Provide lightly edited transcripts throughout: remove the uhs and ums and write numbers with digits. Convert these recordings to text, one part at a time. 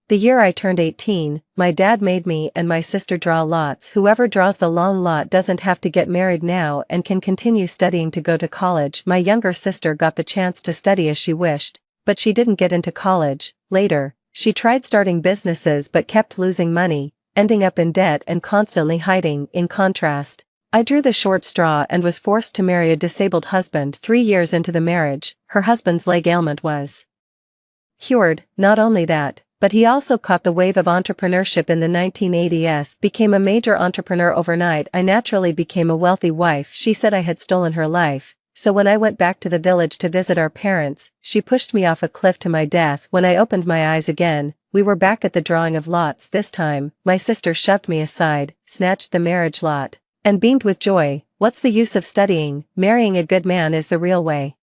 The year I turned 18, my dad made me and my sister draw lots. Whoever draws the long lot doesn't have to get married now and can continue studying to go to college. My younger sister got the chance to study as she wished, but she didn't get into college. Later, she tried starting businesses but kept losing money, ending up in debt and constantly hiding. In contrast, I drew the short straw and was forced to marry a disabled husband. 3 years into the marriage, her husband's leg ailment was cured. Not only that, but he also caught the wave of entrepreneurship in the 1980s, became a major entrepreneur overnight. I naturally became a wealthy wife. She said I had stolen her life, so when I went back to the village to visit our parents, she pushed me off a cliff to my death. When I opened my eyes again, we were back at the drawing of lots. This time, my sister shoved me aside, snatched the marriage lot, and beamed with joy. What's the use of studying? Marrying a good man is the real way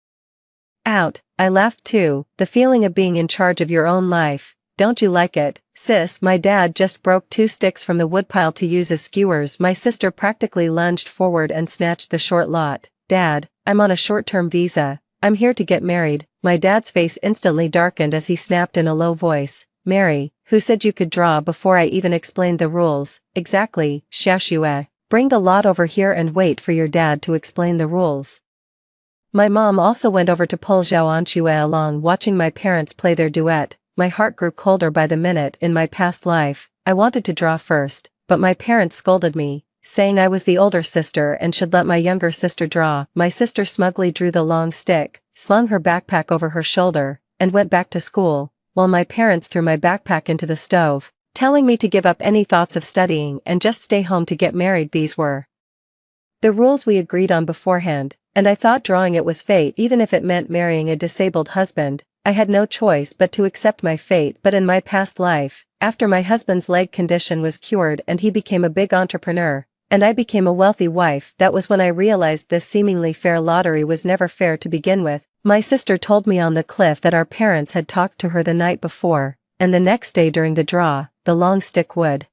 out. I laughed too, the feeling of being in charge of your own life. Don't you like it, sis? My dad just broke 2 sticks from the woodpile to use as skewers. My sister practically lunged forward and snatched the short lot. Dad, I'm on a short-term visa. I'm here to get married. My dad's face instantly darkened as he snapped in a low voice. Mary, who said you could draw before I even explained the rules? Exactly, Xiaoxue. Bring the lot over here and wait for your dad to explain the rules. My mom also went over to pull Xiaoanxue along, watching my parents play their duet. My heart grew colder by the minute. In my past life, I wanted to draw first, but my parents scolded me, saying I was the older sister and should let my younger sister draw. My sister smugly drew the long stick, slung her backpack over her shoulder, and went back to school, while my parents threw my backpack into the stove, telling me to give up any thoughts of studying and just stay home to get married. These were the rules we agreed on beforehand, and I thought drawing it was fate. Even if it meant marrying a disabled husband, I had no choice but to accept my fate. But in my past life, after my husband's leg condition was cured and he became a big entrepreneur, and I became a wealthy wife, that was when I realized this seemingly fair lottery was never fair to begin with. My sister told me on the cliff that our parents had talked to her the night before, and the next day during the draw, the long stick would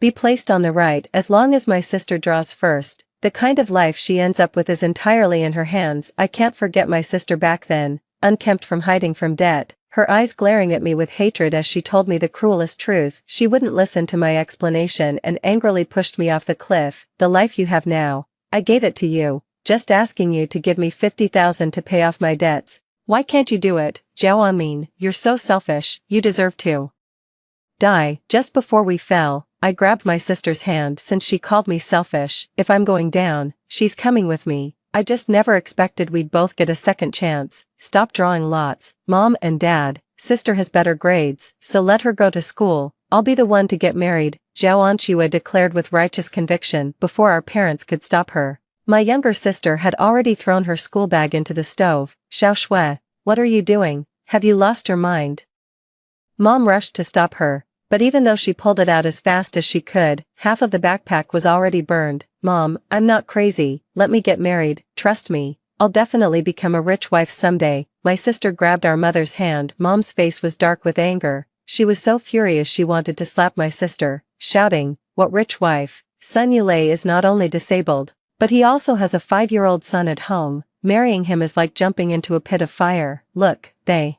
be placed on the right. As long as my sister draws first, the kind of life she ends up with is entirely in her hands. I can't forget my sister back then, unkempt from hiding from debt, her eyes glaring at me with hatred as she told me the cruelest truth. She wouldn't listen to my explanation and angrily pushed me off the cliff. The life you have now, I gave it to you, just asking you to give me 50,000 to pay off my debts. Why can't you do it, Zhao Anmin? You're so selfish, you deserve to die. Just before we fell, I grabbed my sister's hand. Since she called me selfish, if I'm going down, she's coming with me. I just never expected we'd both get a second chance. Stop drawing lots, Mom and Dad. Sister has better grades, so let her go to school. I'll be the one to get married, Zhao Anxue declared with righteous conviction before our parents could stop her. My younger sister had already thrown her school bag into the stove. Xiaoxue, what are you doing? Have you lost your mind? Mom rushed to stop her, but even though she pulled it out as fast as she could, half of the backpack was already burned. Mom, I'm not crazy, let me get married, trust me, I'll definitely become a rich wife someday. My sister grabbed our mother's hand. Mom's face was dark with anger. She was so furious she wanted to slap my sister, shouting, what rich wife? Sun Yulei is not only disabled, but he also has a 5-year-old son at home. Marrying him is like jumping into a pit of fire. Look, they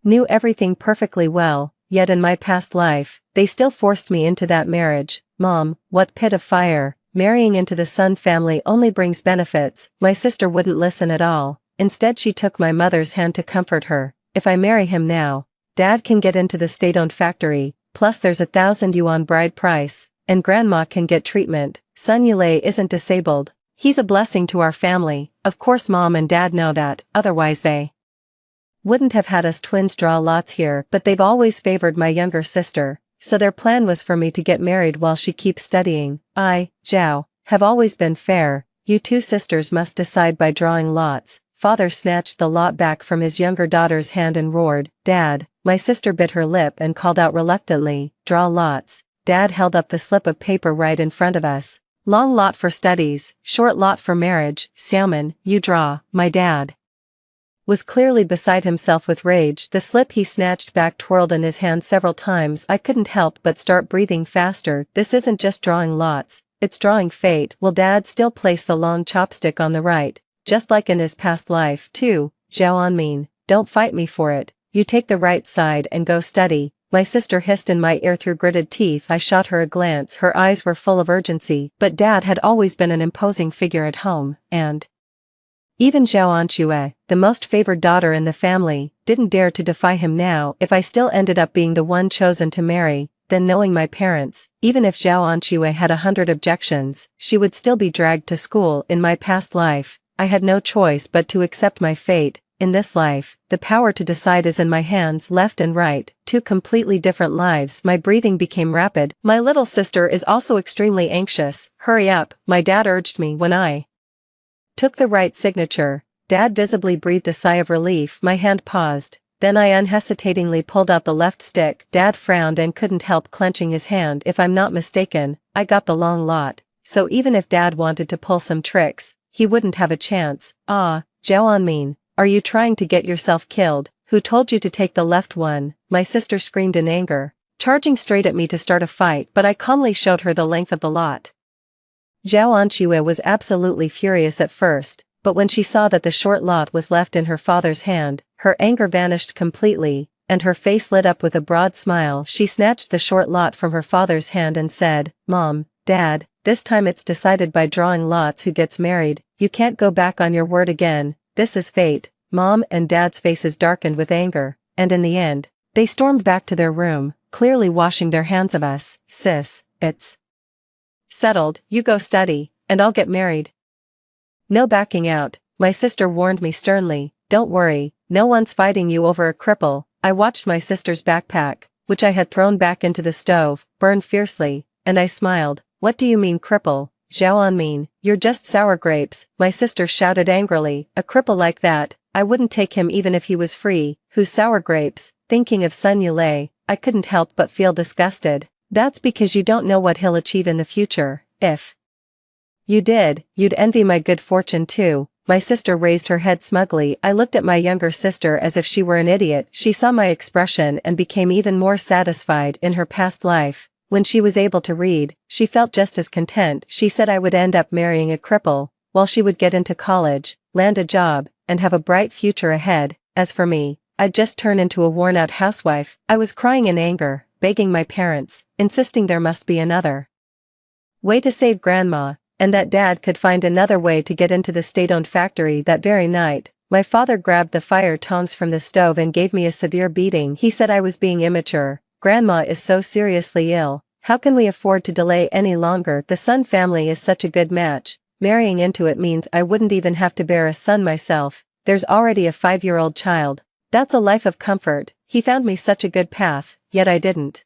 knew everything perfectly well, yet in my past life, they still forced me into that marriage. Mom, what pit of fire? Marrying into the Sun family only brings benefits. My sister wouldn't listen at all. Instead she took my mother's hand to comfort her. If I marry him now, Dad can get into the state-owned factory, plus there's 1,000 yuan bride price, and Grandma can get treatment. Sun Yulei isn't disabled. He's a blessing to our family. Of course Mom and Dad know that, otherwise they wouldn't have had us twins draw lots here. But they've always favored my younger sister, so their plan was for me to get married while she keeps studying. I, Zhao, have always been fair. You two sisters must decide by drawing lots. Father snatched the lot back from his younger daughter's hand and roared, Dad. My sister bit her lip and called out reluctantly, draw lots. Dad held up the slip of paper right in front of us. Long lot for studies, short lot for marriage. Xiaoman, you draw. My dad was clearly beside himself with rage. The slip he snatched back twirled in his hand several times. I couldn't help but start breathing faster. This isn't just drawing lots, it's drawing fate. Will Dad still place the long chopstick on the right, just like in his past life too? Zhao Anmin, don't fight me for it. You take the right side and go study. my sister hissed in my ear through gritted teeth. I shot her a glance. Her eyes were full of urgency, but Dad had always been an imposing figure at home, and even Zhao Anxue, the most favored daughter in the family, didn't dare to defy him now. If I still ended up being the one chosen to marry, then knowing my parents, even if Zhao Anxue had 100 objections, she would still be dragged to school. In my past life, I had no choice but to accept my fate. In this life, the power to decide is in my hands. Left and right, two completely different lives. My breathing became rapid. My little sister is also extremely anxious. Hurry up, my dad urged me. When I took the right signature, Dad visibly breathed a sigh of relief. My hand paused. Then I unhesitatingly pulled out the left stick. Dad frowned and couldn't help clenching his hand. If I'm not mistaken, I got the long lot, so even if Dad wanted to pull some tricks, he wouldn't have a chance. Ah, Zhao Anmin, are you trying to get yourself killed? Who told you to take the left one? My sister screamed in anger, charging straight at me to start a fight, but I calmly showed her the length of the lot. Zhao Anxue was absolutely furious at first, but when she saw that the short lot was left in her father's hand, her anger vanished completely, and her face lit up with a broad smile. She snatched the short lot from her father's hand and said, "Mom, Dad, this time it's decided by drawing lots who gets married. You can't go back on your word again. This is fate." Mom and Dad's faces darkened with anger, and in the end, they stormed back to their room, clearly washing their hands of us. "Sis, it's settled. You go study, and I'll get married." "No backing out," my sister warned me sternly. "Don't worry, no one's fighting you over a cripple." I watched my sister's backpack, which I had thrown back into the stove, burn fiercely, and I smiled. "What do you mean cripple? Zhao Anmin, you're just sour grapes," my sister shouted angrily. "A cripple like that, I wouldn't take him even if he was free." "Who's sour grapes?" Thinking of Sun Yulei, I couldn't help but feel disgusted. "That's because you don't know what he'll achieve in the future. If you did, you'd envy my good fortune too." My sister raised her head smugly. I looked at my younger sister as if she were an idiot. She saw my expression and became even more satisfied. In her past life, when she was able to read, she felt just as content. She said I would end up marrying a cripple, while she would get into college, land a job, and have a bright future ahead. As for me, I'd just turn into a worn-out housewife. I was crying in anger, begging my parents, insisting there must be another way to save Grandma, and that Dad could find another way to get into the state-owned factory. That very night, my father grabbed the fire tongs from the stove and gave me a severe beating. He said I was being immature. "Grandma is so seriously ill. How can we afford to delay any longer? The Sun family is such a good match. Marrying into it means I wouldn't even have to bear a son myself. There's already a 5-year-old child. That's a life of comfort." He found me such a good path, yet I didn't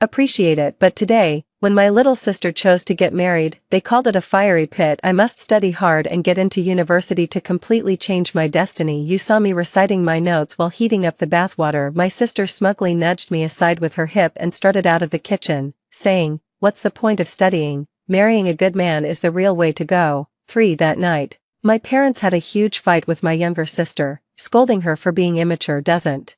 appreciate it. But today, when my little sister chose to get married, they called it a fiery pit. I must study hard and get into university to completely change my destiny. You saw me reciting my notes while heating up the bathwater. My sister smugly nudged me aside with her hip and strutted out of the kitchen, saying, "What's the point of studying? Marrying a good man is the real way to go." 3. That night, my parents had a huge fight with my younger sister, scolding her for being immature. "Doesn't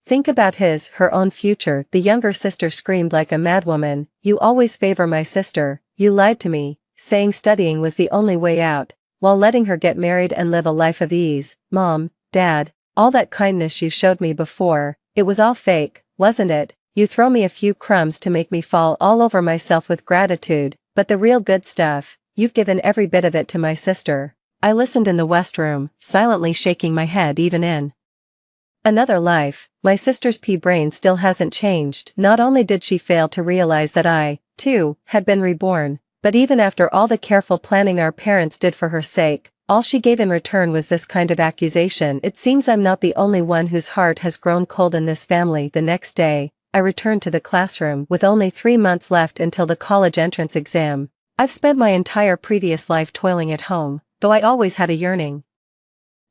think about her own future." The younger sister screamed like a madwoman. "You always favor my sister. You lied to me, saying studying was the only way out, while letting her get married and live a life of ease. Mom, Dad, all that kindness you showed me before, it was all fake, wasn't it? You throw me a few crumbs to make me fall all over myself with gratitude, but the real good stuff, you've given every bit of it to my sister." I listened in the West Room, silently shaking my head. Even in another life, my sister's pea-brain still hasn't changed. Not only did she fail to realize that I, too, had been reborn, but even after all the careful planning our parents did for her sake, all she gave in return was this kind of accusation. It seems I'm not the only one whose heart has grown cold in this family. The next day, I returned to the classroom. With only 3 months left until the college entrance exam, I've spent my entire previous life toiling at home, though I always had a yearning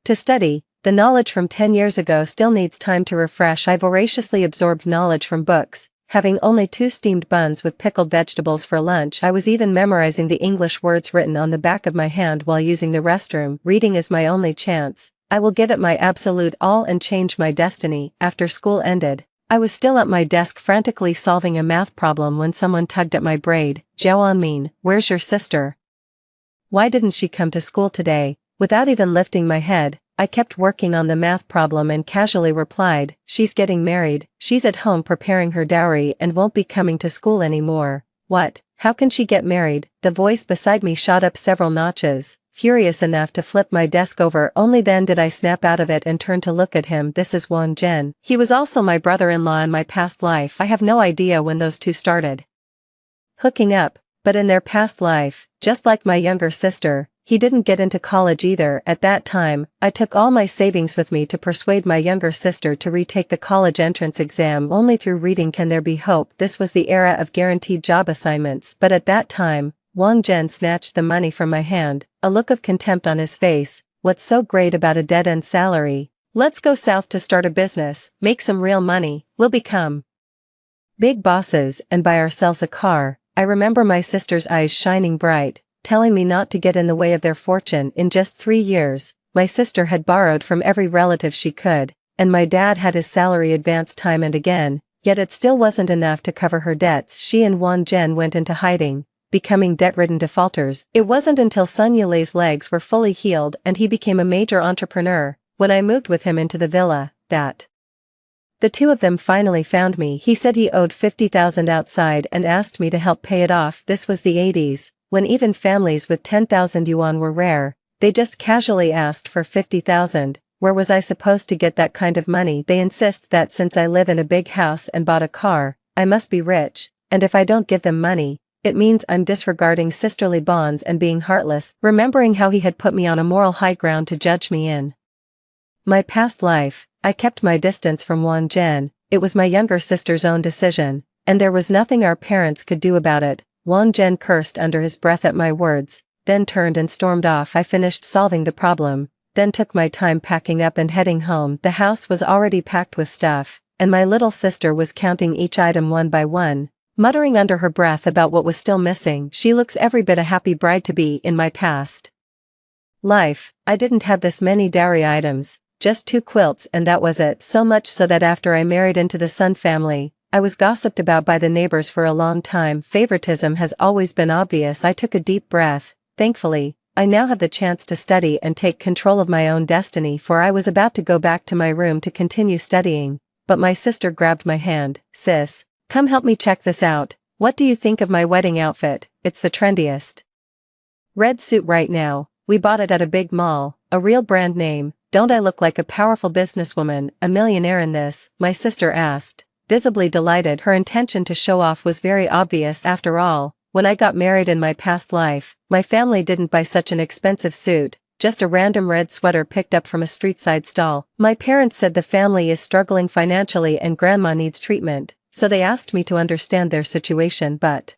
to study. The knowledge from 10 years ago still needs time to refresh. I voraciously absorbed knowledge from books, having only 2 steamed buns with pickled vegetables for lunch. I was even memorizing the English words written on the back of my hand while using the restroom. Reading is my only chance. I will give it my absolute all and change my destiny. After school ended, I was still at my desk frantically solving a math problem when someone tugged at my braid. "Zhao Anmin, where's your sister? Why didn't she come to school today?" Without even lifting my head, I kept working on the math problem and casually replied, "She's getting married, she's at home preparing her dowry and won't be coming to school anymore." "What? How can she get married?" The voice beside me shot up several notches, furious enough to flip my desk over. Only then did I snap out of it and turn to look at him. This is Won Jen. He was also my brother-in-law in my past life. I have no idea when those two started hooking up, but in their past life, just like my younger sister, he didn't get into college either. At that time, I took all my savings with me to persuade my younger sister to retake the college entrance exam. Only through reading can there be hope. This was the era of guaranteed job assignments, but at that time, Won Jen snatched the money from my hand, a look of contempt on his face. "What's so great about a dead-end salary? Let's go south to start a business, make some real money, we'll become big bosses and buy ourselves a car." I remember my sister's eyes shining bright, telling me not to get in the way of their fortune. In just 3 years, my sister had borrowed from every relative she could, and my dad had his salary advanced time and again, yet it still wasn't enough to cover her debts. She and Won Jen went into hiding, becoming debt-ridden defaulters. It wasn't until Sun Yulei's legs were fully healed and he became a major entrepreneur, when I moved with him into the villa, that the two of them finally found me. He said he owed 50,000 outside and asked me to help pay it off. This was the 80s, when even families with 10,000 yuan were rare. They just casually asked for 50,000. Where was I supposed to get that kind of money? They insist that since I live in a big house and bought a car, I must be rich, and if I don't give them money, it means I'm disregarding sisterly bonds and being heartless. Remembering how he had put me on a moral high ground to judge me in my past life, I kept my distance from Won Jen. It was my younger sister's own decision, and there was nothing our parents could do about it. Won Jen cursed under his breath at my words, then turned and stormed off. I finished solving the problem, then took my time packing up and heading home. The house was already packed with stuff, and my little sister was counting each item one by one, muttering under her breath about what was still missing. She looks every bit a happy bride-to-be. In my past life, I didn't have this many dowry items, just 2 quilts and that was it. So much so that after I married into the Sun family, I was gossiped about by the neighbors for a long time. Favoritism has always been obvious. I took a deep breath. Thankfully, I now have the chance to study and take control of my own destiny, for I was about to go back to my room to continue studying, but my sister grabbed my hand. "Sis, come help me check this out. What do you think of my wedding outfit? It's the trendiest red suit right now. We bought it at a big mall, a real brand name. Don't I look like a powerful businesswoman, a millionaire in this?" my sister asked, visibly delighted. Her intention to show off was very obvious. After all, when I got married in my past life, my family didn't buy such an expensive suit, just a random red sweater picked up from a street-side stall. My parents said the family is struggling financially and grandma needs treatment, so they asked me to understand their situation. But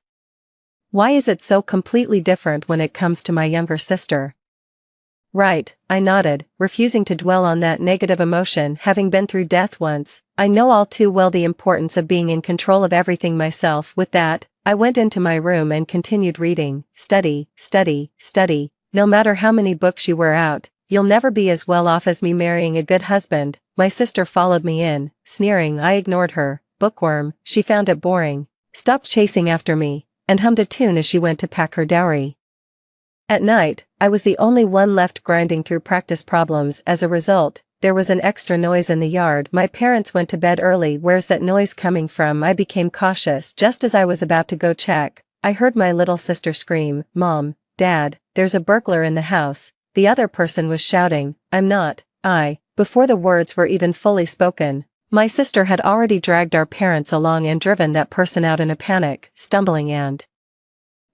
why is it so completely different when it comes to my younger sister? Right, I nodded, refusing to dwell on that negative emotion. Having been through death once, I know all too well the importance of being in control of everything myself. With that, I went into my room and continued reading. Study, study, study. No matter how many books you wear out, you'll never be as well off as me marrying a good husband. My sister followed me in, sneering. I ignored her. Bookworm, she found it boring, stopped chasing after me, and hummed a tune as she went to pack her dowry. At night, I was the only one left grinding through practice problems. As a result, there was an extra noise in the yard. My parents went to bed early. Where's that noise coming from? I became cautious. Just as I was about to go check, I heard my little sister scream, "Mom, Dad, there's a burglar in the house." The other person was shouting, "I'm not." Before the words were even fully spoken, my sister had already dragged our parents along and driven that person out in a panic, stumbling and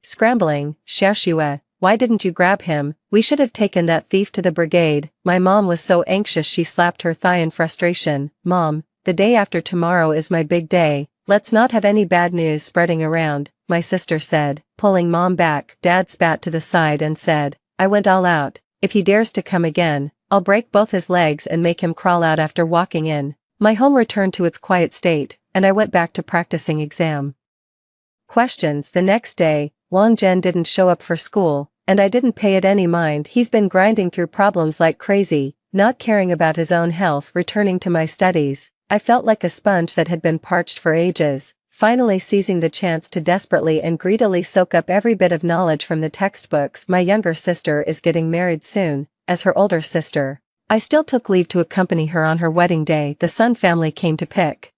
scrambling. "Xiaoxue, why didn't you grab him? We should have taken that thief to the brigade." My mom was so anxious she slapped her thigh in frustration. "Mom, the day after tomorrow is my big day. Let's not have any bad news spreading around," my sister said, pulling Mom back. Dad spat to the side and said, "I went all out. If he dares to come again, I'll break both his legs and make him crawl out." After walking in, my home returned to its quiet state, and I went back to practicing exam questions. The next day, Won Jen didn't show up for school, and I didn't pay it any mind. He's been grinding through problems like crazy, not caring about his own health. Returning to my studies, I felt like a sponge that had been parched for ages, finally seizing the chance to desperately and greedily soak up every bit of knowledge from the textbooks. My younger sister is getting married soon, as her older sister I still took leave to accompany her on her wedding day. The Sun family came to pick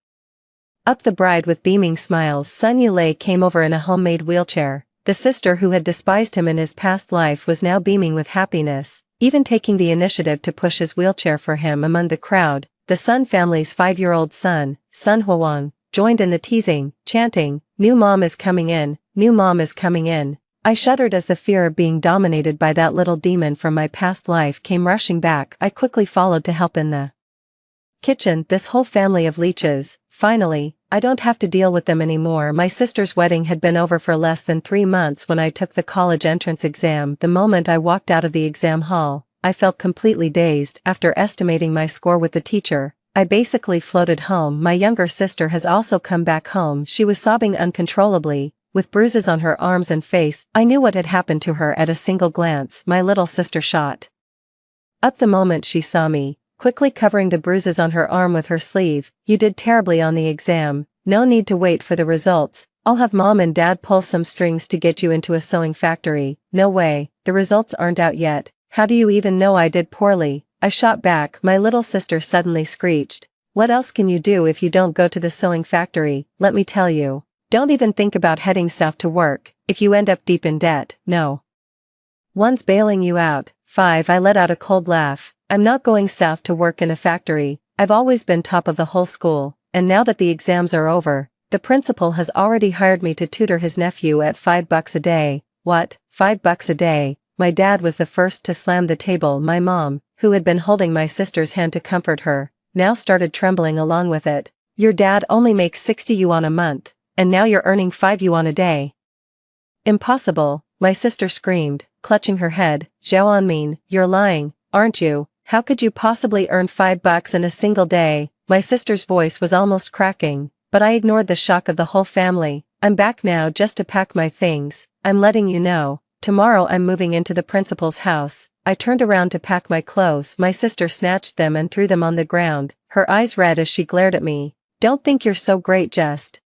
up the bride with beaming smiles. Sun Yulei came over in a homemade wheelchair. The sister who had despised him in his past life was now beaming with happiness, even taking the initiative to push his wheelchair for him among the crowd. The Sun family's 5-year-old son, Sun Huang, joined in the teasing, chanting, "New mom is coming in, new mom is coming in." I shuddered as the fear of being dominated by that little demon from my past life came rushing back. I quickly followed to help in the kitchen. This whole family of leeches, finally, I don't have to deal with them anymore. My sister's wedding had been over for less than 3 months when I took the college entrance exam. The moment I walked out of the exam hall, I felt completely dazed. After estimating my score with the teacher, I basically floated home. My younger sister has also come back home. She was sobbing uncontrollably, with bruises on her arms and face. I knew what had happened to her at a single glance. My little sister shot up the moment she saw me, quickly covering the bruises on her arm with her sleeve. "You did terribly on the exam. No need to wait for the results. I'll have mom and dad pull some strings to get you into a sewing factory." "No way, the results aren't out yet. How do you even know I did poorly?" I shot back. My little sister suddenly screeched, "What else can you do if you don't go to the sewing factory? Let me tell you. Don't even think about heading south to work, if you end up deep in debt. No one's bailing you out." 5. I let out a cold laugh. "I'm not going south to work in a factory. I've always been top of the whole school, and now that the exams are over, the principal has already hired me to tutor his nephew at $5 a day." "What, $5 a day?" My dad was the first to slam the table. My mom, who had been holding my sister's hand to comfort her, now started trembling along with it. "Your dad only makes 60 yuan a month, and now you're earning 5 yuan a day." "Impossible," my sister screamed, clutching her head. "Zhao Anmin, you're lying, aren't you? How could you possibly earn $5 in a single day?" My sister's voice was almost cracking, but I ignored the shock of the whole family. "I'm back now just to pack my things. I'm letting you know, tomorrow I'm moving into the principal's house." I turned around to pack my clothes. My sister snatched them and threw them on the ground, her eyes red as she glared at me. "Don't think you're so great just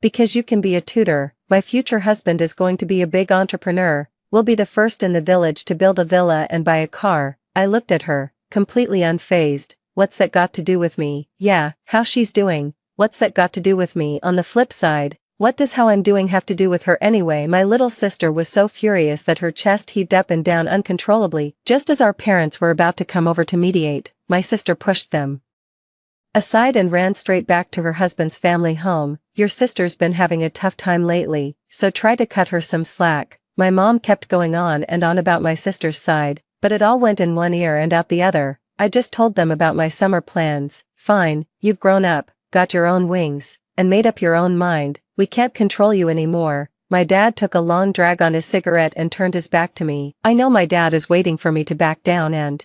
because you can be a tutor. My future husband is going to be a big entrepreneur. We'll be the first in the village to build a villa and buy a car." I looked at her, completely unfazed. "What's that got to do with me?" "Yeah, how she's doing. What's that got to do with me?" On the flip side, what does how I'm doing have to do with her anyway? My little sister was so furious that her chest heaved up and down uncontrollably. Just as our parents were about to come over to mediate, my sister pushed them aside and ran straight back to her husband's family home. "Your sister's been having a tough time lately, so try to cut her some slack." My mom kept going on and on about my sister's side, but it all went in one ear and out the other. I just told them about my summer plans. "Fine, you've grown up, got your own wings, and made up your own mind. We can't control you anymore." My dad took a long drag on his cigarette and turned his back to me. I know my dad is waiting for me to back down and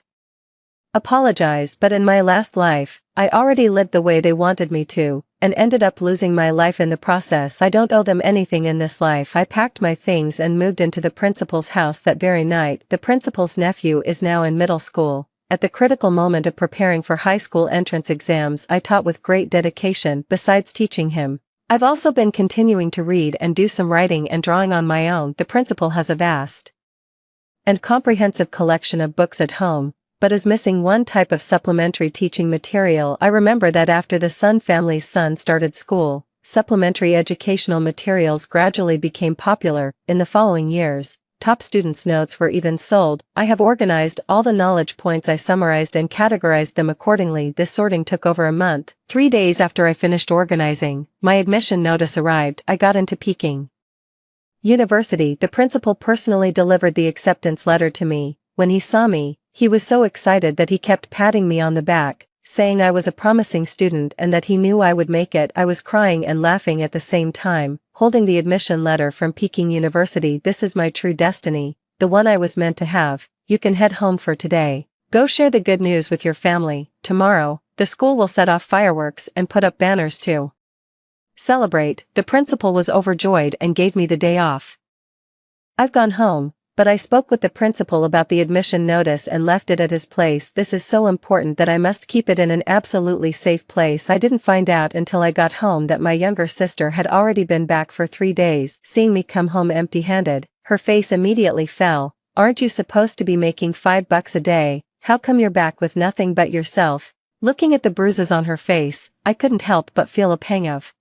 apologize, but in my last life, I already lived the way they wanted me to, and ended up losing my life in the process. I don't owe them anything in this life. I packed my things and moved into the principal's house that very night. The principal's nephew is now in middle school. At the critical moment of preparing for high school entrance exams, I taught with great dedication. Besides teaching him, I've also been continuing to read and do some writing and drawing on my own. The principal has a vast and comprehensive collection of books at home, but is missing one type of supplementary teaching material. I remember that after the Sun family's son started school, supplementary educational materials gradually became popular. In the following years, top students' notes were even sold. I have organized all the knowledge points. I summarized and categorized them accordingly. This sorting took over a month. 3 days after I finished organizing, my admission notice arrived. I got into Peking University. The principal personally delivered the acceptance letter to me. When he saw me, he was so excited that he kept patting me on the back, saying I was a promising student and that he knew I would make it. I was crying and laughing at the same time, holding the admission letter from Peking University. "This is my true destiny, the one I was meant to have. You can head home for today. Go share the good news with your family. Tomorrow, the school will set off fireworks and put up banners to celebrate." The principal was overjoyed and gave me the day off. I've gone home, but I spoke with the principal about the admission notice and left it at his place. This is so important that I must keep it in an absolutely safe place. I didn't find out until I got home that my younger sister had already been back for 3 days. Seeing me come home empty-handed, her face immediately fell. "Aren't you supposed to be making $5 a day?" how come you're back with nothing but yourself? Looking at the bruises on her face, I couldn't help but feel a pang of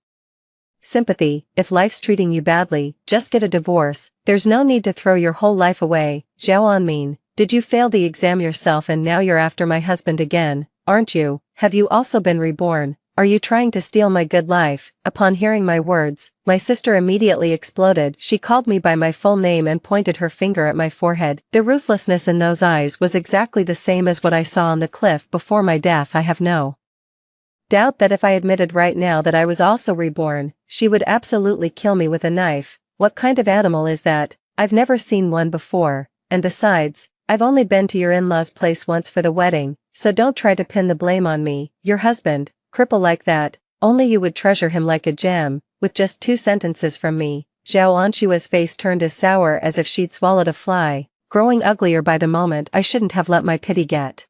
sympathy. If life's treating you badly, just get a divorce, there's no need to throw your whole life away. Zhao Anmin, did you fail the exam yourself and now you're after my husband again, aren't you? Have you also been reborn? Are you trying to steal my good life? Upon hearing my words, my sister immediately exploded. She called me by my full name and pointed her finger at my forehead. The ruthlessness in those eyes was exactly the same as what I saw on the cliff before my death. I have no doubt that if I admitted right now that I was also reborn, she would absolutely kill me with a knife. What kind of animal is that? I've never seen one before, and besides, I've only been to your in-laws' place once for the wedding, so don't try to pin the blame on me. Your husband, cripple like that, only you would treasure him like a gem. With just 2 sentences from me, Zhao Anshua's face turned as sour as if she'd swallowed a fly, growing uglier by the moment. I shouldn't have let my pity get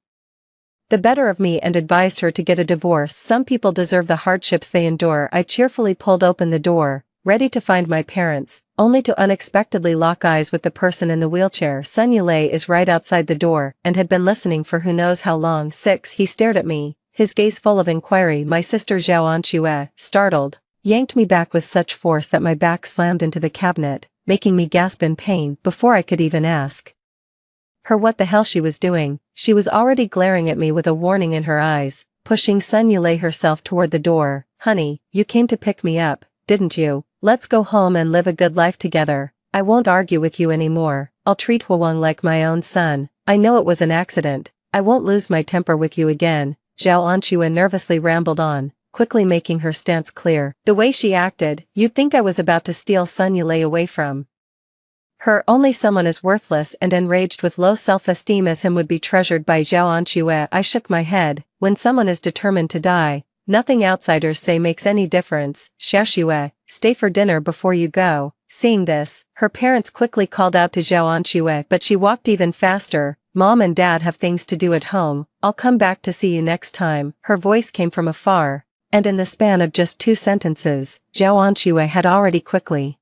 the better of me and advised her to get a divorce. Some people deserve the hardships they endure. I cheerfully pulled open the door, ready to find my parents, only to unexpectedly lock eyes with the person in the wheelchair. Sun Yulei is right outside the door, and had been listening for who knows how long. 6. He stared at me, his gaze full of inquiry. My sister Zhao Anshue, startled, yanked me back with such force that my back slammed into the cabinet, making me gasp in pain before I could even ask her what the hell she was doing. She was already glaring at me with a warning in her eyes, pushing Sun Yulei herself toward the door. Honey, you came to pick me up, didn't you? Let's go home and live a good life together. I won't argue with you anymore. I'll treat Huang like my own son. I know it was an accident. I won't lose my temper with you again. Zhao Anshue nervously rambled on, quickly making her stance clear. The way she acted, you'd think I was about to steal Sun Yulei away from her. Only someone as worthless and enraged with low self-esteem as him would be treasured by Zhao Anshue. I shook my head. When someone is determined to die, nothing outsiders say makes any difference. Xiaoxue, stay for dinner before you go. Seeing this, her parents quickly called out to Zhao Anshue, but she walked even faster. Mom and Dad have things to do at home. I'll come back to see you next time. Her voice came from afar, and in the span of just 2 sentences, Zhao Anshue had already quickly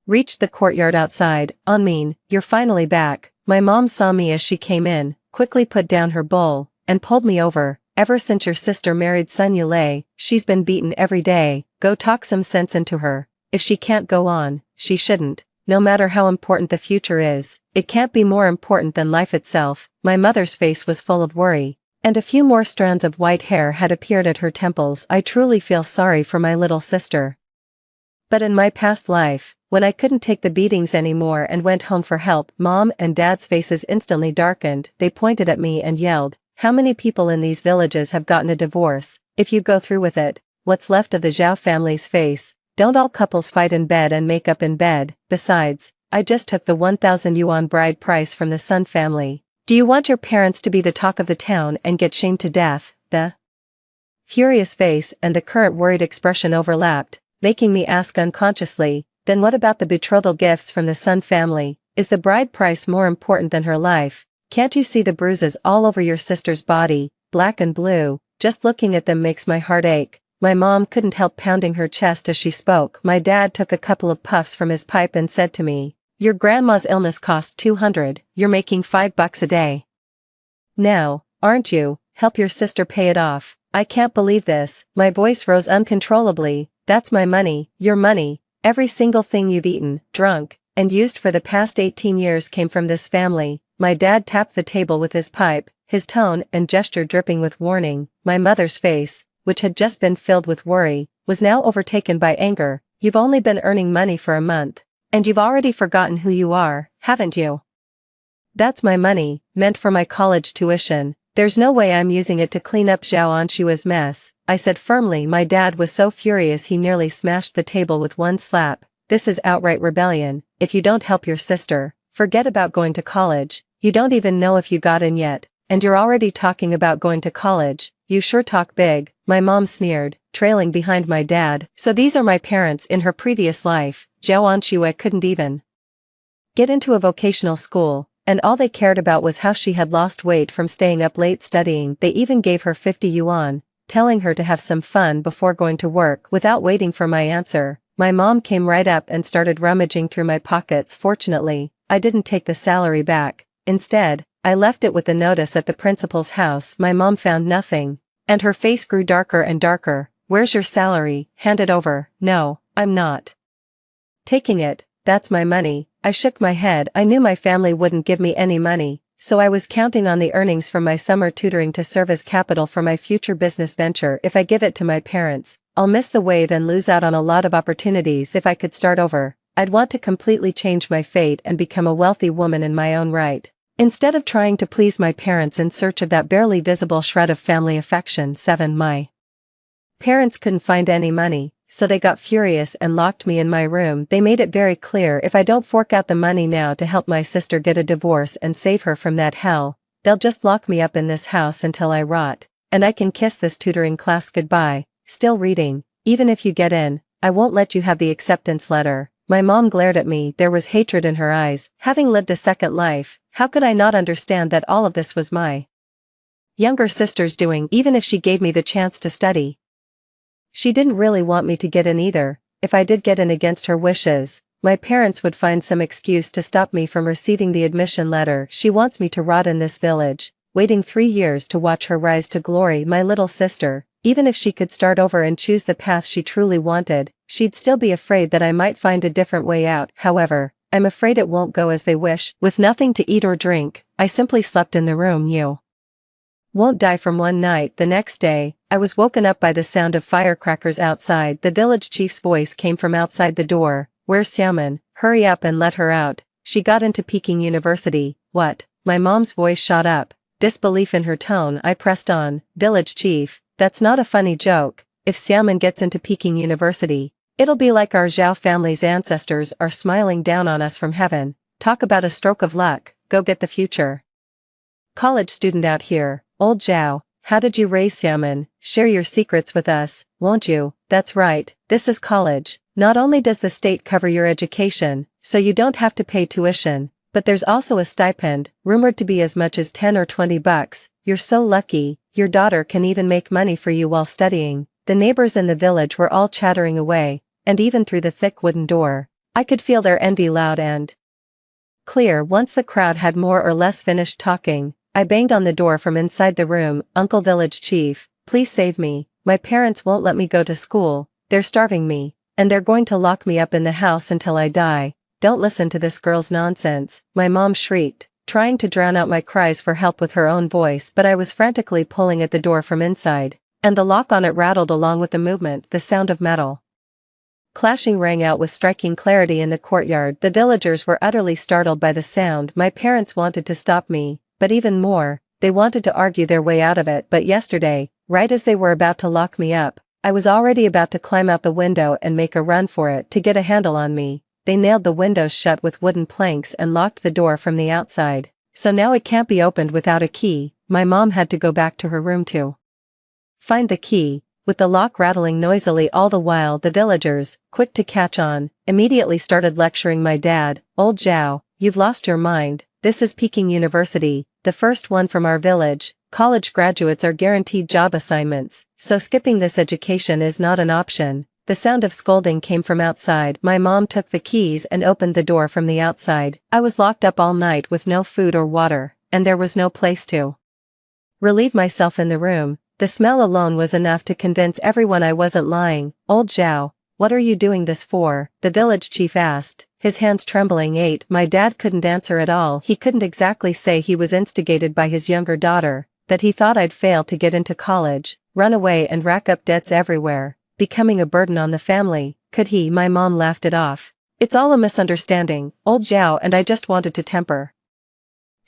reached the courtyard outside. Anmin, you're finally back. My mom saw me as she came in, quickly put down her bowl, and pulled me over. Ever since your sister married Sun Yulei, she's been beaten every day. Go talk some sense into her. If she can't go on, she shouldn't. No matter how important the future is, it can't be more important than life itself. My mother's face was full of worry, and a few more strands of white hair had appeared at her temples. I truly feel sorry for my little sister. But in my past life, when I couldn't take the beatings anymore and went home for help, Mom and Dad's faces instantly darkened. They pointed at me and yelled, how many people in these villages have gotten a divorce? If you go through with it, what's left of the Zhao family's face? Don't all couples fight in bed and make up in bed? Besides, I just took the 1,000 yuan bride price from the Sun family. Do you want your parents to be the talk of the town and get shamed to death? The furious face and the current worried expression overlapped, making me ask unconsciously, then what about the betrothal gifts from the Sun family? Is the bride price more important than her life? Can't you see the bruises all over your sister's body, black and blue? Just looking at them makes my heart ache. My mom couldn't help pounding her chest as she spoke. My dad took a couple of puffs from his pipe and said to me, your grandma's illness cost 200, you're making $5 a day now, aren't you? Help your sister pay it off. I can't believe this. My voice rose uncontrollably. That's my money, your money. Every single thing you've eaten, drunk, and used for the past 18 years came from this family. My dad tapped the table with his pipe, his tone and gesture dripping with warning. My mother's face, which had just been filled with worry, was now overtaken by anger. You've only been earning money for a month, and you've already forgotten who you are, haven't you? That's my money, meant for my college tuition. There's no way I'm using it to clean up Zhao Anshue's mess, I said firmly. My dad was so furious he nearly smashed the table with one slap. This is outright rebellion. If you don't help your sister, forget about going to college. You don't even know if you got in yet, and you're already talking about going to college. You sure talk big, my mom sneered, trailing behind my dad. So these are my parents in her previous life. Zhao Anshue couldn't even get into a vocational school, and all they cared about was how she had lost weight from staying up late studying. They even gave her 50 yuan, telling her to have some fun before going to work. Without waiting for my answer, my mom came right up and started rummaging through my pockets. Fortunately, I didn't take the salary back. Instead, I left it with the notice at the principal's house. My mom found nothing. And her face grew darker and darker. Where's your salary? Hand it over. No, I'm not taking it. That's my money. I shook my head. I knew my family wouldn't give me any money, so I was counting on the earnings from my summer tutoring to serve as capital for my future business venture. If I give it to my parents, I'll miss the wave and lose out on a lot of opportunities. If I could start over, I'd want to completely change my fate and become a wealthy woman in my own right, instead of trying to please my parents in search of that barely visible shred of family affection. 7. My parents couldn't find any money, so they got furious and locked me in my room. They made it very clear, if I don't fork out the money now to help my sister get a divorce and save her from that hell, they'll just lock me up in this house until I rot, and I can kiss this tutoring class goodbye. Still reading. Even if you get in, I won't let you have the acceptance letter. My mom glared at me. There was hatred in her eyes. Having lived a second life, how could I not understand that all of this was my younger sister's doing, even if she gave me the chance to study? She didn't really want me to get in either. If I did get in against her wishes, my parents would find some excuse to stop me from receiving the admission letter. She wants me to rot in this village, waiting 3 years to watch her rise to glory. My little sister, even if she could start over and choose the path she truly wanted, she'd still be afraid that I might find a different way out. However, I'm afraid it won't go as they wish. With nothing to eat or drink, I simply slept in the room. You won't die from one night. The next day, I was woken up by the sound of firecrackers outside. The village chief's voice came from outside the door. Where's Xiaomin? Hurry up and let her out. She got into Peking University. What? My mom's voice shot up, disbelief in her tone. I pressed on. Village chief, that's not a funny joke. If Xiaomin gets into Peking University, it'll be like our Zhao family's ancestors are smiling down on us from heaven. Talk about a stroke of luck. Go get the future college student out here. Old Zhao, how did you raise Xiaomin? Share your secrets with us, won't you? That's right, this is college. Not only does the state cover your education, so you don't have to pay tuition, but there's also a stipend, rumored to be as much as 10 or 20 bucks. You're so lucky, your daughter can even make money for you while studying. The neighbors in the village were all chattering away, and even through the thick wooden door, I could feel their envy loud and clear. Once the crowd had more or less finished talking, I banged on the door from inside the room. Uncle Village Chief, please save me. My parents won't let me go to school. They're starving me, and they're going to lock me up in the house until I die. Don't listen to this girl's nonsense, my mom shrieked, trying to drown out my cries for help with her own voice, but I was frantically pulling at the door from inside, and the lock on it rattled along with the movement. The sound of metal clashing rang out with striking clarity in the courtyard. The villagers were utterly startled by the sound. My parents wanted to stop me, but even more, they wanted to argue their way out of it. But yesterday, right as they were about to lock me up, I was already about to climb out the window and make a run for it. To get a handle on me, they nailed the windows shut with wooden planks and locked the door from the outside. So now it can't be opened without a key. My mom had to go back to her room to find the key, with the lock rattling noisily all the while. The villagers, quick to catch on, immediately started lecturing my dad. Old Zhao, you've lost your mind. This is Peking University, the first one from our village. College graduates are guaranteed job assignments, so skipping this education is not an option. The sound of scolding came from outside. My mom took the keys and opened the door from the outside. I was locked up all night with no food or water, and there was no place to relieve myself in the room. The smell alone was enough to convince everyone I wasn't lying. Old Zhao, what are you doing this for? The village chief asked, his hands trembling. 8. My dad couldn't answer at all. He couldn't exactly say he was instigated by his younger daughter, that he thought I'd fail to get into college, run away and rack up debts everywhere, becoming a burden on the family. Could he? My mom laughed it off. It's all a misunderstanding, Old Zhao, and I just wanted to temper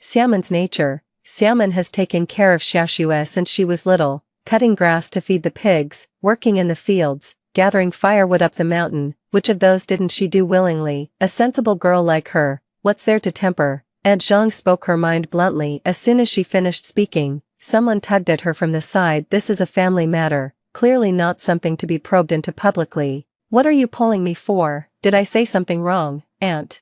Xiaomin's nature. Xiaomin has taken care of Xiaoxue since she was little, cutting grass to feed the pigs, working in the fields, gathering firewood up the mountain. Which of those didn't she do willingly? A sensible girl like her, what's there to temper? Aunt Zhang spoke her mind bluntly. As soon as she finished speaking, someone tugged at her from the side. This is a family matter, clearly not something to be probed into publicly. What are you pulling me for? Did I say something wrong, Aunt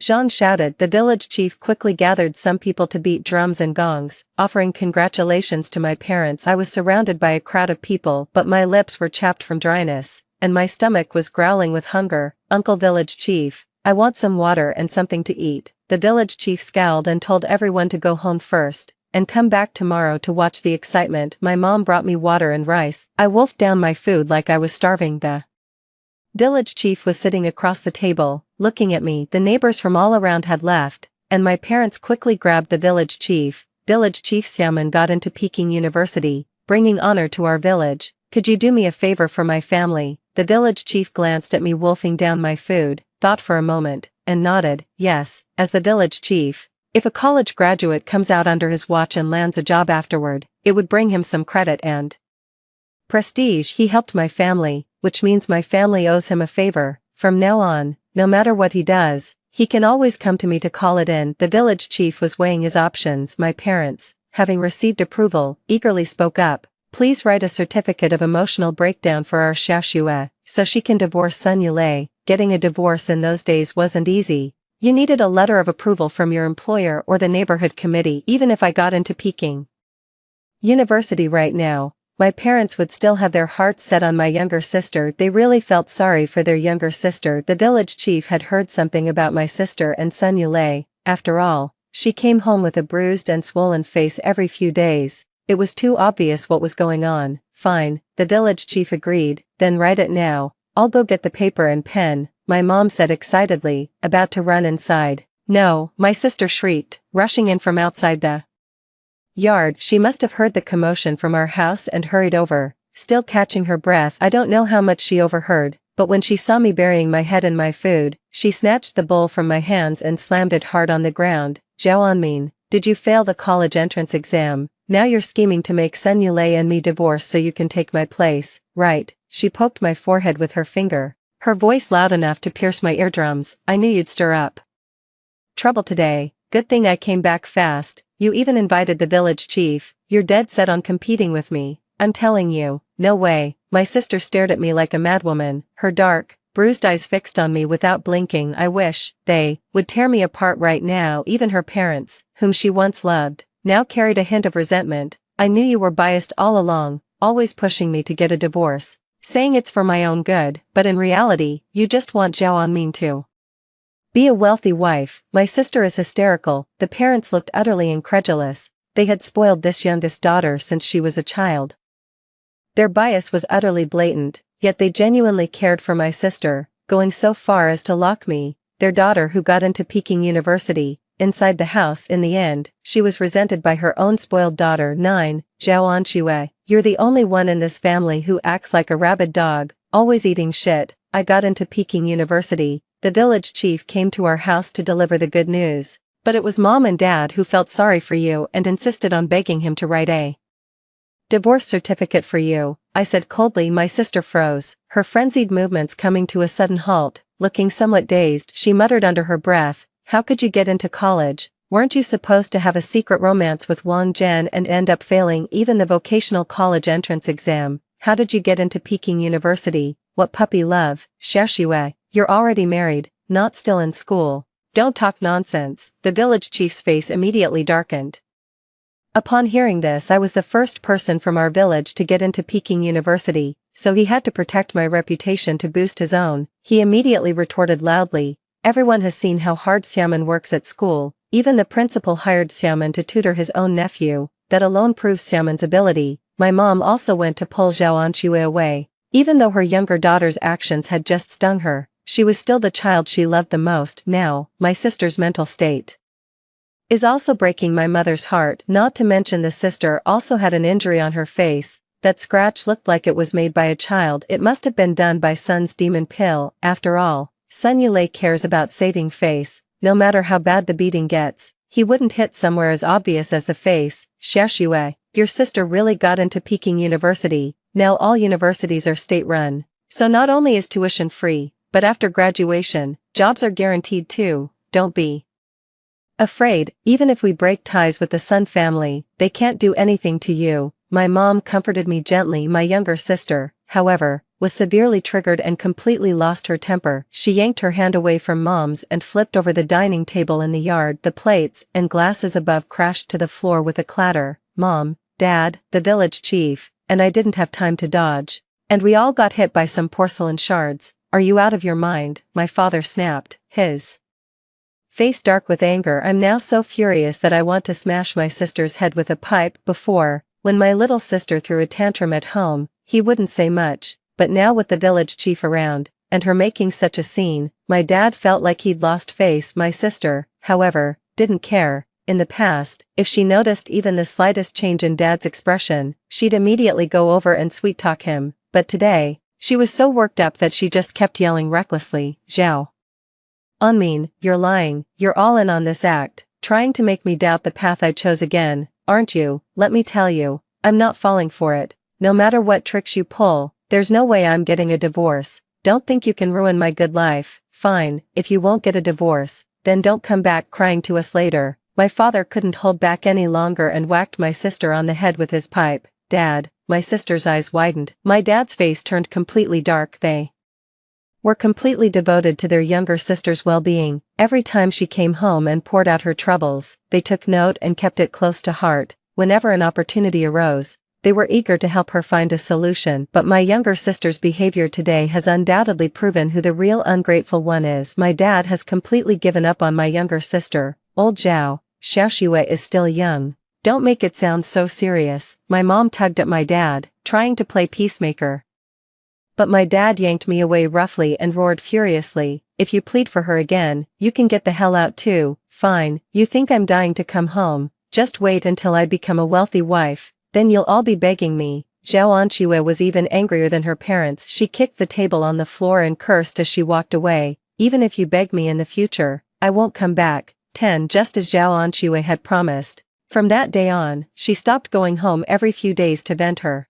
Zhang shouted. The village chief quickly gathered some people to beat drums and gongs, offering congratulations to my parents. I was surrounded by a crowd of people, but my lips were chapped from dryness, and my stomach was growling with hunger. Uncle Village Chief, I want some water and something to eat." The village chief scowled and told everyone to go home first, and come back tomorrow to watch the excitement. My mom brought me water and rice. I wolfed down my food like I was starving. The village chief was sitting across the table, looking at me. The neighbors from all around had left, and my parents quickly grabbed the village chief. "Village Chief Xiaoman got into Peking University, bringing honor to our village. Could you do me a favor for my family?" The village chief glanced at me wolfing down my food, thought for a moment, and nodded, "Yes." As the village chief, if a college graduate comes out under his watch and lands a job afterward, it would bring him some credit and prestige. He helped my family, which means my family owes him a favor. From now on, no matter what he does, he can always come to me to call it in. The village chief was weighing his options. My parents, having received approval, eagerly spoke up. "Please write a certificate of emotional breakdown for our Xiaoxue, so she can divorce Sun Yulei." Getting a divorce in those days wasn't easy. You needed a letter of approval from your employer or the neighborhood committee. Even if I got into Peking University right now, my parents would still have their hearts set on my younger sister. They really felt sorry for their younger sister. The village chief had heard something about my sister and Sun Yulei. After all, she came home with a bruised and swollen face every few days. It was too obvious what was going on. "Fine," the village chief agreed, "then write it now. I'll go get the paper and pen," my mom said excitedly, about to run inside. "No," my sister shrieked, rushing in from outside the yard. She must have heard the commotion from our house and hurried over, still catching her breath. I don't know how much she overheard, but when she saw me burying my head in my food, she snatched the bowl from my hands and slammed it hard on the ground. "Zhao Anmin, did you fail the college entrance exam? Now you're scheming to make Sun Yulei and me divorce so you can take my place, right?" She poked my forehead with her finger, her voice loud enough to pierce my eardrums. "I knew you'd stir up trouble today. Good thing I came back fast. You even invited the village chief. You're dead set on competing with me. I'm telling you, no way." My sister stared at me like a madwoman, her dark, bruised eyes fixed on me without blinking. I wish they would tear me apart right now. Even her parents, whom she once loved, now carried a hint of resentment. "I knew you were biased all along, always pushing me to get a divorce, saying it's for my own good, but in reality, you just want Zhao Anmin to be a wealthy wife." My sister is hysterical. The parents looked utterly incredulous. They had spoiled this youngest daughter since she was a child. Their bias was utterly blatant, yet they genuinely cared for my sister, going so far as to lock me, their daughter who got into Peking University, inside the house. In the end, she was resented by her own spoiled daughter. 9. Zhao Anxue, you're the only one in this family who acts like a rabid dog, always eating shit. I got into Peking University. The village chief came to our house to deliver the good news, but it was mom and dad who felt sorry for you and insisted on begging him to write a divorce certificate for you, I said coldly. My sister froze, her frenzied movements coming to a sudden halt. Looking somewhat dazed, she muttered under her breath, "How could you get into college? Weren't you supposed to have a secret romance with Wang Zhen and end up failing even the vocational college entrance exam? How did you get into Peking University? What puppy love, Xiaoxue? You're already married, not still in school. Don't talk nonsense." The village chief's face immediately darkened. Upon hearing this, I was the first person from our village to get into Peking University, so he had to protect my reputation to boost his own. He immediately retorted loudly, "Everyone has seen how hard Xiaoman works at school. Even the principal hired Xiaoman to tutor his own nephew. That alone proves Xiaoman's ability." My mom also went to pull Zhao Anxue away. Even though her younger daughter's actions had just stung her, she was still the child she loved the most. Now, my sister's mental state is also breaking my mother's heart. Not to mention the sister also had an injury on her face. That scratch looked like it was made by a child. It must have been done by Sun's demon pill. After all, Sun Yulei cares about saving face, no matter how bad the beating gets. He wouldn't hit somewhere as obvious as the face. "Xiaoxue, your sister really got into Peking University. Now all universities are state-run. So not only is tuition free, but after graduation, jobs are guaranteed too. Don't be afraid. Even if we break ties with the Sun family, they can't do anything to you." My mom comforted me gently. My younger sister, however, was severely triggered and completely lost her temper. She yanked her hand away from mom's and flipped over the dining table in the yard. The plates and glasses above crashed to the floor with a clatter. Mom, Dad, the village chief, and I didn't have time to dodge. And we all got hit by some porcelain shards. are you out of your mind?" my father snapped, his face dark with anger. "I'm now so furious that I want to smash my sister's head with a pipe. Before, when my little sister threw a tantrum at home, he wouldn't say much, but now with the village chief around, and her making such a scene, my dad felt like he'd lost face." My sister, however, didn't care. In the past, if she noticed even the slightest change in Dad's expression, she'd immediately go over and sweet-talk him, but today, she was so worked up that she just kept yelling recklessly, "Zhao Anmin, you're lying, you're all in on this act, trying to make me doubt the path I chose again, aren't you? Let me tell you, I'm not falling for it. No matter what tricks you pull, there's no way I'm getting a divorce. Don't think you can ruin my good life. Fine, if you won't get a divorce, then don't come back crying to us later." My father couldn't hold back any longer and whacked my sister on the head with his pipe. "Dad," my sister's eyes widened. My dad's face turned completely dark. They were completely devoted to their younger sister's well-being. Every time she came home and poured out her troubles, they took note and kept it close to heart. Whenever an opportunity arose, they were eager to help her find a solution. But my younger sister's behavior today has undoubtedly proven who the real ungrateful one is. My dad has completely given up on my younger sister. Old Zhao Xiaoxue is still young. Don't make it sound so serious. My mom tugged at my dad, trying to play peacemaker. But my dad yanked me away roughly and roared furiously, "If you plead for her again, you can get the hell out too." "Fine, you think I'm dying to come home, just wait until I become a wealthy wife, then you'll all be begging me." Zhao Anxue was even angrier than her parents. She kicked the table on the floor and cursed as she walked away. "Even if you beg me in the future, I won't come back." 10 Just as Zhao Anxue had promised. From that day on, she stopped going home every few days to vent her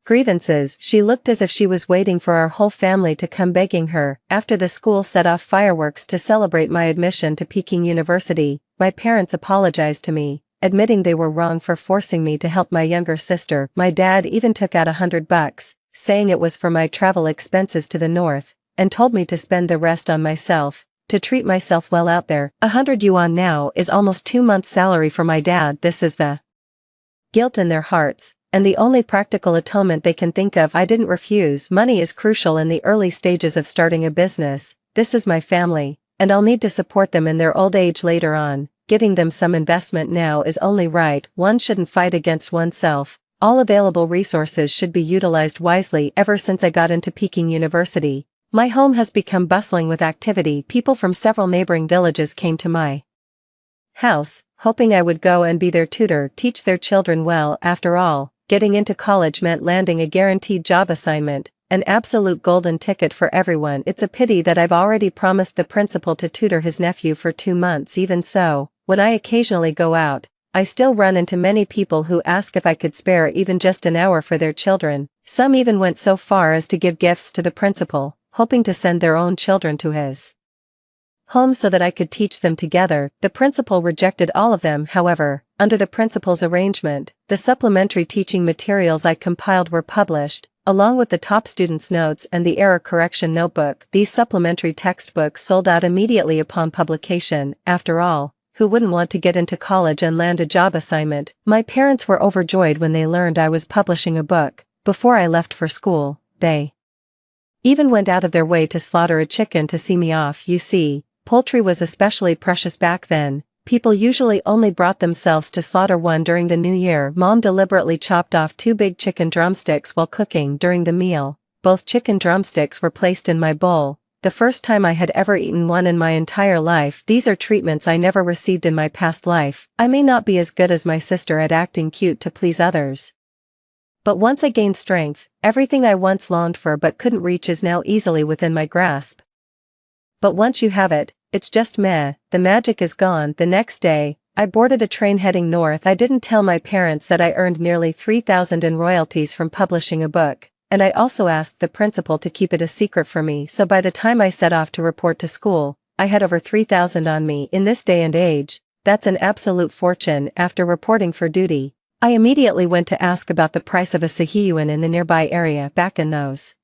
grievances. She looked as if she was waiting for our whole family to come begging her. After the school set off fireworks to celebrate my admission to Peking University, my parents apologized to me, admitting they were wrong for forcing me to help my younger sister. My dad even took out $100, saying it was for my travel expenses to the north, and told me to spend the rest on myself, to treat myself well out there. 100 yuan now is almost 2 months' salary for my dad. This is the guilt in their hearts, and the only practical atonement they can think of. I didn't refuse. Money is crucial in the early stages of starting a business. This is my family, and I'll need to support them in their old age later on. Giving them some investment now is only right. One shouldn't fight against oneself. All available resources should be utilized wisely. Ever since I got into Peking University, my home has become bustling with activity. People from several neighboring villages came to my house, hoping I would go and be their tutor, teach their children well. After all, getting into college meant landing a guaranteed job assignment, an absolute golden ticket for everyone. It's a pity that I've already promised the principal to tutor his nephew for 2 months. Even so, when I occasionally go out, I still run into many people who ask if I could spare even just an hour for their children. Some even went so far as to give gifts to the principal, hoping to send their own children to his home so that I could teach them together. The principal rejected all of them. However, under the principal's arrangement, the supplementary teaching materials I compiled were published, along with the top students' notes and the error correction notebook. These supplementary textbooks sold out immediately upon publication. After all, who wouldn't want to get into college and land a job assignment? My parents were overjoyed when they learned I was publishing a book. Before I left for school, they even went out of their way to slaughter a chicken to see me off. You see, poultry was especially precious back then. People usually only brought themselves to slaughter one during the new year. Mom deliberately chopped off 2 big chicken drumsticks while cooking. During the meal, both chicken drumsticks were placed in my bowl, the first time I had ever eaten one in my entire life. These are treatments I never received in my past life. I may not be as good as my sister at acting cute to please others, but once I gained strength, everything I once longed for but couldn't reach is now easily within my grasp. But once you have it, it's just meh, the magic is gone. The next day, I boarded a train heading north. I didn't tell my parents that I earned nearly 3,000 in royalties from publishing a book, and I also asked the principal to keep it a secret for me. So by the time I set off to report to school, I had over 3,000 on me. In this day and age, that's an absolute fortune. After reporting for duty, I immediately went to ask about the price of a sahiyuan in the nearby area. Back in those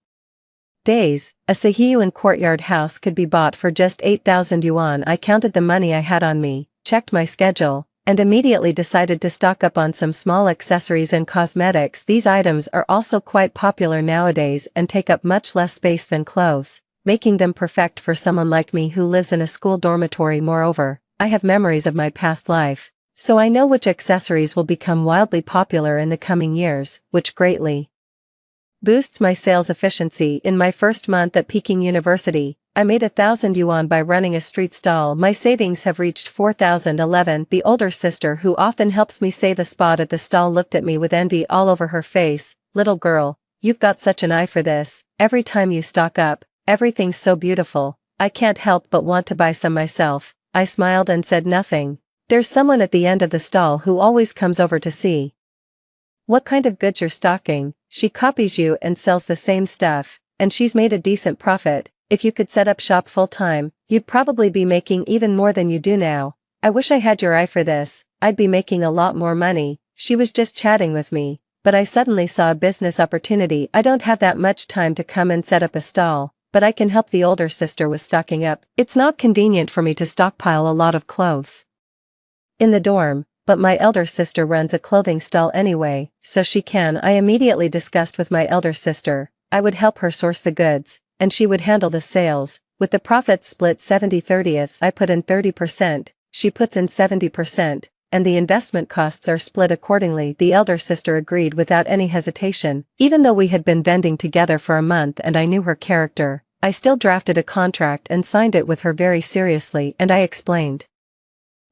days, a sahiyuan courtyard house could be bought for just 8,000 yuan. I counted the money I had on me, checked my schedule, and immediately decided to stock up on some small accessories and cosmetics. These items are also quite popular nowadays and take up much less space than clothes, making them perfect for someone like me who lives in a school dormitory. Moreover, I have memories of my past life, so I know which accessories will become wildly popular in the coming years, which greatly boosts my sales efficiency. In my first month at Peking University, I made 1,000 yuan by running a street stall. My savings have reached 4,011. The older sister, who often helps me save a spot at the stall, looked at me with envy all over her face. "Little girl, you've got such an eye for this. Every time you stock up, everything's so beautiful. I can't help but want to buy some myself." I smiled and said nothing. There's someone at the end of the stall who always comes over to see what kind of goods you're stocking. She copies you and sells the same stuff, and she's made a decent profit. If you could set up shop full-time, you'd probably be making even more than you do now. I wish I had your eye for this. I'd be making a lot more money. She was just chatting with me, but I suddenly saw a business opportunity. I don't have that much time to come and set up a stall, but I can help the older sister with stocking up. It's not convenient for me to stockpile a lot of clothes in the dorm, but my elder sister runs a clothing stall anyway, so she can. I immediately discussed with my elder sister. I would help her source the goods, and she would handle the sales, with the profits split 70/30. I put in 30%, she puts in 70%, and the investment costs are split accordingly. The elder sister agreed without any hesitation. Even though we had been vending together for a month and I knew her character, I still drafted a contract and signed it with her very seriously, and I explained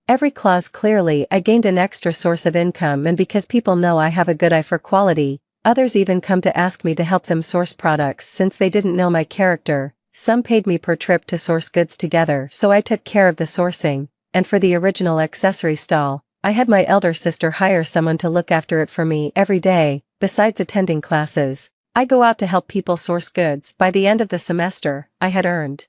every clause clearly. I gained an extra source of income, and because people know I have a good eye for quality, others even come to ask me to help them source products since they didn't know my character. Some paid me per trip to source goods together, so I took care of the sourcing, and for the original accessory stall, I had my elder sister hire someone to look after it for me every day. Besides attending classes, I go out to help people source goods. By the end of the semester, I had earned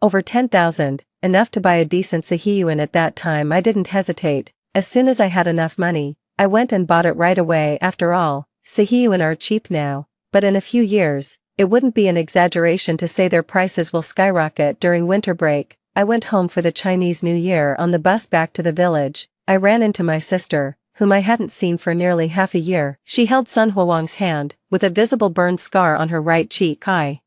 over 10,000, enough to buy a decent Sihiyuan. At that time I didn't hesitate. As soon as I had enough money, I went and bought it right away. After all, Sihiyuan are cheap now, but in a few years, it wouldn't be an exaggeration to say their prices will skyrocket. During winter break, I went home for the Chinese New Year. On the bus back to the village, I ran into my sister, whom I hadn't seen for nearly half a year. She held Sun Huowang's hand, with a visible burn scar on her right cheek. I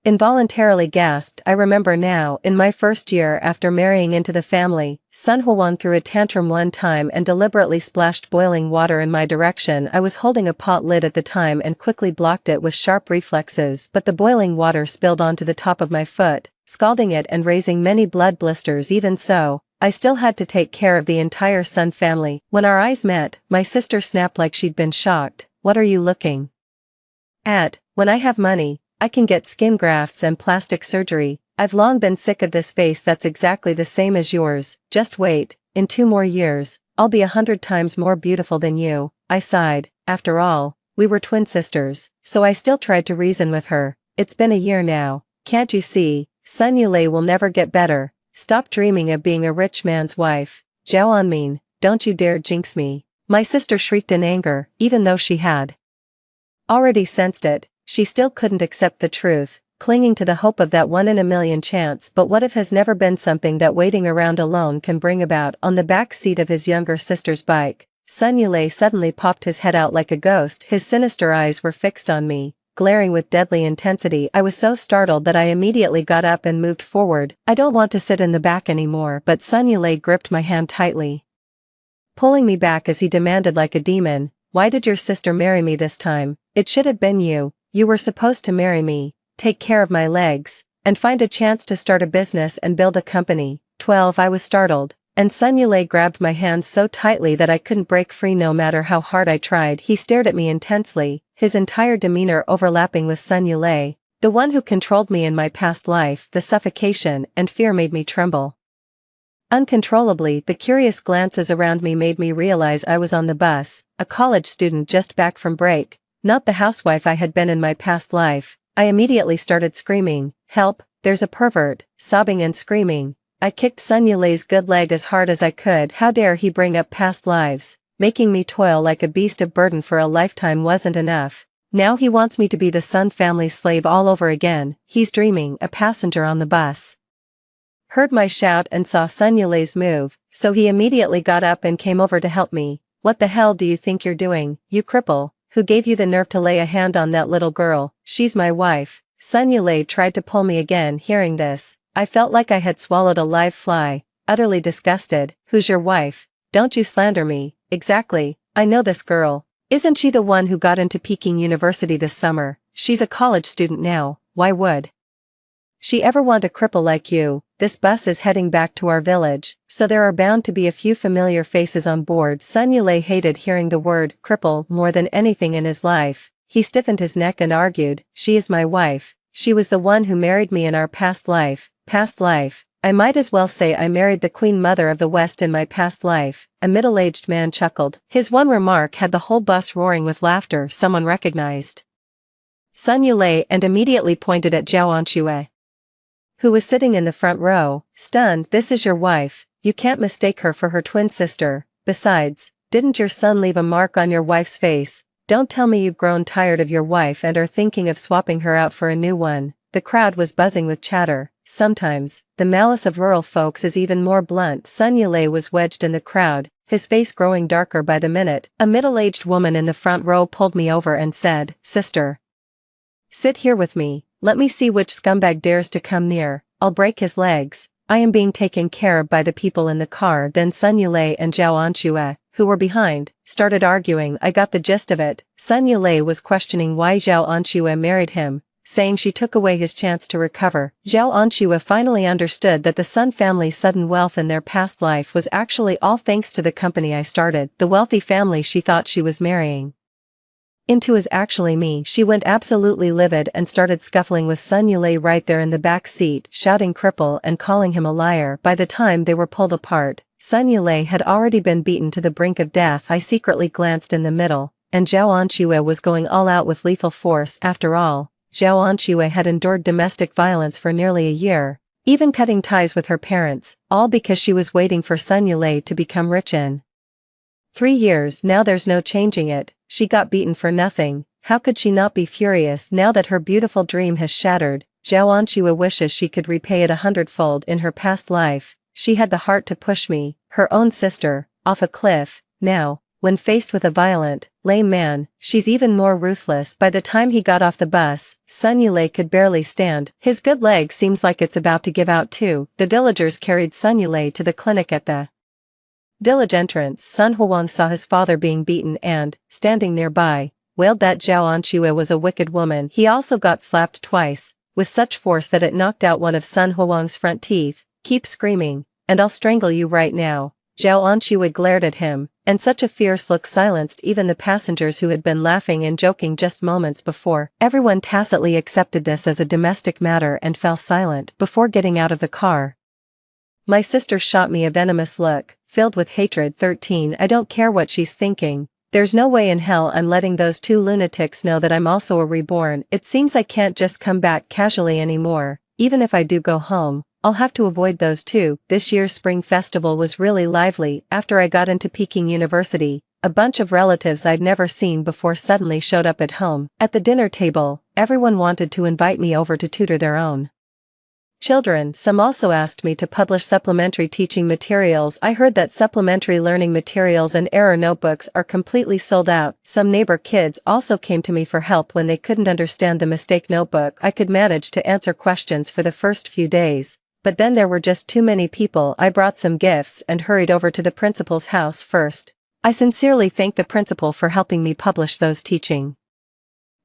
involuntarily gasped. I remember now, in my first year after marrying into the family, Sun Huowang threw a tantrum one time and deliberately splashed boiling water in my direction. I was holding a pot lid at the time and quickly blocked it with sharp reflexes, but the boiling water spilled onto the top of my foot, scalding it and raising many blood blisters. Even so, I still had to take care of the entire Sun family. When our eyes met, my sister snapped like she'd been shocked. "What are you looking at? When I have money, I can get skin grafts and plastic surgery. I've long been sick of this face that's exactly the same as yours. Just wait, in 2 more years, I'll be 100 times more beautiful than you." I sighed. After all, we were twin sisters, so I still tried to reason with her. "It's been a year now. Can't you see? Sun Yulei will never get better. Stop dreaming of being a rich man's wife. Zhao Anmin, don't you dare jinx me." My sister shrieked in anger. Even though she had already sensed it, she still couldn't accept the truth, clinging to the hope of that 1 in a million chance. But what if has never been something that waiting around alone can bring about? On the back seat of his younger sister's bike, Sun Yulei suddenly popped his head out like a ghost. His sinister eyes were fixed on me, glaring with deadly intensity. I was so startled that I immediately got up and moved forward. "I don't want to sit in the back anymore." But Sun Yulei gripped my hand tightly, pulling me back as he demanded like a demon, "Why did your sister marry me this time? It should have been you. You were supposed to marry me, take care of my legs, and find a chance to start a business and build a company." 12. I was startled, and Sun Yulei grabbed my hand so tightly that I couldn't break free no matter how hard I tried. He stared at me intensely, his entire demeanor overlapping with Sun Yulei, the one who controlled me in my past life. The suffocation and fear made me tremble uncontrollably. The curious glances around me made me realize I was on the bus, a college student just back from break, not the housewife I had been in my past life. I immediately started screaming, "Help, there's a pervert!" Sobbing and screaming, I kicked Sun Yulei's good leg as hard as I could. How dare he bring up past lives, making me toil like a beast of burden for a lifetime wasn't enough. Now he wants me to be the Sun family's slave all over again. He's dreaming, a passenger on the bus. heard my shout and saw Sun Yulei's move, so he immediately got up and came over to help me. What the hell do you think you're doing, you cripple? Who gave you the nerve to lay a hand on that little girl? She's my wife. Sun Yulei tried to pull me again. Hearing this, I felt like I had swallowed a live fly, utterly disgusted. Who's your wife? Don't you slander me. Exactly, I know this girl. Isn't she the one who got into Peking University this summer? She's a college student now. Why would she ever want a cripple like you? This bus is heading back to our village, so there are bound to be a few familiar faces on board. Sun Yulei hated hearing the word cripple more than anything in his life. He stiffened his neck and argued, she is my wife. She was the one who married me in our past life. Past life? I might as well say I married the Queen Mother of the West in my past life. A middle-aged man chuckled. His one remark had the whole bus roaring with laughter. Someone recognized Sun Yulei and immediately pointed at Zhao Anxue, who was sitting in the front row, stunned. This is your wife. You can't mistake her for her twin sister. Besides, didn't your son leave a mark on your wife's face? Don't tell me you've grown tired of your wife and are thinking of swapping her out for a new one. The crowd was buzzing with chatter. Sometimes, the malice of rural folks is even more blunt. Sun Yulei was wedged in the crowd, his face growing darker by the minute. A middle-aged woman in the front row pulled me over and said, Sister, sit here with me. Let me see which scumbag dares to come near. I'll break his legs. I am being taken care of by the people in the car. Then Sun Yulei and Zhao Anxue, who were behind, started arguing. I got the gist of it. Sun Yulei was questioning why Zhao Anxue married him, saying she took away his chance to recover. Zhao Anxue finally understood that the Sun family's sudden wealth in their past life was actually all thanks to the company I started. The wealthy family she thought she was marrying into is actually me. She went absolutely livid and started scuffling with Sun Yulei right there in the back seat, shouting cripple and calling him a liar. By the time they were pulled apart, Sun Yulei had already been beaten to the brink of death. I secretly glanced in the middle, and Zhao Anxue was going all out with lethal force. After all, Zhao Anxue had endured domestic violence for nearly a year, even cutting ties with her parents, all because she was waiting for Sun Yulei to become rich in 3 years. Now there's no changing it. She got beaten for nothing. How could she not be furious now that her beautiful dream has shattered? Zhao Anxue wishes she could repay it 100-fold in her past life. She had the heart to push me, her own sister, off a cliff. Now, when faced with a violent, lame man, she's even more ruthless. By the time he got off the bus, Sun Yulei could barely stand. His good leg seems like it's about to give out too. The villagers carried Sun Yulei to the clinic. At the village entrance, Sun Huang saw his father being beaten and, standing nearby, wailed that Zhao Anxue was a wicked woman. He also got slapped twice, with such force that it knocked out one of Sun Huang's front teeth. Keep screaming, and I'll strangle you right now. Zhao Anxue glared at him, and such a fierce look silenced even the passengers who had been laughing and joking just moments before. Everyone tacitly accepted this as a domestic matter and fell silent. Before getting out of the car, my sister shot me a venomous look, filled with hatred. 13. I don't care what she's thinking. There's no way in hell I'm letting those two lunatics know that I'm also a reborn. It seems I can't just come back casually anymore. Even if I do go home, I'll have to avoid those two. This year's spring festival was really lively. After I got into Peking University, a bunch of relatives I'd never seen before suddenly showed up at home. At the dinner table, everyone wanted to invite me over to tutor their own children. Some also asked me to publish supplementary teaching materials. I heard that supplementary learning materials and error notebooks are completely sold out. Some neighbor kids also came to me for help when they couldn't understand the mistake notebook. I could manage to answer questions for the first few days, but then there were just too many people. I brought some gifts and hurried over to the principal's house first. I sincerely thank the principal for helping me publish those teaching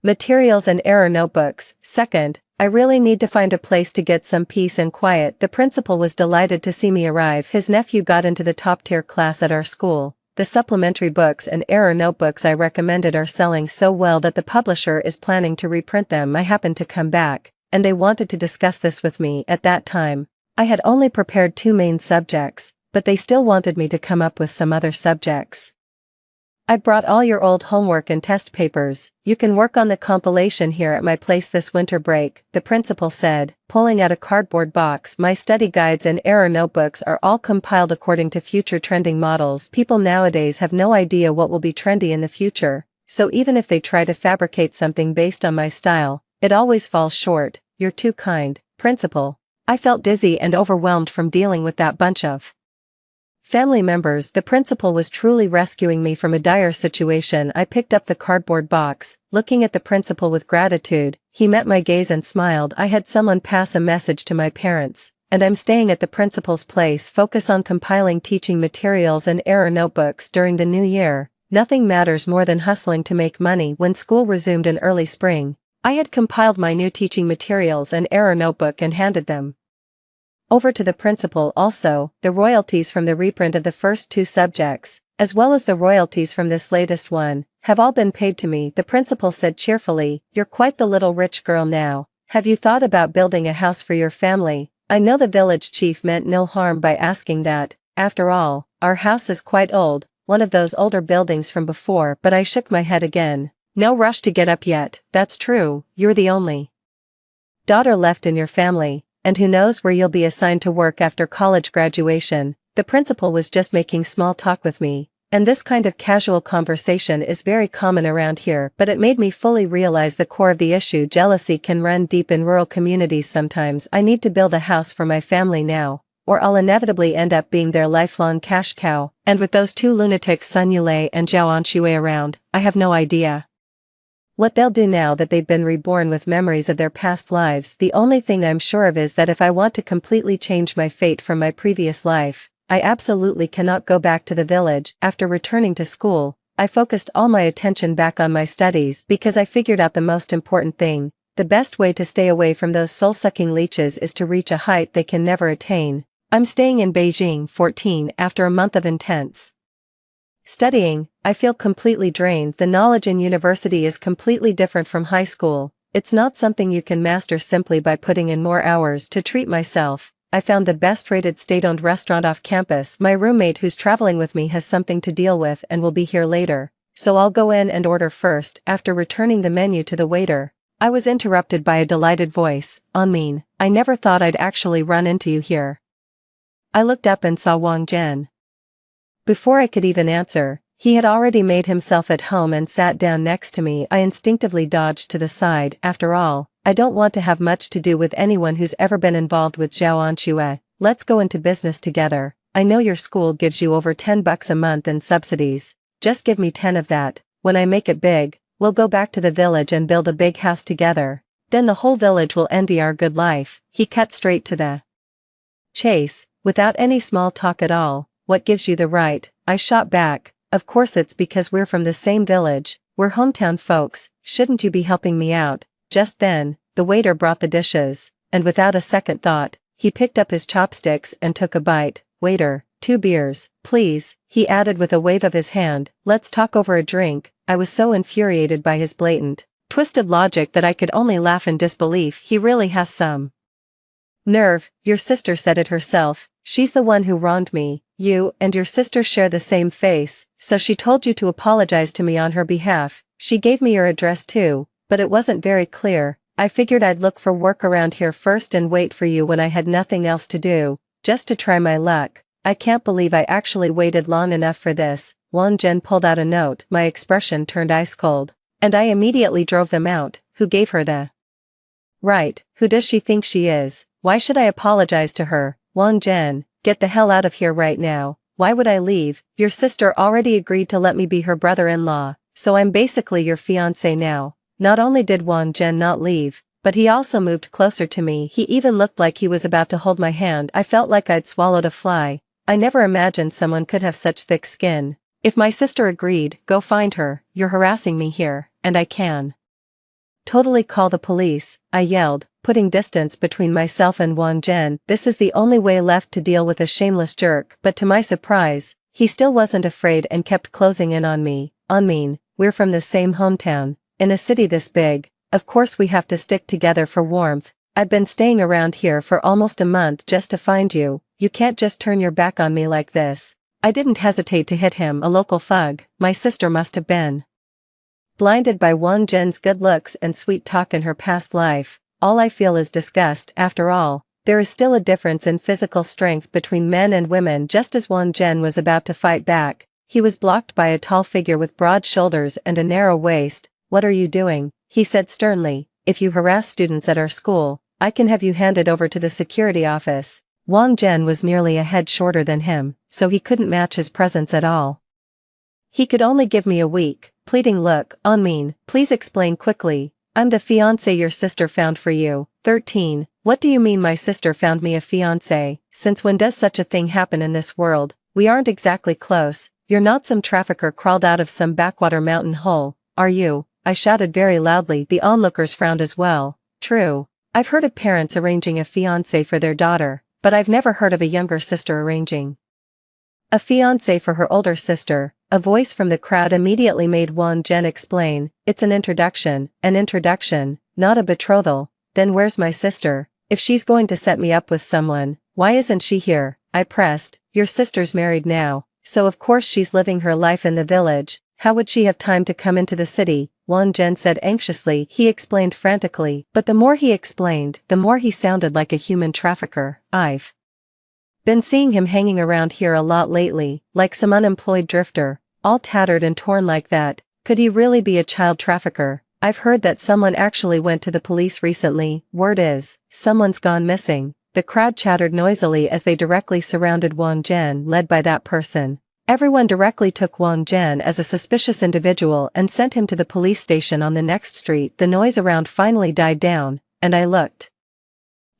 materials and error notebooks. Second, I really need to find a place to get some peace and quiet. The principal was delighted to see me arrive. His nephew got into the top-tier class at our school. The supplementary books and error notebooks I recommended are selling so well that the publisher is planning to reprint them. I happened to come back, and they wanted to discuss this with me. At that time, I had only prepared 2 main subjects, but they still wanted me to come up with some other subjects. I brought all your old homework and test papers. You can work on the compilation here at my place this winter break, the principal said, pulling out a cardboard box. My study guides and error notebooks are all compiled according to future trending models. People nowadays have no idea what will be trendy in the future, so even if they try to fabricate something based on my style, it always falls short. You're too kind, principal. I felt dizzy and overwhelmed from dealing with that bunch of family members. The principal was truly rescuing me from a dire situation. I picked up the cardboard box, looking at the principal with gratitude. He met my gaze and smiled. I had someone pass a message to my parents, and I'm staying at the principal's place. Focus on compiling teaching materials and error notebooks during the new year. Nothing matters more than hustling to make money. When school resumed in early spring, I had compiled my new teaching materials and error notebook and handed them over to the principal. Also, the royalties from the reprint of the first 2 subjects, as well as the royalties from this latest one, have all been paid to me. The principal said cheerfully, "You're quite the little rich girl now. Have you thought about building a house for your family?" I know the village chief meant no harm by asking that. After all, our house is quite old, one of those older buildings from before, but I shook my head again. No rush to get up yet. That's true, you're the only daughter left in your family, and who knows where you'll be assigned to work after college graduation. The principal was just making small talk with me, and this kind of casual conversation is very common around here, but it made me fully realize the core of the issue. Jealousy can run deep in rural communities. Sometimes I need to build a house for my family now, or I'll inevitably end up being their lifelong cash cow, and with those 2 lunatics Sun Yulei and Zhao Anshui around, I have no idea what they'll do now that they've been reborn with memories of their past lives. The only thing I'm sure of is that if I want to completely change my fate from my previous life, I absolutely cannot go back to the village. After returning to school, I focused all my attention back on my studies because I figured out the most important thing. The best way to stay away from those soul-sucking leeches is to reach a height they can never attain. I'm staying in Beijing 14 after a month of intense studying. I feel completely drained. The knowledge in university is completely different from high school. It's not something you can master simply by putting in more hours. To treat myself, I found the best-rated state-owned restaurant off campus. My roommate who's traveling with me has something to deal with and will be here later, so I'll go in and order first. After returning the menu to the waiter, I was interrupted by a delighted voice. "Anmin, I never thought I'd actually run into you here." I looked up and saw Wang Zhen. Before I could even answer, he had already made himself at home and sat down next to me. I instinctively dodged to the side. After all, I don't want to have much to do with anyone who's ever been involved with Zhao Anxue. Let's go into business together. I know your school gives you over $10 a month in subsidies. Just give me 10 of that. When I make it big, we'll go back to the village and build a big house together. Then the whole village will envy our good life. He cut straight to the chase, without any small talk at all. "What gives you the right?" I shot back. "Of course it's because we're from the same village. We're hometown folks. Shouldn't you be helping me out?" Just then, the waiter brought the dishes, and without a second thought, he picked up his chopsticks and took a bite. "Waiter, 2 beers, please," he added with a wave of his hand. "Let's talk over a drink." I was so infuriated by his blatant, twisted logic that I could only laugh in disbelief. He really has some nerve. "Your sister said it herself. She's the one who wronged me. You and your sister share the same face, so she told you to apologize to me on her behalf. She gave me your address too, but it wasn't very clear. I figured I'd look for work around here first and wait for you when I had nothing else to do, just to try my luck. I can't believe I actually waited long enough for this." Wang Zhen pulled out a note. My expression turned ice cold, and I immediately drove them out. "Who gave her the right? Who does she think she is? Why should I apologize to her?" "Wang Zhen, get the hell out of here right now." "Why would I leave? Your sister already agreed to let me be her brother-in-law, so I'm basically your fiancé now." Not only did Wang Zhen not leave, but he also moved closer to me. He even looked like he was about to hold my hand. I felt like I'd swallowed a fly. I never imagined someone could have such thick skin. "If my sister agreed, go find her. You're harassing me here, and I can totally call the police," I yelled, putting distance between myself and Wang Zhen. This is the only way left to deal with a shameless jerk, but to my surprise, he still wasn't afraid and kept closing in on me. "Anmin, we're from the same hometown. In a city this big, of course we have to stick together for warmth. I've been staying around here for almost a month just to find you. You can't just turn your back on me like this." I didn't hesitate to hit him. A local thug. My sister must have been blinded by Wang Zhen's good looks and sweet talk in her past life. All I feel is disgust. After all, there is still a difference in physical strength between men and women. Just as Wang Zhen was about to fight back, he was blocked by a tall figure with broad shoulders and a narrow waist. "What are you doing?" he said sternly. "If you harass students at our school, I can have you handed over to the security office. Wang Zhen was nearly a head shorter than him, so he couldn't match his presence at all. He could only give me a weak, pleading look. Anmin, please explain quickly. I'm the fiancé your sister found for you. 13. What do you mean my sister found me a fiancé? Since when does such a thing happen in this world? We aren't exactly close. You're not some trafficker crawled out of some backwater mountain hole, are you? I shouted very loudly. The onlookers frowned as well. True. I've heard of parents arranging a fiancé for their daughter, but I've never heard of a younger sister arranging a fiancé for her older sister. A voice from the crowd immediately made Wang Zhen explain, it's an introduction, not a betrothal. Then where's my sister? If she's going to set me up with someone, why isn't she here? I pressed, your sister's married now, so of course she's living her life in the village. How would she have time to come into the city? Wang Zhen said anxiously. He explained frantically, but the more he explained, the more he sounded like a human trafficker. I've been seeing him hanging around here a lot lately, like some unemployed drifter, all tattered and torn like that. Could he really be a child trafficker? I've heard that someone actually went to the police recently. Word is, someone's gone missing. The crowd chattered noisily as they directly surrounded Wang Zhen, led by that person. Everyone directly took Wang Zhen as a suspicious individual and sent him to the police station on the next street. The noise around finally died down, and I looked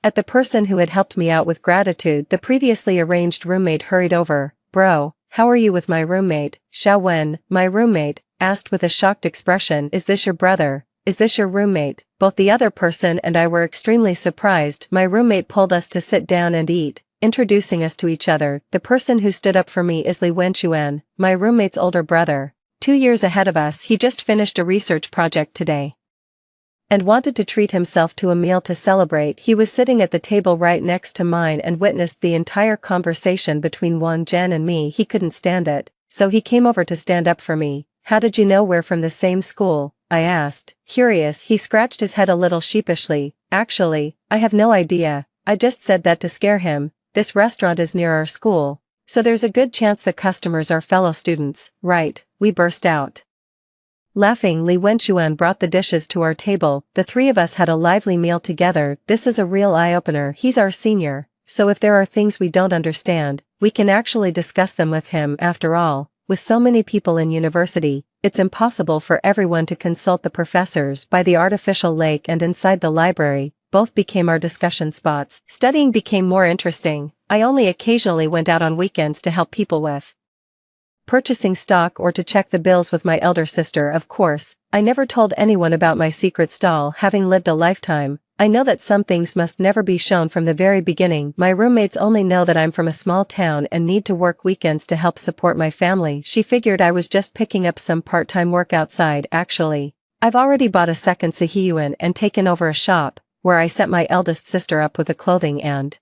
at the person who had helped me out with gratitude. The previously arranged roommate hurried over. Bro, how are you with my roommate? Xiao Wen, my roommate, asked with a shocked expression. Is this your brother? Is this your roommate? Both the other person and I were extremely surprised. My roommate pulled us to sit down and eat, introducing us to each other. The person who stood up for me is Li Wenchuan, my roommate's older brother. 2 years ahead of us. He just finished a research project today and wanted to treat himself to a meal to celebrate. He was sitting at the table right next to mine and witnessed the entire conversation between Wang Zhen and me. He couldn't stand it, so he came over to stand up for me. How did you know we're from the same school? I asked. Curious, he scratched his head a little sheepishly. Actually, I have no idea. I just said that to scare him. This restaurant is near our school, so there's a good chance the customers are fellow students, right? We burst out laughing. Li Wenchuan brought the dishes to our table. The three of us had a lively meal together. This is a real eye-opener. He's our senior, so if there are things we don't understand, we can actually discuss them with him. After all, with so many people in university, it's impossible for everyone to consult the professors. By the artificial lake and inside the library, both became our discussion spots. Studying became more interesting. I only occasionally went out on weekends to help people with purchasing stock or to check the bills with my elder sister. Of course, I never told anyone about my secret stall. Having lived a lifetime, I know that some things must never be shown from the very beginning. My roommates only know that I'm from a small town and need to work weekends to help support my family. She figured I was just picking up some part-time work outside. Actually, I've already bought a second Sihiyuan and taken over a shop where I set my eldest sister up with a clothing and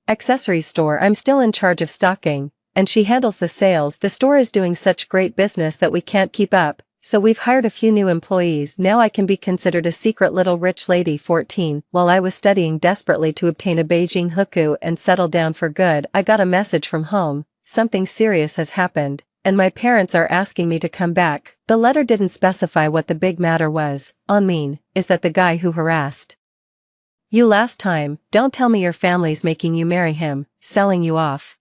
accessories store. I'm still in charge of stocking, and she handles the sales. The store is doing such great business that we can't keep up, so we've hired a few new employees. Now I can be considered a secret little rich lady. 14. While I was studying desperately to obtain a Beijing hukou and settle down for good, I got a message from home. Something serious has happened, and my parents are asking me to come back. The letter didn't specify what the big matter was. Anmin, is that the guy who harassed you last time? Don't tell me your family's making you marry him, selling you off.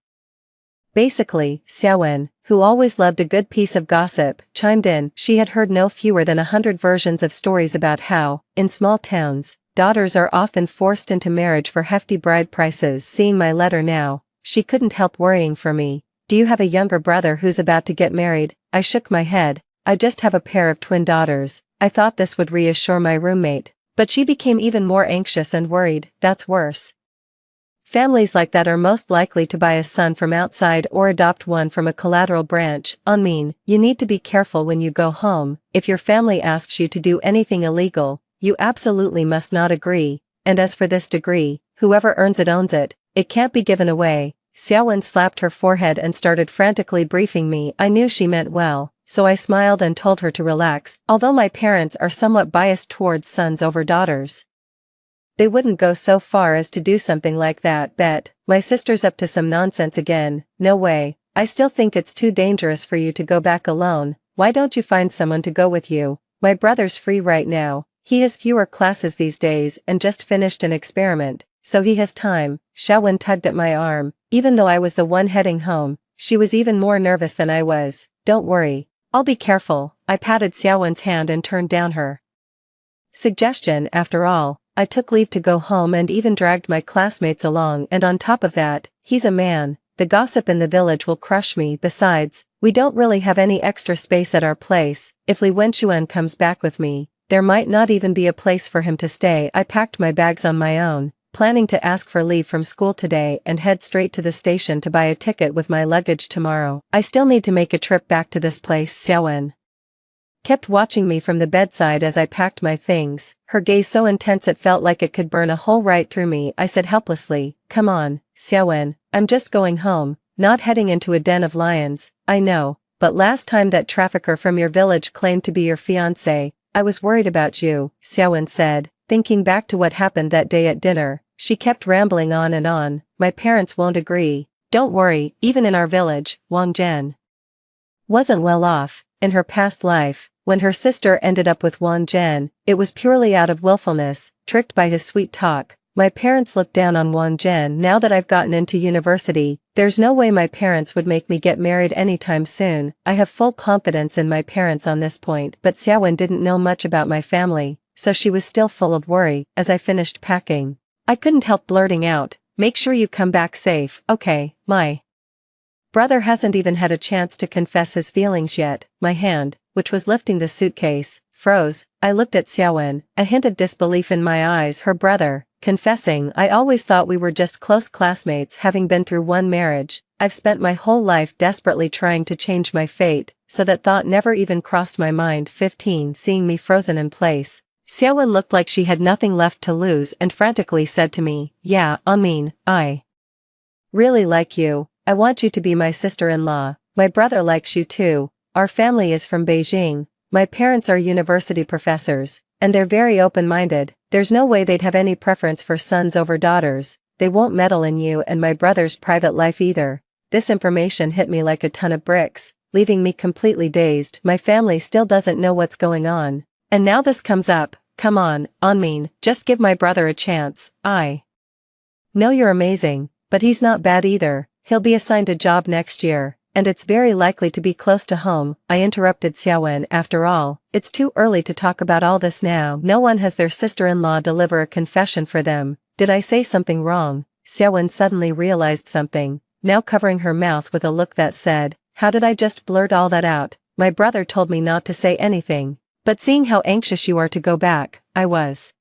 Basically, Xiaowen, who always loved a good piece of gossip, chimed in. She had heard no fewer than 100 versions of stories about how, in small towns, daughters are often forced into marriage for hefty bride prices. Seeing my letter now, she couldn't help worrying for me. Do you have a younger brother who's about to get married? I shook my head. I just have a pair of twin daughters. I thought this would reassure my roommate, but she became even more anxious and worried. That's worse. Families like that are most likely to buy a son from outside or adopt one from a collateral branch. Anmin, you need to be careful when you go home. If your family asks you to do anything illegal, you absolutely must not agree. And as for this degree, whoever earns it owns it. It can't be given away. Xiaowen slapped her forehead and started frantically briefing me. I knew she meant well, so I smiled and told her to relax. Although my parents are somewhat biased towards sons over daughters, they wouldn't go so far as to do something like that. Bet, my sister's up to some nonsense again. No way. I still think it's too dangerous for you to go back alone. Why don't you find someone to go with you? My brother's free right now. He has fewer classes these days and just finished an experiment, so he has time. Xiaowen tugged at my arm. Even though I was the one heading home, she was even more nervous than I was. Don't worry. I'll be careful. I patted Xiaowen's hand and turned down her suggestion. After all, I took leave to go home and even dragged my classmates along, and on top of that, he's a man. The gossip in the village will crush me. Besides, we don't really have any extra space at our place. If Li Wenchuan comes back with me, there might not even be a place for him to stay. I packed my bags on my own, planning to ask for leave from school today and head straight to the station to buy a ticket with my luggage tomorrow. I still need to make a trip back to this place. Xiaowen kept watching me from the bedside as I packed my things, her gaze so intense it felt like it could burn a hole right through me. I said helplessly, "Come on, Xiaowen, I'm just going home, not heading into a den of lions." "I know, but last time that trafficker from your village claimed to be your fiancé, I was worried about you," Xiaowen said, thinking back to what happened that day at dinner. She kept rambling on and on. "My parents won't agree." "Don't worry, even in our village, Wang Zhen wasn't well off. In her past life, when her sister ended up with Wang Zhen, it was purely out of willfulness, tricked by his sweet talk. My parents look down on Wang Zhen. Now that I've gotten into university, there's no way my parents would make me get married anytime soon. I have full confidence in my parents on this point, but Xiaowen didn't know much about my family, so she was still full of worry. As I finished packing, I couldn't help blurting out, "Make sure you come back safe." "Okay." My brother hasn't even had a chance to confess his feelings yet. My hand, which was lifting the suitcase, froze. I looked at Xiaowen, a hint of disbelief in my eyes. Her brother confessing? I always thought we were just close classmates, having been through one marriage. I've spent my whole life desperately trying to change my fate, so that thought never even crossed my mind. 15. Seeing me frozen in place, Xiaowen looked like she had nothing left to lose and frantically said to me, "Yeah, I really like you. I want you to be my sister-in-law. My brother likes you too. Our family is from Beijing. My parents are university professors, and they're very open-minded. There's no way they'd have any preference for sons over daughters. They won't meddle in you and my brother's private life either." This information hit me like a ton of bricks, leaving me completely dazed. My family still doesn't know what's going on, and now this comes up. Come on, Anmin, just give my brother a chance. I know you're amazing, but he's not bad either. He'll be assigned a job next year, and it's very likely to be close to home. I interrupted Xiaowen. After all, it's too early to talk about all this now. No one has their sister-in-law deliver a confession for them. Did I say something wrong? Xiaowen suddenly realized something, now covering her mouth with a look that said, "How did I just blurt all that out? My brother told me not to say anything. But seeing how anxious you are to go back, I was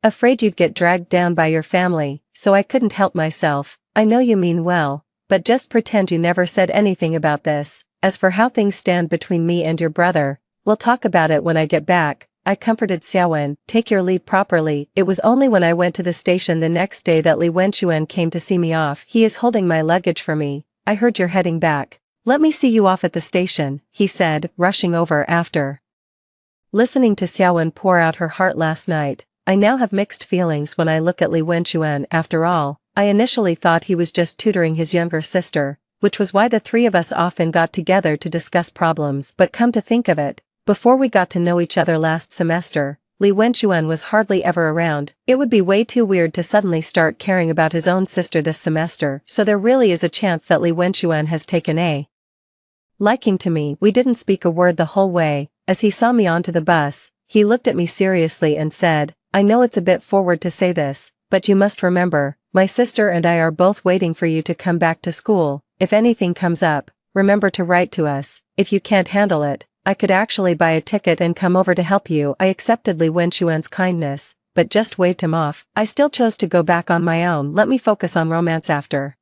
afraid you'd get dragged down by your family, so I couldn't help myself. I know you mean well, but just pretend you never said anything about this. As for how things stand between me and your brother, we'll talk about it when I get back." I comforted Xiaowen. "Take your leave properly." It was only when I went to the station the next day that Li Wenchuan came to see me off. "He is holding my luggage for me. I heard you're heading back. Let me see you off at the station," he said, rushing over. After listening to Xiaowen pour out her heart last night, I now have mixed feelings when I look at Li Wenchuan. After all, I initially thought he was just tutoring his younger sister, which was why the three of us often got together to discuss problems. But come to think of it, before we got to know each other last semester, Li Wenchuan was hardly ever around. It would be way too weird to suddenly start caring about his own sister this semester. So there really is a chance that Li Wenchuan has taken a liking to me. We didn't speak a word the whole way. As he saw me onto the bus, he looked at me seriously and said, "I know it's a bit forward to say this, but you must remember, my sister and I are both waiting for you to come back to school. If anything comes up, remember to write to us. If you can't handle it, I could actually buy a ticket and come over to help you." I accepted Li Wenchuan's kindness, but just waved him off. I still chose to go back on my own. Let me focus on romance after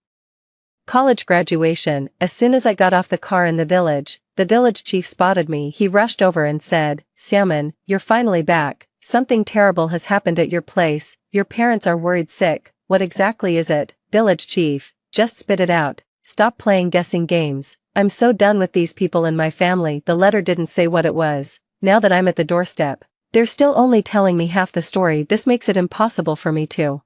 college graduation. As soon as I got off the car in the village chief spotted me. He rushed over and said, "Xiaomen, you're finally back. Something terrible has happened at your place. Your parents are worried sick." "What exactly is it, village chief? Just spit it out. Stop playing guessing games. I'm so done with these people in my family." The letter didn't say what it was. Now that I'm at the doorstep, they're still only telling me half the story. This makes it impossible for me to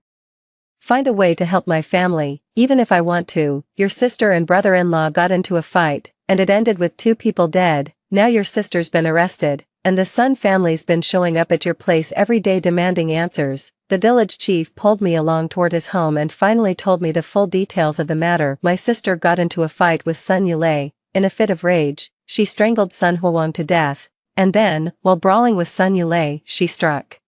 find a way to help my family, even if I want to. Your sister and brother-in-law got into a fight, and it ended with 2 people dead. Now your sister's been arrested, and the Sun family's been showing up at your place every day demanding answers. The village chief pulled me along toward his home and finally told me the full details of the matter. My sister got into a fight with Sun Yulei. In a fit of rage, she strangled Sun Huang to death, and then, while brawling with Sun Yulei, she struck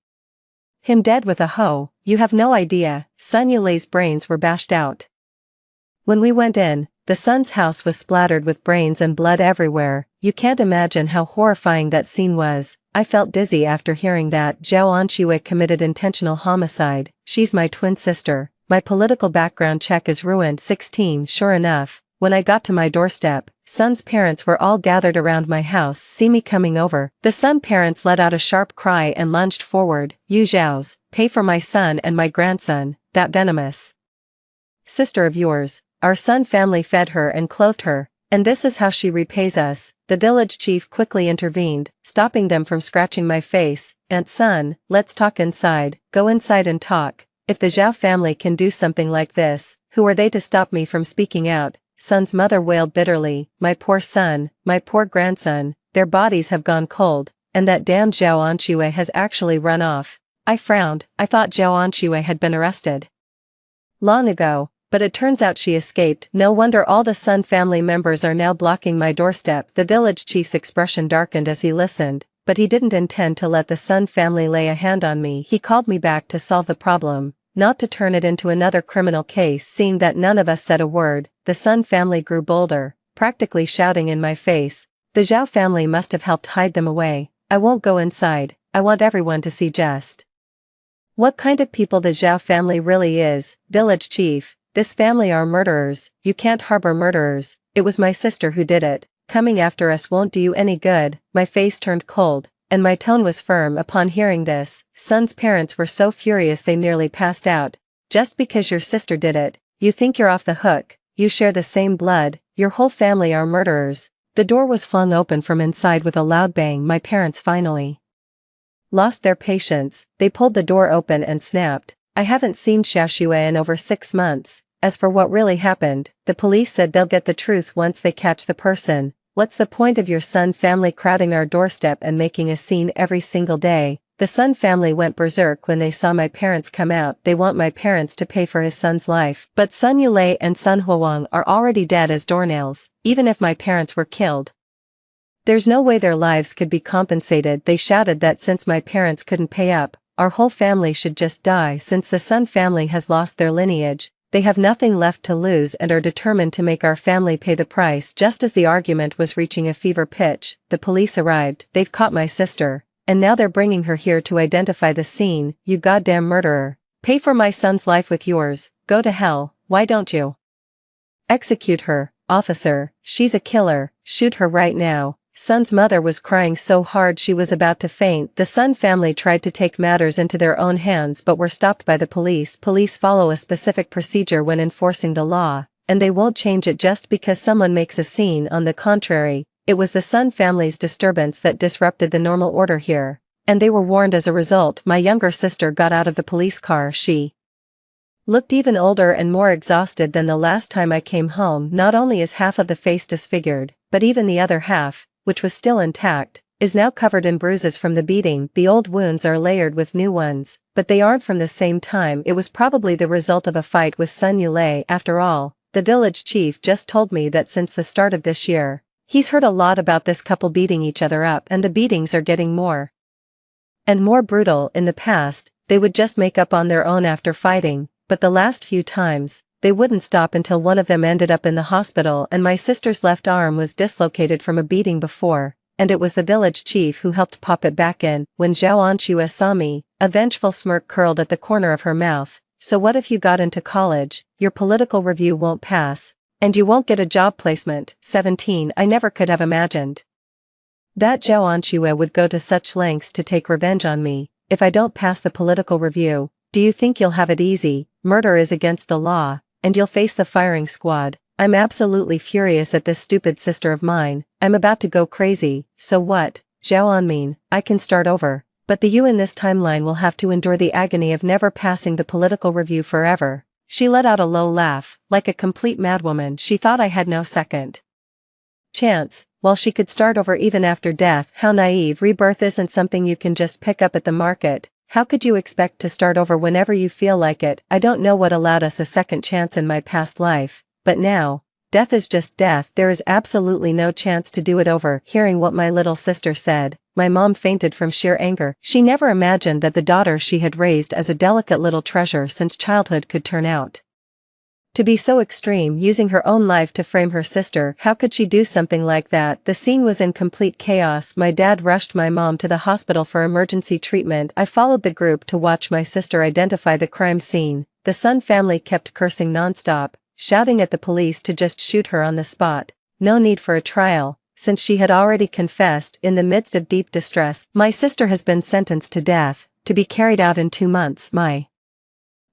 him dead with a hoe. You have no idea. Sun Yulei's brains were bashed out. When we went in, the Sun's house was splattered with brains and blood everywhere. You can't imagine how horrifying that scene was. I felt dizzy after hearing that Zhao Anshui committed intentional homicide. She's my twin sister. My political background check is ruined. 16. Sure enough, when I got to my doorstep, Sun's parents were all gathered around my house. See me coming over. The Sun parents let out a sharp cry and lunged forward. You Zhaos, pay for my son and my grandson, that venomous sister of yours. Our Sun family fed her and clothed her, and this is how she repays us. The village chief quickly intervened, stopping them from scratching my face. Aunt Sun, let's talk inside. Go inside and talk. If the Zhao family can do something like this, who are they to stop me from speaking out? Sun's mother wailed bitterly. My poor son, my poor grandson, their bodies have gone cold, and that damned Zhao Anshui has actually run off. I frowned. I thought Zhao Anshui had been arrested long ago. But it turns out she escaped. No wonder all the Sun family members are now blocking my doorstep. The village chief's expression darkened as he listened, but he didn't intend to let the Sun family lay a hand on me. He called me back to solve the problem, not to turn it into another criminal case. Seeing that none of us said a word, the Sun family grew bolder, practically shouting in my face. The Zhao family must have helped hide them away. I won't go inside. I want everyone to see just what kind of people the Zhao family really is. Village chief, this family are murderers. You can't harbor murderers. It was my sister who did it. Coming after us won't do you any good. My face turned cold, and my tone was firm upon hearing this. Sun's parents were so furious they nearly passed out. Just because your sister did it, you think you're off the hook. You share the same blood. Your whole family are murderers. The door was flung open from inside with a loud bang. My parents finally lost their patience. They pulled the door open and snapped. I haven't seen Xiaoxue in over 6 months. As for what really happened, the police said they'll get the truth once they catch the person. What's the point of your Sun family crowding our doorstep and making a scene every single day? The Sun family went berserk when they saw my parents come out. They want my parents to pay for his son's life. But Sun Yulei and Sun Huang are already dead as doornails. Even if my parents were killed, there's no way their lives could be compensated. They shouted that since my parents couldn't pay up, our whole family should just die. Since the Sun family has lost their lineage, they have nothing left to lose and are determined to make our family pay the price. Just as the argument was reaching a fever pitch, the police arrived. They've caught my sister, and now they're bringing her here to identify the scene. You goddamn murderer. Pay for my son's life with yours. Go to hell. Why don't you execute her, officer? She's a killer. Shoot her right now. Sun's mother was crying so hard she was about to faint. The Sun family tried to take matters into their own hands but were stopped by the police. Police follow a specific procedure when enforcing the law, and they won't change it just because someone makes a scene. On the contrary, it was the Sun family's disturbance that disrupted the normal order here, and they were warned as a result. My younger sister got out of the police car. She looked even older and more exhausted than the last time I came home. Not only is half of the face disfigured, but even the other half, which was still intact, is now covered in bruises from the beating. The old wounds are layered with new ones, but they aren't from the same time. It was probably the result of a fight with Sun Yulei. After all, the village chief just told me that since the start of this year, he's heard a lot about this couple beating each other up, and the beatings are getting more and more brutal. In the past, they would just make up on their own after fighting, but the last few times, they wouldn't stop until one of them ended up in the hospital, and my sister's left arm was dislocated from a beating before, and it was the village chief who helped pop it back in. When Zhao Anshui saw me, a vengeful smirk curled at the corner of her mouth. So what if you got into college? Your political review won't pass, and you won't get a job placement. 17. I never could have imagined that Zhao Anshui would go to such lengths to take revenge on me. If I don't pass the political review, do you think you'll have it easy? Murder is against the law, and you'll face the firing squad. I'm absolutely furious at this stupid sister of mine. I'm about to go crazy. So what? Zhao Anmin, I can start over. But the you in this timeline will have to endure the agony of never passing the political review forever. She let out a low laugh. Like a complete madwoman, she thought I had no second chance. while she could start over even after death. How naive. Rebirth isn't something you can just pick up at the market. How could you expect to start over whenever you feel like it? I don't know what allowed us a second chance in my past life, but now, death is just death. There is absolutely no chance to do it over. Hearing what my little sister said, my mom fainted from sheer anger. She never imagined that the daughter she had raised as a delicate little treasure since childhood could turn out to be so extreme, using her own life to frame her sister. How could she do something like that? The scene was in complete chaos. My dad rushed my mom to the hospital for emergency treatment. I followed the group to watch my sister identify the crime scene. The Sun family kept cursing nonstop, shouting at the police to just shoot her on the spot. No need for a trial, since she had already confessed. In the midst of deep distress, my sister has been sentenced to death, to be carried out in 2 months. My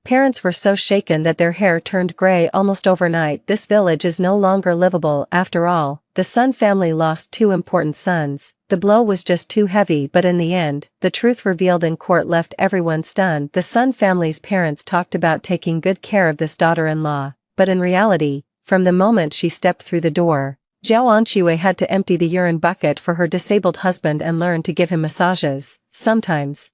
parents were so shaken that their hair turned gray almost overnight. This village is no longer livable. After all, the Sun family lost 2 important sons. The blow was just too heavy, but in the end, the truth revealed in court left everyone stunned. The Sun family's parents talked about taking good care of this daughter-in-law, but in reality, from the moment she stepped through the door, Zhao Anqiwei had to empty the urine bucket for her disabled husband and learn to give him massages. Sometimes,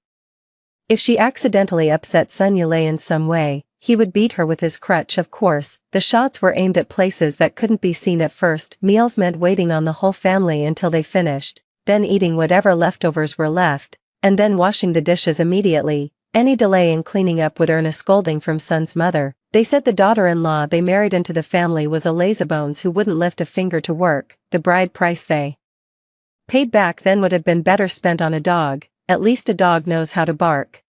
if she accidentally upset Sun Yulei in some way, he would beat her with his crutch. Of course, the shots were aimed at places that couldn't be seen at first. Meals meant waiting on the whole family until they finished, then eating whatever leftovers were left, and then washing the dishes immediately. Any delay in cleaning up would earn a scolding from Sun's mother. They said the daughter-in-law they married into the family was a lazybones who wouldn't lift a finger to work. The bride price they paid back then would have been better spent on a dog. At least a dog knows how to bark.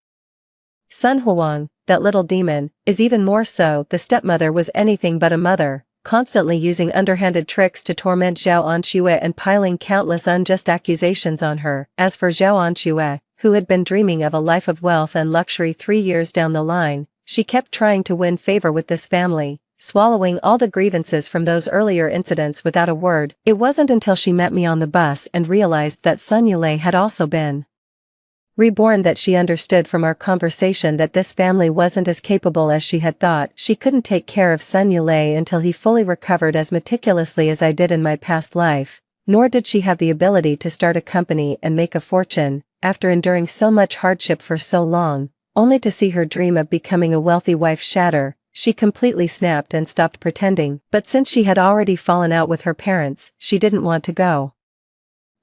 Sun Huang, that little demon, is even more so. The stepmother was anything but a mother, constantly using underhanded tricks to torment Zhao Anqiwei and piling countless unjust accusations on her. As for Zhao Anqiwei, who had been dreaming of a life of wealth and luxury 3 years down the line, she kept trying to win favor with this family, swallowing all the grievances from those earlier incidents without a word. It wasn't until she met me on the bus and realized that Sun Yulei had also been reborn that she understood from our conversation that this family wasn't as capable as she had thought. She couldn't take care of Sun Yulei until he fully recovered as meticulously as I did in my past life, nor did she have the ability to start a company and make a fortune, after enduring so much hardship for so long, only to see her dream of becoming a wealthy wife shatter. She completely snapped and stopped pretending. But since she had already fallen out with her parents, she didn't want to go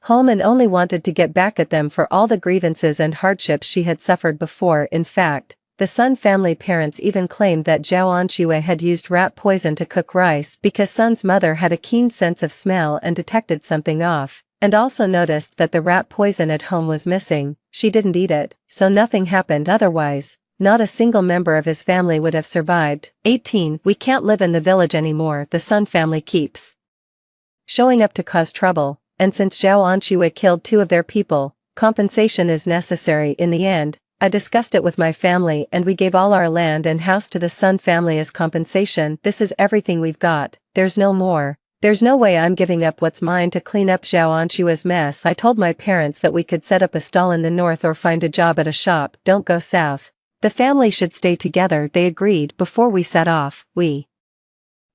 home and only wanted to get back at them for all the grievances and hardships she had suffered before. In fact, the Sun family parents even claimed that Zhao Anqiwei had used rat poison to cook rice because Sun's mother had a keen sense of smell and detected something off, and also noticed that the rat poison at home was missing. She didn't eat it, so nothing happened. Otherwise, not a single member of his family would have survived. 18. We can't live in the village anymore. The Sun family keeps showing up to cause trouble. And since Zhao Anqiwei killed 2 of their people, compensation is necessary. In the end, I discussed it with my family and we gave all our land and house to the Sun family as compensation. This is everything we've got. There's no more. There's no way I'm giving up what's mine to clean up Zhao Anqiwei's mess. I told my parents that we could set up a stall in the north or find a job at a shop. Don't go south. The family should stay together. They agreed. Before we set off, we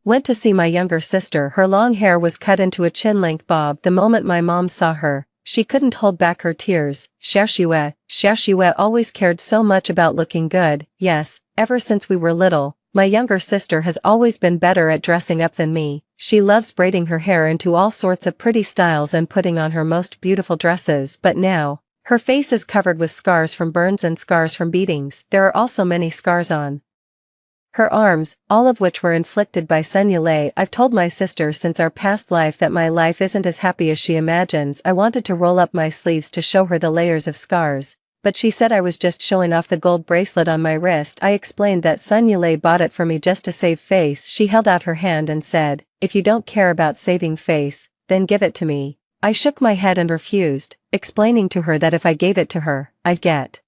went to see my younger sister. Her long hair was cut into a chin-length bob. The moment my mom saw her, she couldn't hold back her tears. Xiaoxue always cared so much about looking good. Yes, ever since we were little, my younger sister has always been better at dressing up than me. She loves braiding her hair into all sorts of pretty styles and putting on her most beautiful dresses. But now, her face is covered with scars from burns and scars from beatings. There are also many scars on her arms, all of which were inflicted by Sun Yulei. I've told my sister since our past life that my life isn't as happy as she imagines. I wanted to roll up my sleeves to show her the layers of scars, but she said I was just showing off the gold bracelet on my wrist. I explained that Sun Yulei bought it for me just to save face. She held out her hand and said, "If you don't care about saving face, then give it to me." I shook my head and refused, explaining to her that if I gave it to her, I'd get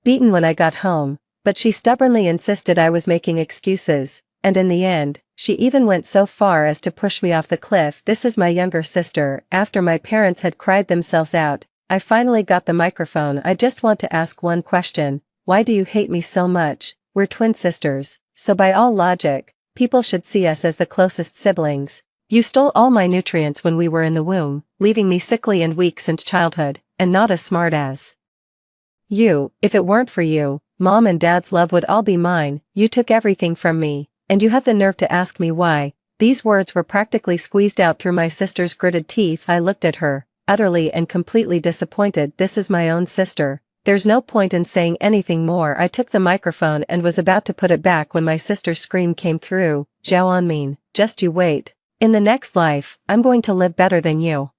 beaten when I got home. But she stubbornly insisted I was making excuses, and in the end, she even went so far as to push me off the cliff. This is my younger sister. After my parents had cried themselves out, I finally got the microphone. I just want to ask one question. Why do you hate me so much? We're twin sisters, so by all logic, people should see us as the closest siblings. You stole all my nutrients when we were in the womb, leaving me sickly and weak since childhood, and not as smart as you. If it weren't for you, Mom and Dad's love would all be mine. You took everything from me, and you have the nerve to ask me why." These words were practically squeezed out through my sister's gritted teeth. I looked at her, utterly and completely disappointed. This is my own sister. There's no point in saying anything more. I took the microphone and was about to put it back when my sister's scream came through. "Zhao Anmin, just you wait. In the next life, I'm going to live better than you.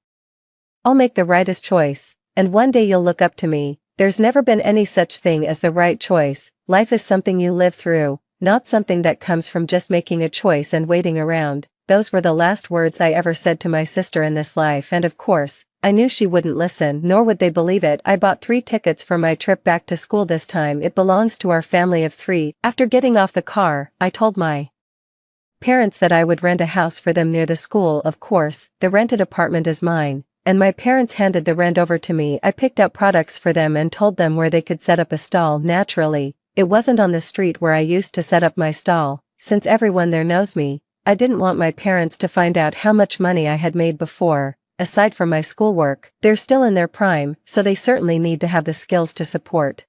I'll make the rightest choice, and one day you'll look up to me." There's never been any such thing as the right choice. Life is something you live through, not something that comes from just making a choice and waiting around. Those were the last words I ever said to my sister in this life, and of course, I knew she wouldn't listen, nor would they believe it. I bought 3 tickets for my trip back to school this time. It belongs to our family of 3. After getting off the car, I told my parents that I would rent a house for them near the school. Of course, the rented apartment is mine, and my parents handed the rent over to me. I picked out products for them and told them where they could set up a stall. Naturally, it wasn't on the street where I used to set up my stall, since everyone there knows me. I didn't want my parents to find out how much money I had made before. Aside from my schoolwork, they're still in their prime, so they certainly need to have the skills to support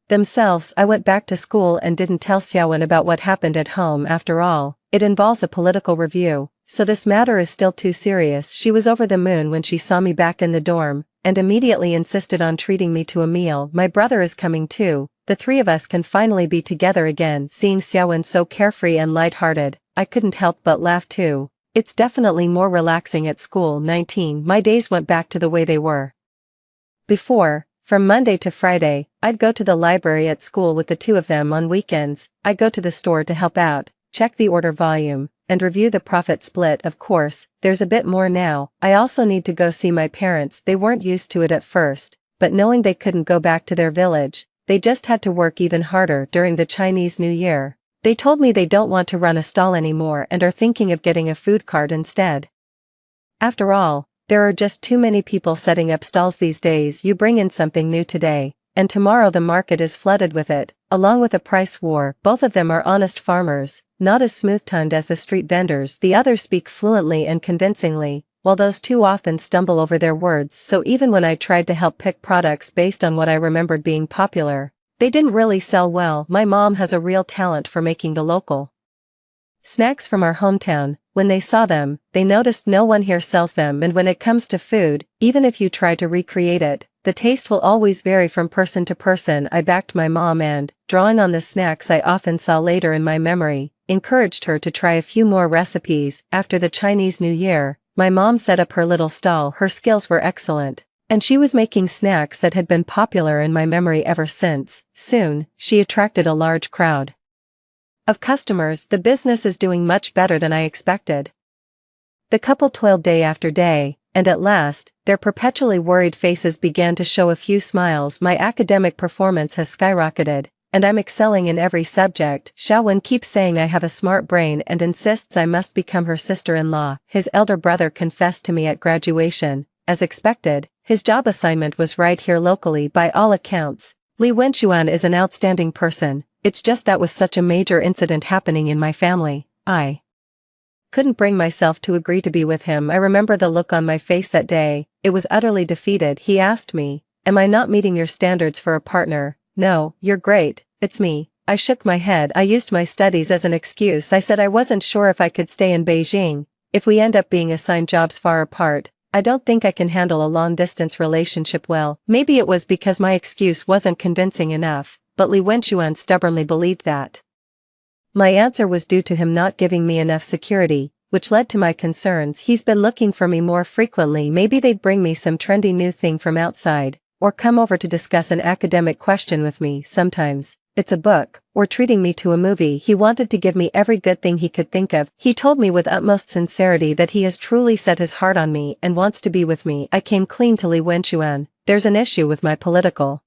themselves. I went back to school and didn't tell Xiaowen about what happened at home. After all, it involves a political review, so this matter is still too serious. She was over the moon when she saw me back in the dorm, and immediately insisted on treating me to a meal. My brother is coming too. The 3 of us can finally be together again. Seeing Xiaowen so carefree and lighthearted, I couldn't help but laugh too. It's definitely more relaxing at school. 19. My days went back to the way they were before. From Monday to Friday, I'd go to the library at school with the 2 of them. On weekends, I go to the store to help out, check the order volume, and review the profit split. Of course, there's a bit more now. I also need to go see my parents. They weren't used to it at first, but knowing they couldn't go back to their village, they just had to work even harder during the Chinese New Year. They told me they don't want to run a stall anymore and are thinking of getting a food cart instead. After all, there are just too many people setting up stalls these days. You bring in something new today, and tomorrow the market is flooded with it, along with a price war. Both of them are honest farmers, not as smooth-tongued as the street vendors. The others speak fluently and convincingly, while those 2 often stumble over their words. So even when I tried to help pick products based on what I remembered being popular, they didn't really sell well. My mom has a real talent for making the local snacks from our hometown. When they saw them, they noticed no one here sells them, and when it comes to food, even if you try to recreate it, the taste will always vary from person to person. I backed my mom and, drawing on the snacks I often saw later in my memory, encouraged her to try a few more recipes. After the Chinese New Year, my mom set up her little stall. Her skills were excellent, and she was making snacks that had been popular in my memory ever since. Soon, she attracted a large crowd of customers. The business is doing much better than I expected. The couple toiled day after day, and at last, their perpetually worried faces began to show a few smiles. My academic performance has skyrocketed, and I'm excelling in every subject. Xiaowen keeps saying I have a smart brain and insists I must become her sister-in-law. His elder brother confessed to me at graduation. As expected, his job assignment was right here locally. By all accounts, Li Wenxuan is an outstanding person. It's just that with such a major incident happening in my family, I couldn't bring myself to agree to be with him. I remember the look on my face that day. It was utterly defeated. He asked me, "Am I not meeting your standards for a partner?" "No, you're great, it's me." I shook my head. I used my studies as an excuse. I said I wasn't sure if I could stay in Beijing. If we end up being assigned jobs far apart, I don't think I can handle a long-distance relationship well. Maybe it was because my excuse wasn't convincing enough, but Li Wenxuan stubbornly believed that my answer was due to him not giving me enough security, which led to my concerns. He's been looking for me more frequently. Maybe they'd bring me some trendy new thing from outside, or come over to discuss an academic question with me. Sometimes it's a book, or treating me to a movie. He wanted to give me every good thing he could think of. He told me with utmost sincerity that he has truly set his heart on me and wants to be with me. I came clean to Li Wenxuan. There's an issue with my political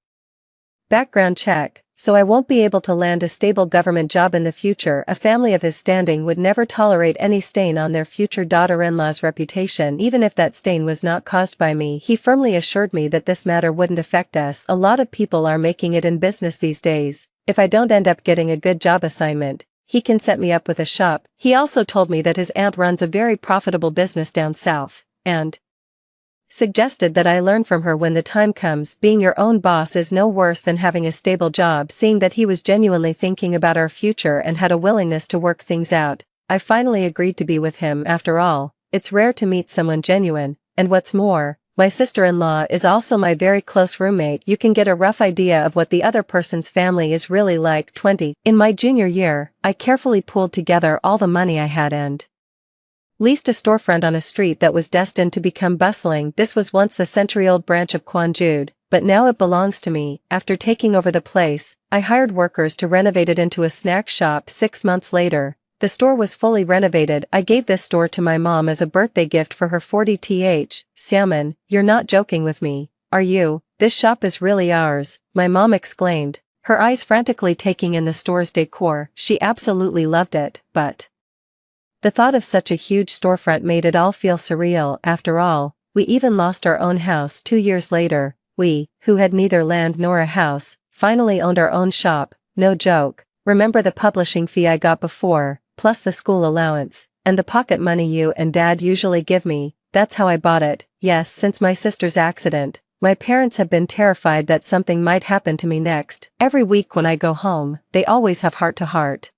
background check, so I won't be able to land a stable government job in the future. A family of his standing would never tolerate any stain on their future daughter-in-law's reputation, even if that stain was not caused by me. He firmly assured me that this matter wouldn't affect us. A lot of people are making it in business these days. If I don't end up getting a good job assignment, he can set me up with a shop. He also told me that his aunt runs a very profitable business down south, and suggested that I learn from her when the time comes. Being your own boss is no worse than having a stable job. Seeing that he was genuinely thinking about our future and had a willingness to work things out, I finally agreed to be with him. After all, it's rare to meet someone genuine, and what's more, my sister-in-law is also my very close roommate. You can get a rough idea of what the other person's family is really like. 20. In my junior year, I carefully pooled together all the money I had and leased a storefront on a street that was destined to become bustling. This was once the century-old branch of Kwanjud, but now it belongs to me. After taking over the place, I hired workers to renovate it into a snack shop. 6 months later, the store was fully renovated. I gave this store to my mom as a birthday gift for her 40th. Xiaoman, you're not joking with me, are you? This shop is really ours, my mom exclaimed, her eyes frantically taking in the store's decor. She absolutely loved it, but the thought of such a huge storefront made it all feel surreal. After all, we even lost our own house. 2 years later, we, who had neither land nor a house, finally owned our own shop. No joke. Remember the publishing fee I got before, plus the school allowance, and the pocket money you and Dad usually give me? That's how I bought it. Yes, since my sister's accident, my parents have been terrified that something might happen to me next. Every week when I go home, they always have heart-to-heart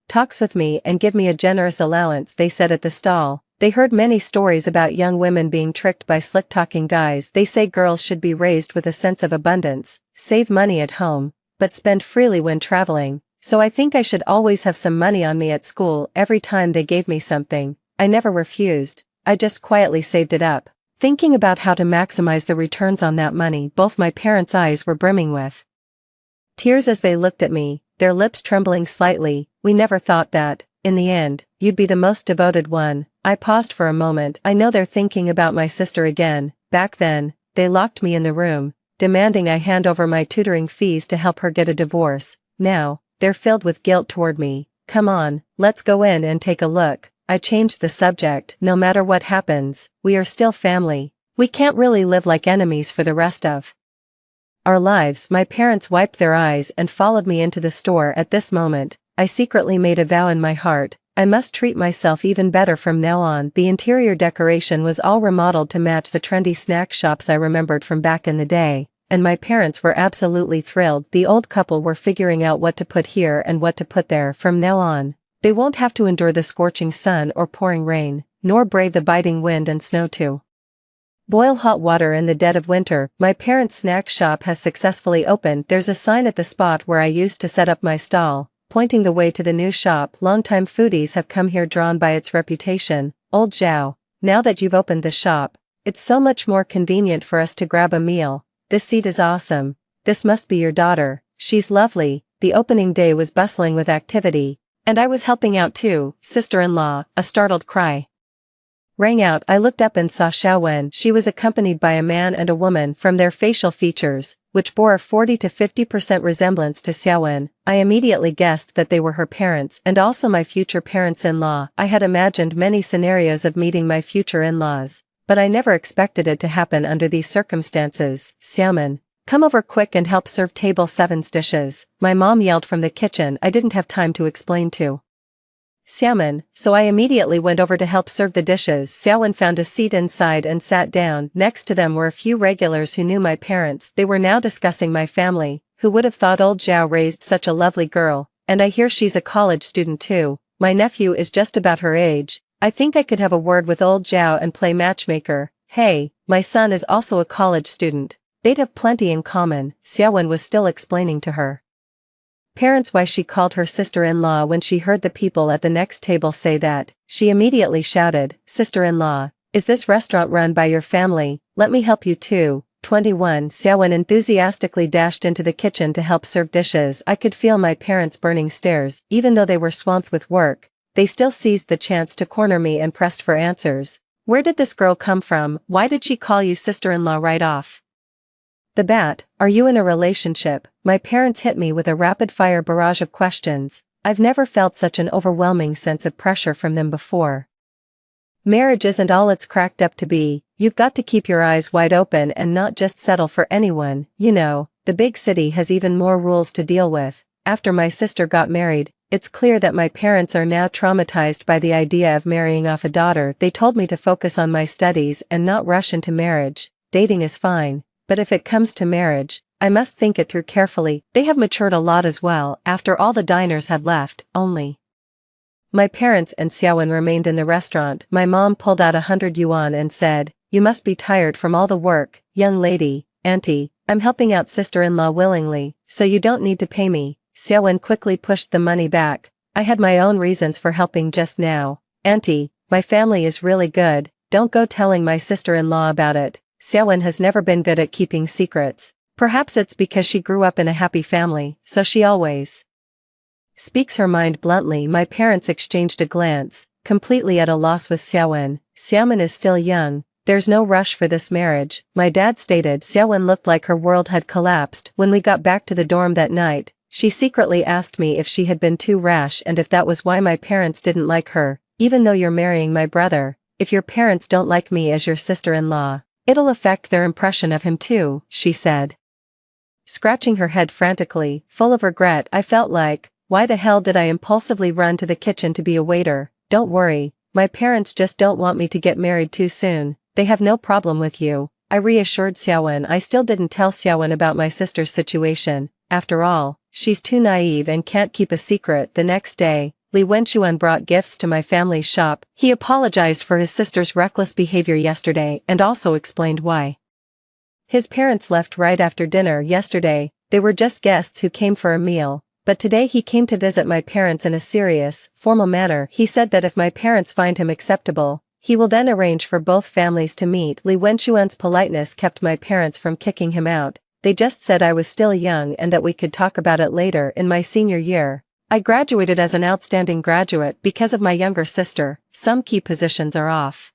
talks with me and give me a generous allowance. They said at the stall, they heard many stories about young women being tricked by slick-talking guys. They say girls should be raised with a sense of abundance, save money at home, but spend freely when traveling. So I think I should always have some money on me at school. Every time they gave me something, I never refused. I just quietly saved it up, thinking about how to maximize the returns on that money. Both my parents' eyes were brimming with tears as they looked at me, their lips trembling slightly. We never thought that, in the end, you'd be the most devoted one. I paused for a moment. I know they're thinking about my sister again. Back then, they locked me in the room, demanding I hand over my tutoring fees to help her get a divorce. Now, they're filled with guilt toward me. Come on, let's go in and take a look. I changed the subject. No matter what happens, we are still family. We can't really live like enemies for the rest of our lives. My parents wiped their eyes and followed me into the store. At this moment, I secretly made a vow in my heart. I must treat myself even better from now on. The interior decoration was all remodeled to match the trendy snack shops I remembered from back in the day, and my parents were absolutely thrilled. The old couple were figuring out what to put here and what to put there. From now on, they won't have to endure the scorching sun or pouring rain, nor brave the biting wind and snow to boil hot water in the dead of winter. My parents' snack shop has successfully opened. There's a sign at the spot where I used to set up my stall, pointing the way to the new shop. Longtime foodies have come here drawn by its reputation. Old Zhao, now that you've opened the shop, it's so much more convenient for us to grab a meal. This seat is awesome. This must be your daughter. She's lovely. The opening day was bustling with activity, and I was helping out too. Sister-in-law, a startled cry rang out. I looked up and saw Xiaowen. She was accompanied by a man and a woman. From their facial features, which bore a 40 to 50% resemblance to Xiaowen, I immediately guessed that they were her parents and also my future parents-in-law. I had imagined many scenarios of meeting my future in-laws, but I never expected it to happen under these circumstances. Xiaoman, come over quick and help serve table 7's dishes, my mom yelled from the kitchen. I didn't have time to explain to Xiaoman, so I immediately went over to help serve the dishes. Xiaowen found a seat inside and sat down. Next to them were a few regulars who knew my parents. They were now discussing my family. Who would have thought old Zhao raised such a lovely girl? And I hear she's a college student too. My nephew is just about her age. I think I could have a word with old Zhao and play matchmaker. Hey, my son is also a college student. They'd have plenty in common. Xiaowen was still explaining to her parents why she called her sister-in-law. When she heard the people at the next table say that, she immediately shouted, "Sister-in-law, is this restaurant run by your family? Let me help you too." 21. Xiaowen enthusiastically dashed into the kitchen to help serve dishes. I could feel my parents' burning stares. Even though they were swamped with work, they still seized the chance to corner me and pressed for answers. Where did this girl come from? Why did she call you sister-in-law right off the bat? Are you in a relationship? My parents hit me with a rapid-fire barrage of questions. I've never felt such an overwhelming sense of pressure from them before. Marriage isn't all it's cracked up to be. You've got to keep your eyes wide open and not just settle for anyone. You know, the big city has even more rules to deal with. After my sister got married, It's clear that my parents are now traumatized by the idea of marrying off a daughter. They told me to focus on my studies and not rush into marriage. Dating is fine, but if it comes to marriage, I must think it through carefully. They have matured a lot as well. After all the diners had left, only my parents and Xiaowen remained in the restaurant. My mom pulled out 100 yuan and said, "You must be tired from all the work, young lady. Auntie, I'm helping out sister-in-law willingly, so you don't need to pay me." Xiaowen quickly pushed the money back. "I had my own reasons for helping just now. Auntie, my family is really good, don't go telling my sister-in-law about it." Xiaowen has never been good at keeping secrets. Perhaps it's because she grew up in a happy family, so she always speaks her mind bluntly. My parents exchanged a glance, completely at a loss with Xiaowen. Xiaowen is still young, there's no rush for this marriage, my dad stated. Xiaowen looked like her world had collapsed. When we got back to the dorm that night, she secretly asked me if she had been too rash and if that was why my parents didn't like her. "Even though you're marrying my brother, if your parents don't like me as your sister-in-law, it'll affect their impression of him too," she said, scratching her head frantically. Full of regret, I felt like, why the hell did I impulsively run to the kitchen to be a waiter? "Don't worry, my parents just don't want me to get married too soon. They have no problem with you," I reassured Xiaowen. I still didn't tell Xiaowen about my sister's situation. After all, she's too naive and can't keep a secret. The next day, Li Wenchuan brought gifts to my family's shop. He apologized for his sister's reckless behavior yesterday and also explained why. His parents left right after dinner yesterday. They were just guests who came for a meal. But today he came to visit my parents in a serious, formal manner. He said that if my parents find him acceptable, he will then arrange for both families to meet. Li Wenchuan's politeness kept my parents from kicking him out. They just said I was still young and that we could talk about it later. In my senior year, I graduated as an outstanding graduate because of my younger sister. Some key positions are off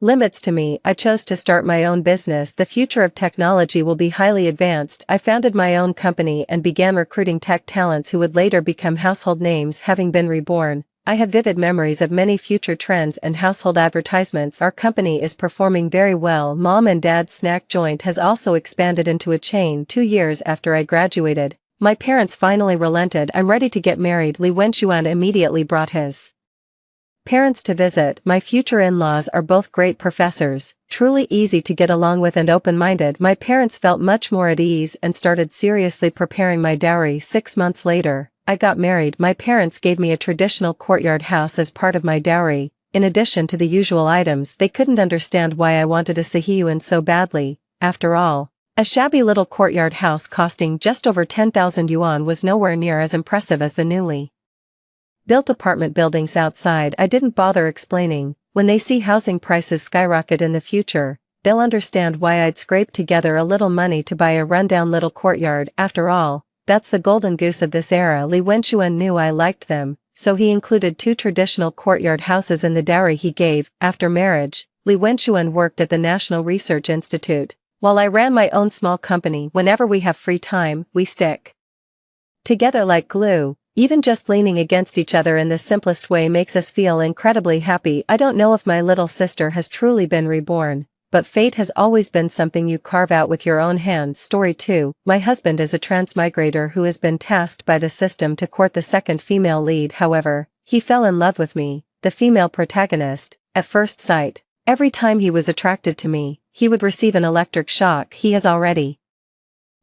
limits to me. I chose to start my own business. The future of technology will be highly advanced. I founded my own company and began recruiting tech talents who would later become household names. Having been reborn, I have vivid memories of many future trends and household advertisements. Our company is performing very well. Mom and Dad's snack joint has also expanded into a chain. 2 years after I graduated, my parents finally relented. "I'm ready to get married." Li Wenchuan immediately brought his parents to visit. My future in-laws are both great professors, truly easy to get along with and open-minded. My parents felt much more at ease and started seriously preparing my dowry. 6 months later, I got married. My parents gave me a traditional courtyard house as part of my dowry. In addition to the usual items, they couldn't understand why I wanted a Sihiyuan so badly. After all, a shabby little courtyard house costing just over 10,000 yuan was nowhere near as impressive as the newly built apartment buildings outside. I didn't bother explaining. When they see housing prices skyrocket in the future, they'll understand why I'd scraped together a little money to buy a rundown little courtyard. After all, that's the golden goose of this era. Li Wenchuan knew I liked them, so he included 2 traditional courtyard houses in the dowry he gave. After marriage, Li Wenchuan worked at the National Research Institute, while I ran my own small company. Whenever we have free time, we stick together like glue. Even just leaning against each other in the simplest way makes us feel incredibly happy. I don't know if my little sister has truly been reborn, but fate has always been something you carve out with your own hands. Story 2. My husband is a transmigrator who has been tasked by the system to court the second female lead. However, he fell in love with me, the female protagonist, at first sight. Every time he was attracted to me, he would receive an electric shock. He has already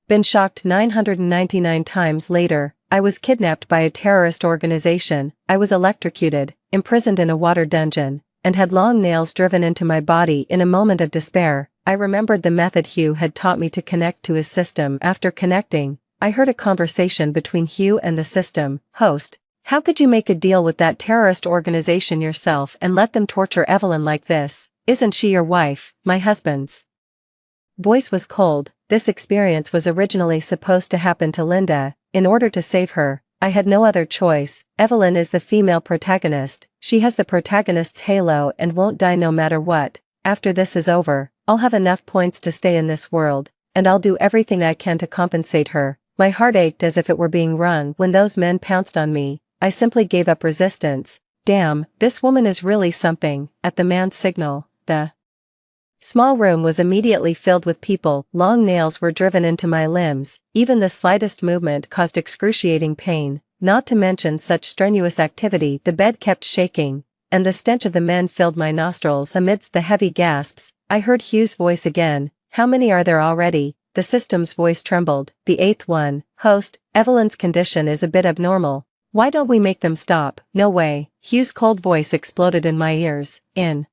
been shocked 999 times. Later, I was kidnapped by a terrorist organization. I was electrocuted, imprisoned in a water dungeon, and had long nails driven into my body. In a moment of despair, I remembered the method Hugh had taught me to connect to his system. After connecting, I heard a conversation between Hugh and the system. "Host, how could you make a deal with that terrorist organization yourself and let them torture Evelyn like this? Isn't she your wife?" My husband's voice was cold. This experience was originally supposed to happen to Linda. In order to save her, I had no other choice. Evelyn is the female protagonist. She has the protagonist's halo and won't die no matter what. After this is over, I'll have enough points to stay in this world, and I'll do everything I can to compensate her. My heart ached as if it were being wrung. When those men pounced on me, I simply gave up resistance. Damn, this woman is really something. At the man's signal, the small room was immediately filled with people. Long nails were driven into my limbs. Even the slightest movement caused excruciating pain. Not to mention such strenuous activity, the bed kept shaking, and the stench of the men filled my nostrils. Amidst the heavy gasps, I heard Hugh's voice again. How many are there already? The system's voice trembled. The eighth one. Host, Evelyn's condition is a bit abnormal. Why don't we make them stop? No way. Hugh's cold voice exploded in my ears. In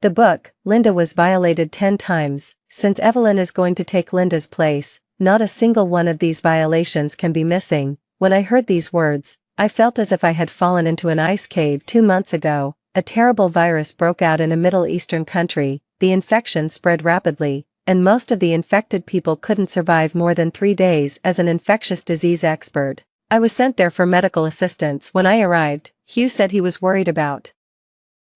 the book, Linda was violated 10 times. Since Evelyn is going to take Linda's place, not a single one of these violations can be missing. When I heard these words, I felt as if I had fallen into an ice cave 2 months ago. A terrible virus broke out in a Middle Eastern country. The infection spread rapidly, and most of the infected people couldn't survive more than 3 days. As an infectious disease expert, I was sent there for medical assistance. When I arrived, Hugh said he was worried about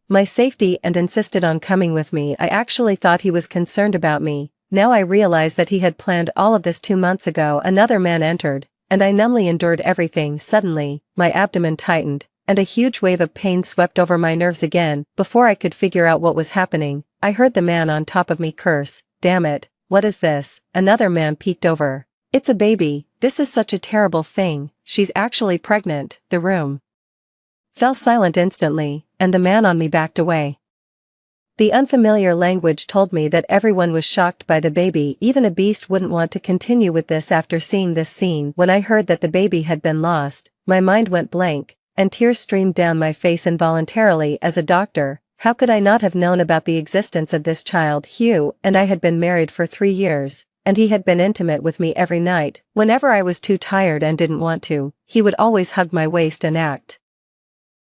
my safety and insisted on coming with me. I actually thought he was concerned about me. Now I realize that he had planned all of this 2 months ago. Another man entered, and I numbly endured everything. Suddenly, my abdomen tightened, and a huge wave of pain swept over my nerves again. Before I could figure out what was happening, I heard the man on top of me curse, "Damn it, what is this?" Another man peeked over. "It's a baby. This is such a terrible thing. She's actually pregnant." The room fell silent instantly, and the man on me backed away. The unfamiliar language told me that everyone was shocked by the baby. Even a beast wouldn't want to continue with this after seeing this scene. When I heard that the baby had been lost, my mind went blank, and tears streamed down my face involuntarily. As a doctor, how could I not have known about the existence of this child? Hugh and I had been married for 3 years, and he had been intimate with me every night. Whenever I was too tired and didn't want to, he would always hug my waist and act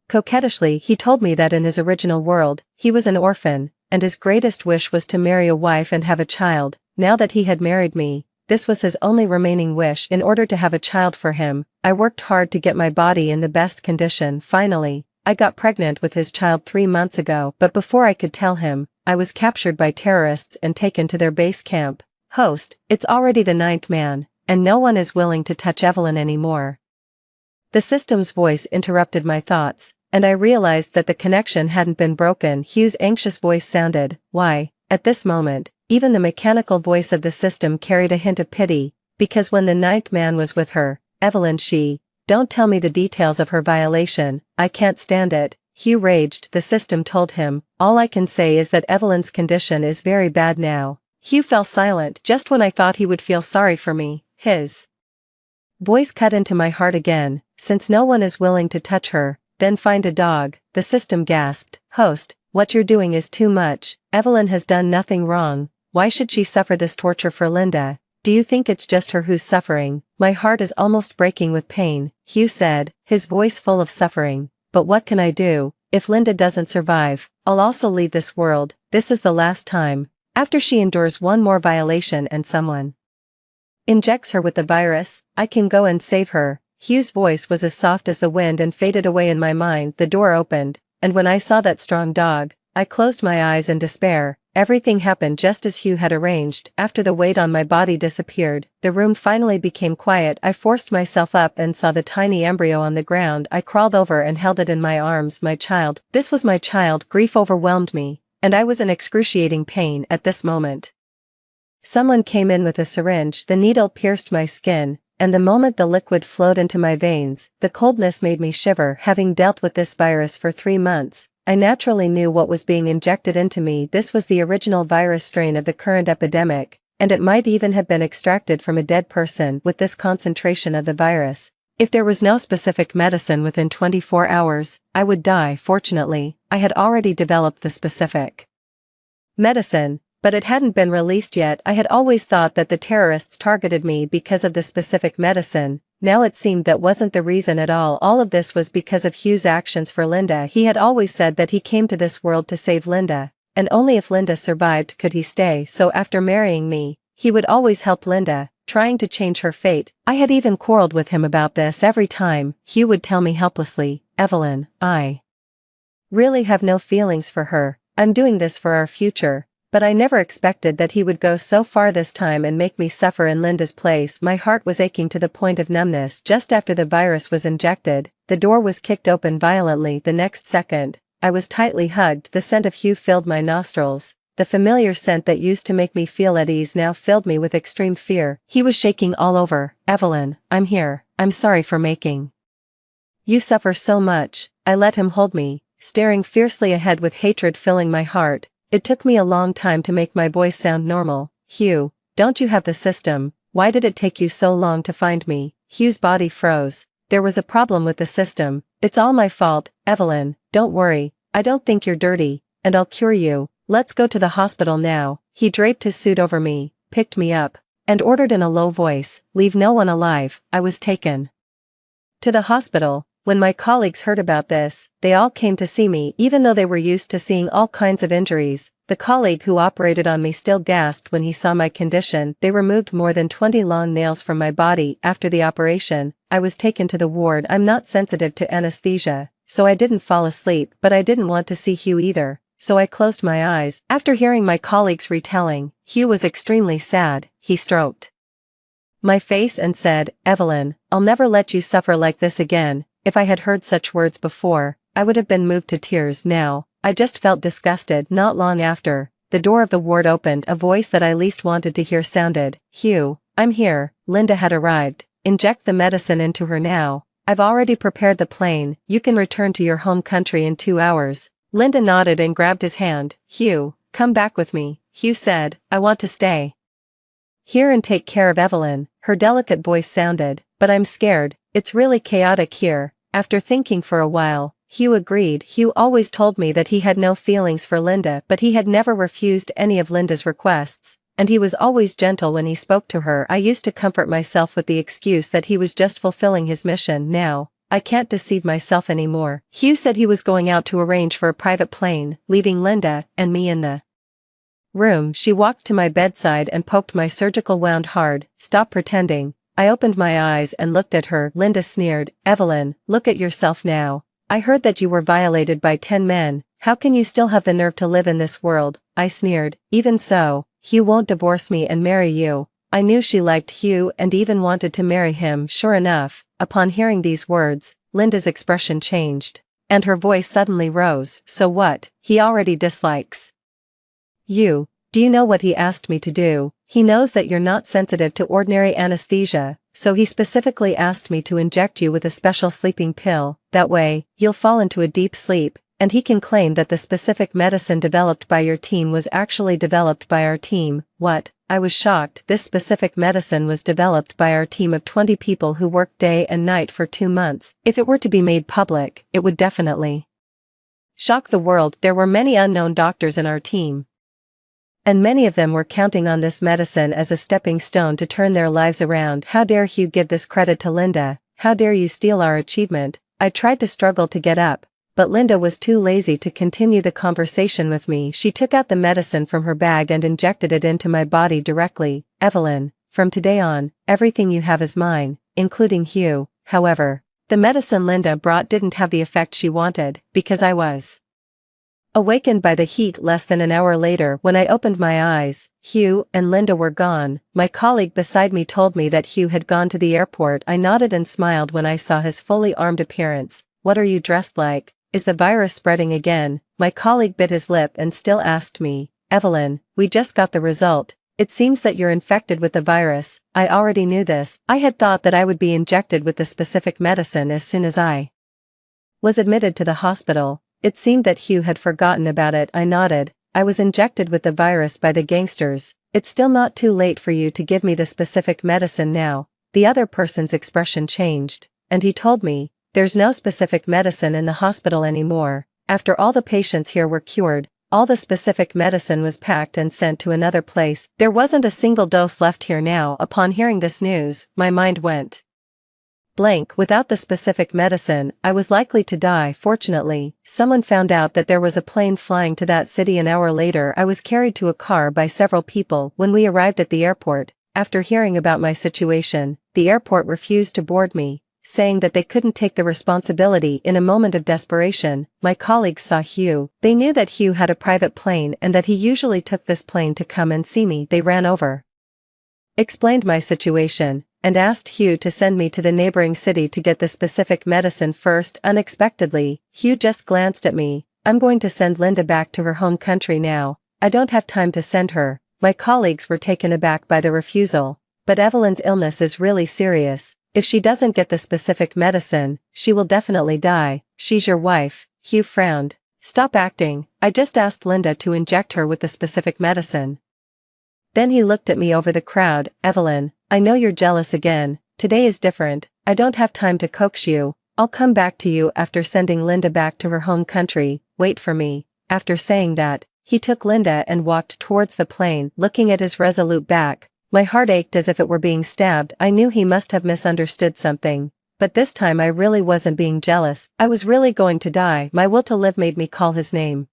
coquettishly. He told me that in his original world, he was an orphan, and his greatest wish was to marry a wife and have a child. Now that he had married me, this was his only remaining wish. In order to have a child for him, I worked hard to get my body in the best condition. Finally, I got pregnant with his child 3 months ago, but before I could tell him, I was captured by terrorists and taken to their base camp. Host, it's already the 9th man, and no one is willing to touch Evelyn anymore. The system's voice interrupted my thoughts, and I realized that the connection hadn't been broken. Hugh's anxious voice sounded, "Why?" At this moment, even the mechanical voice of the system carried a hint of pity, because when the 9th man was with her, Evelyn, don't tell me the details of her violation. I can't stand it. Hugh raged. The system told him, "All I can say is that Evelyn's condition is very bad now." Hugh fell silent. Just when I thought he would feel sorry for me, his voice cut into my heart again. "Since no one is willing to touch her, then find a dog." The system gasped. "Host, what you're doing is too much. Evelyn has done nothing wrong. Why should she suffer this torture for Linda? Do you think it's just her who's suffering?" "My heart is almost breaking with pain," Hugh said, his voice full of suffering. "But what can I do? If Linda doesn't survive, I'll also leave this world. This is the last time. After she endures one more violation and someone injects her with the virus, I can go and save her." Hugh's voice was as soft as the wind and faded away in my mind. The door opened, and when I saw that strong dog, I closed my eyes in despair. Everything happened just as Hugh had arranged. After the weight on my body disappeared, the room finally became quiet. I forced myself up and saw the tiny embryo on the ground. I crawled over and held it in my arms. My child. This was my child. Grief overwhelmed me, and I was in excruciating pain at this moment. Someone came in with a syringe. The needle pierced my skin, and the moment the liquid flowed into my veins, the coldness made me shiver. Having dealt with this virus for 3 months, I naturally knew what was being injected into me. This was the original virus strain of the current epidemic, and it might even have been extracted from a dead person. With this concentration of the virus, if there was no specific medicine within 24 hours, I would die. Fortunately, I had already developed the specific medicine, but it hadn't been released yet. I had always thought that the terrorists targeted me because of the specific medicine. Now it seemed that wasn't the reason at all. All of this was because of Hugh's actions for Linda. He had always said that he came to this world to save Linda, and only if Linda survived could he stay. So after marrying me, he would always help Linda, trying to change her fate. I had even quarreled with him about this. Every time, Hugh would tell me helplessly, "Evelyn, I really have no feelings for her. I'm doing this for our future." But I never expected that he would go so far this time and make me suffer in Linda's place. My heart was aching to the point of numbness. Just after the virus was injected, the door was kicked open violently. The next second, I was tightly hugged. The scent of Hugh filled my nostrils. The familiar scent that used to make me feel at ease now filled me with extreme fear. He was shaking all over. "Evelyn, I'm here. I'm sorry for making You suffer so much. I let him hold me, staring fiercely ahead with hatred filling my heart. It took me a long time to make my voice sound normal. Hugh, don't you have the system? Why did it take you so long to find me? Hugh's body froze. There was a problem with the system. It's all my fault, Evelyn. Don't worry. I don't think you're dirty, and I'll cure you. Let's go to the hospital now. He draped his suit over me, picked me up, and ordered in a low voice, leave no one alive. I was taken to the hospital. When my colleagues heard about this, they all came to see me even though they were used to seeing all kinds of injuries. The colleague who operated on me still gasped when he saw my condition. They removed more than 20 long nails from my body. After the operation, I was taken to the ward. I'm not sensitive to anesthesia, so I didn't fall asleep, but I didn't want to see Hugh either, so I closed my eyes. After hearing my colleagues' retelling, Hugh was extremely sad. He stroked my face and said, Evelyn, I'll never let you suffer like this again. If I had heard such words before, I would have been moved to tears. Now, I just felt disgusted. Not long after, the door of the ward opened. A voice that I least wanted to hear sounded, Hugh, I'm here. Linda had arrived. Inject the medicine into her now. I've already prepared the plane. You can return to your home country in 2 hours. Linda nodded and grabbed his hand. Hugh, come back with me. Hugh said, I want to stay here and take care of Evelyn. Her delicate voice sounded, but I'm scared. It's really chaotic here. After thinking for a while, Hugh agreed. Hugh always told me that he had no feelings for Linda, but he had never refused any of Linda's requests, and he was always gentle when he spoke to her. I used to comfort myself with the excuse that he was just fulfilling his mission. Now, I can't deceive myself anymore. Hugh said he was going out to arrange for a private plane, leaving Linda and me in the room. She walked to my bedside and poked my surgical wound hard. Stop pretending. I opened my eyes and looked at her. Linda sneered, Evelyn, look at yourself now. I heard that you were violated by 10 men. How can you still have the nerve to live in this world? I sneered. Even so, Hugh won't divorce me and marry you. I knew she liked Hugh and even wanted to marry him. Sure enough, upon hearing these words, Linda's expression changed, and her voice suddenly rose. So what? He already dislikes you. Do you know what he asked me to do? He knows that you're not sensitive to ordinary anesthesia, so he specifically asked me to inject you with a special sleeping pill. That way, you'll fall into a deep sleep, and he can claim that the specific medicine developed by your team was actually developed by our team. What? I was shocked. This specific medicine was developed by our team of 20 people who worked day and night for 2 months. If it were to be made public, it would definitely shock the world. There were many unknown doctors in our team, and many of them were counting on this medicine as a stepping stone to turn their lives around. How dare Hugh give this credit to Linda? How dare you steal our achievement? I tried to struggle to get up, but Linda was too lazy to continue the conversation with me. She took out the medicine from her bag and injected it into my body directly. Evelyn, from today on, everything you have is mine, including Hugh. However, the medicine Linda brought didn't have the effect she wanted, because I was awakened by the heat less than an hour later. When I opened my eyes, Hugh and Linda were gone. My colleague beside me told me that Hugh had gone to the airport. I nodded and smiled when I saw his fully armed appearance. What are you dressed like? Is the virus spreading again? My colleague bit his lip and still asked me, Evelyn, we just got the result. It seems that you're infected with the virus. I already knew this. I had thought that I would be injected with the specific medicine as soon as I was admitted to the hospital. It seemed that Hugh had forgotten about it. I nodded. I was injected with the virus by the gangsters. It's still not too late for you to give me the specific medicine now. The other person's expression changed, and he told me, there's no specific medicine in the hospital anymore. After all the patients here were cured, all the specific medicine was packed and sent to another place. There wasn't a single dose left here now. Upon hearing this news, my mind went blank. Without the specific medicine, I was likely to die. Fortunately, someone found out that there was a plane flying to that city. An hour later, I was carried to a car by several people. When we arrived at the airport, after hearing about my situation, the airport refused to board me, saying that they couldn't take the responsibility. In a moment of desperation, my colleagues saw Hugh. They knew that Hugh had a private plane and that he usually took this plane to come and see me. They ran over, explained my situation, and asked Hugh to send me to the neighboring city to get the specific medicine first. Unexpectedly, Hugh just glanced at me. I'm going to send Linda back to her home country now. I don't have time to send her. My colleagues were taken aback by the refusal. But Evelyn's illness is really serious. If she doesn't get the specific medicine, she will definitely die. She's your wife." Hugh frowned. "Stop acting, I just asked Linda to inject her with the specific medicine." Then he looked at me over the crowd. "Evelyn, I know you're jealous again. Today is different. I don't have time to coax you. I'll come back to you after sending Linda back to her home country. Wait for me." After saying that, he took Linda and walked towards the plane, looking at his resolute back. My heart ached as if it were being stabbed. I knew he must have misunderstood something. But this time I really wasn't being jealous. I was really going to die. My will to live made me call his name.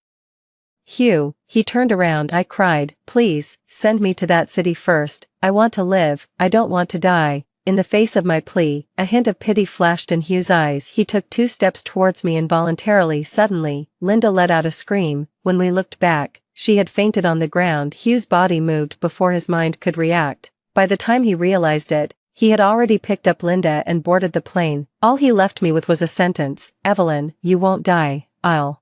"Hugh." He turned around. I cried, "Please, send me to that city first. I want to live. I don't want to die." In the face of my plea, a hint of pity flashed in Hugh's eyes. He took 2 steps towards me involuntarily. Suddenly, Linda let out a scream. When we looked back, she had fainted on the ground. Hugh's body moved before his mind could react. By the time he realized it, he had already picked up Linda and boarded the plane. All he left me with was a sentence: "Evelyn, you won't die. I'll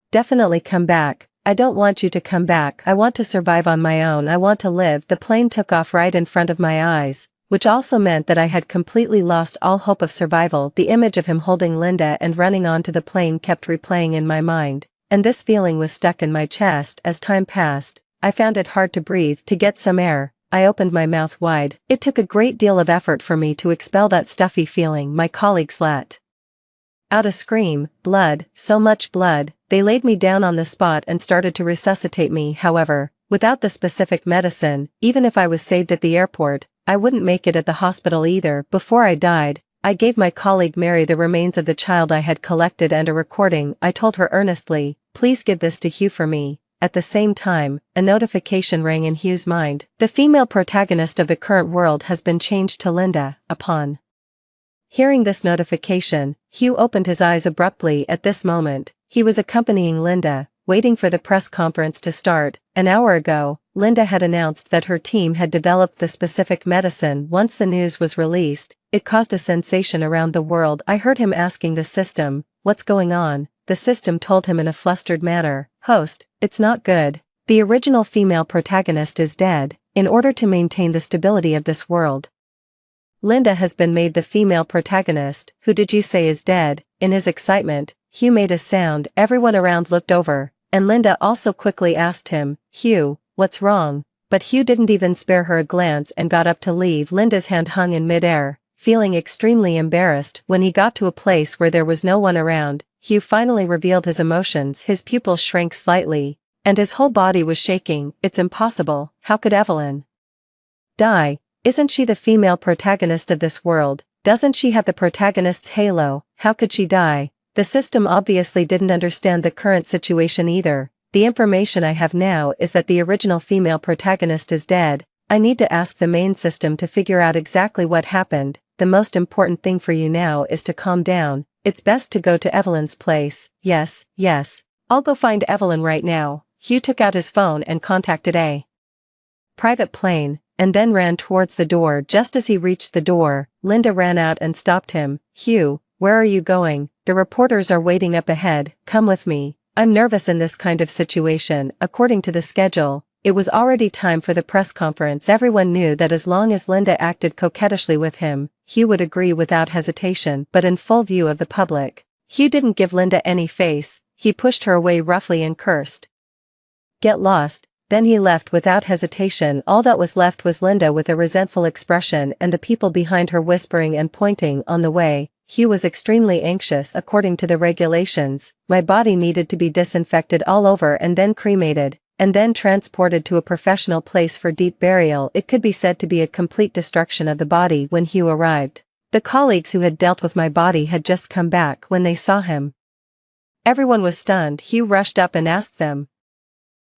definitely come back. I don't want you to come back. I want to survive on my own. I want to live." The plane took off right in front of my eyes, which also meant that I had completely lost all hope of survival. The image of him holding Linda and running onto the plane kept replaying in my mind, and this feeling was stuck in my chest. As time passed, I found it hard to breathe. To get some air, I opened my mouth wide. It took a great deal of effort for me to expel that stuffy feeling. My colleagues let out a scream. Blood, so much blood. They laid me down on the spot and started to resuscitate me. However, without the specific medicine, even if I was saved at the airport, I wouldn't make it at the hospital either. Before I died, I gave my colleague Mary the remains of the child I had collected and a recording. I told her earnestly, "Please give this to Hugh for me." At the same time, a notification rang in Hugh's mind. The female protagonist of the current world has been changed to Linda. Upon hearing this notification, Hugh opened his eyes abruptly. At this moment, he was accompanying Linda, waiting for the press conference to start. An hour ago, Linda had announced that her team had developed the specific medicine. Once the news was released, it caused a sensation around the world. I heard him asking the system, "What's going on?" The system told him in a flustered manner, "Host, it's not good. The original female protagonist is dead. In order to maintain the stability of this world, Linda has been made the female protagonist." "Who did you say is dead?" In his excitement, Hugh made a sound. Everyone around looked over, and Linda also quickly asked him, "Hugh, what's wrong?" But Hugh didn't even spare her a glance and got up to leave. Linda's hand hung in midair, feeling extremely embarrassed. When he got to a place where there was no one around, Hugh finally revealed his emotions. His pupils shrank slightly, and his whole body was shaking. "It's impossible. How could Evelyn die? Isn't she the female protagonist of this world? Doesn't she have the protagonist's halo? How could she die?" The system obviously didn't understand the current situation either. "The information I have now is that the original female protagonist is dead. I need to ask the main system to figure out exactly what happened. The most important thing for you now is to calm down. It's best to go to Evelyn's place." Yes, I'll go find Evelyn right now." Hugh took out his phone and contacted a private plane, and then ran towards the door. Just as he reached the door, Linda ran out and stopped him. "Hugh, where are you going? The reporters are waiting up ahead. Come with me." I'm nervous in this kind of situation. According to the schedule, it was already time for the press conference. Everyone knew that as long as Linda acted coquettishly with him, Hugh would agree without hesitation. But in full view of the public, Hugh didn't give Linda any face. He pushed her away roughly and cursed, "Get lost." Then he left without hesitation. All that was left was Linda with a resentful expression and the people behind her whispering and pointing. On the way, Hugh was extremely anxious. According to the regulations, my body needed to be disinfected all over and then cremated, and then transported to a professional place for deep burial. It could be said to be a complete destruction of the body. When Hugh arrived, the colleagues who had dealt with my body had just come back. When they saw him, everyone was stunned. Hugh rushed up and asked them,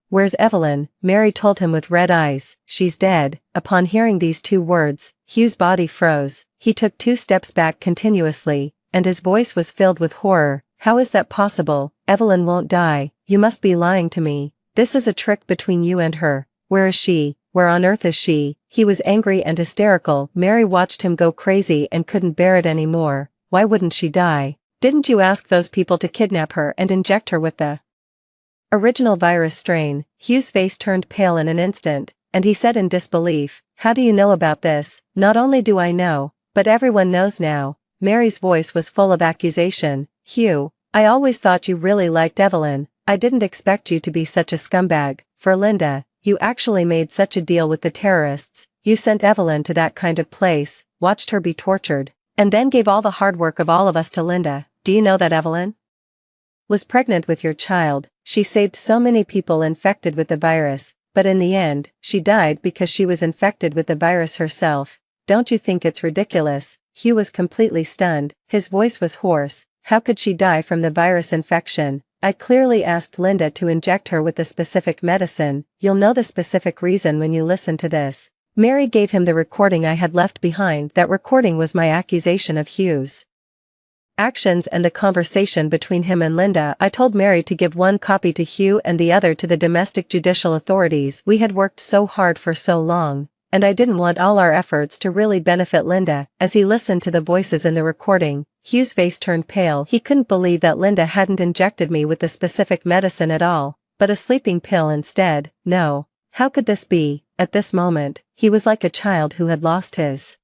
"Where's Evelyn?" Mary told him with red eyes, "She's dead." Upon hearing these 2 words, Hugh's body froze. He took 2 steps back continuously, and his voice was filled with horror. "How is that possible? Evelyn won't die. You must be lying to me. This is a trick between you and her. Where is she? Where on earth is she?" He was angry and hysterical. Mary watched him go crazy and couldn't bear it anymore. "Why wouldn't she die? Didn't you ask those people to kidnap her and inject her with the original virus strain?" Hugh's face turned pale in an instant, and he said in disbelief, "How do you know about this?" "Not only do I know, But everyone knows now. Mary's voice was full of accusation. Hugh, I always thought you really liked Evelyn. I didn't expect you to be such a scumbag. For Linda, you actually made such a deal with the terrorists. You sent Evelyn to that kind of place, watched her be tortured, and then gave all the hard work of all of us to Linda. Do you know that Evelyn was pregnant with your child? She saved so many people infected with the virus, but in the end, she died because she was infected with the virus herself. Don't you think it's ridiculous? Hugh was completely stunned. His voice was hoarse. How could she die from the virus infection? I clearly asked Linda to inject her with the specific medicine. You'll know the specific reason when you listen to this. Mary gave him the recording I had left behind. That recording was my accusation of Hugh's actions and the conversation between him and Linda. I told Mary to give one copy to Hugh and the other to the domestic judicial authorities. We had worked so hard for so long, and I didn't want all our efforts to really benefit Linda. As he listened to the voices in the recording, Hugh's face turned pale. He couldn't believe that Linda hadn't injected me with the specific medicine at all, but a sleeping pill instead. No. How could this be? At this moment, he was like a child who had lost his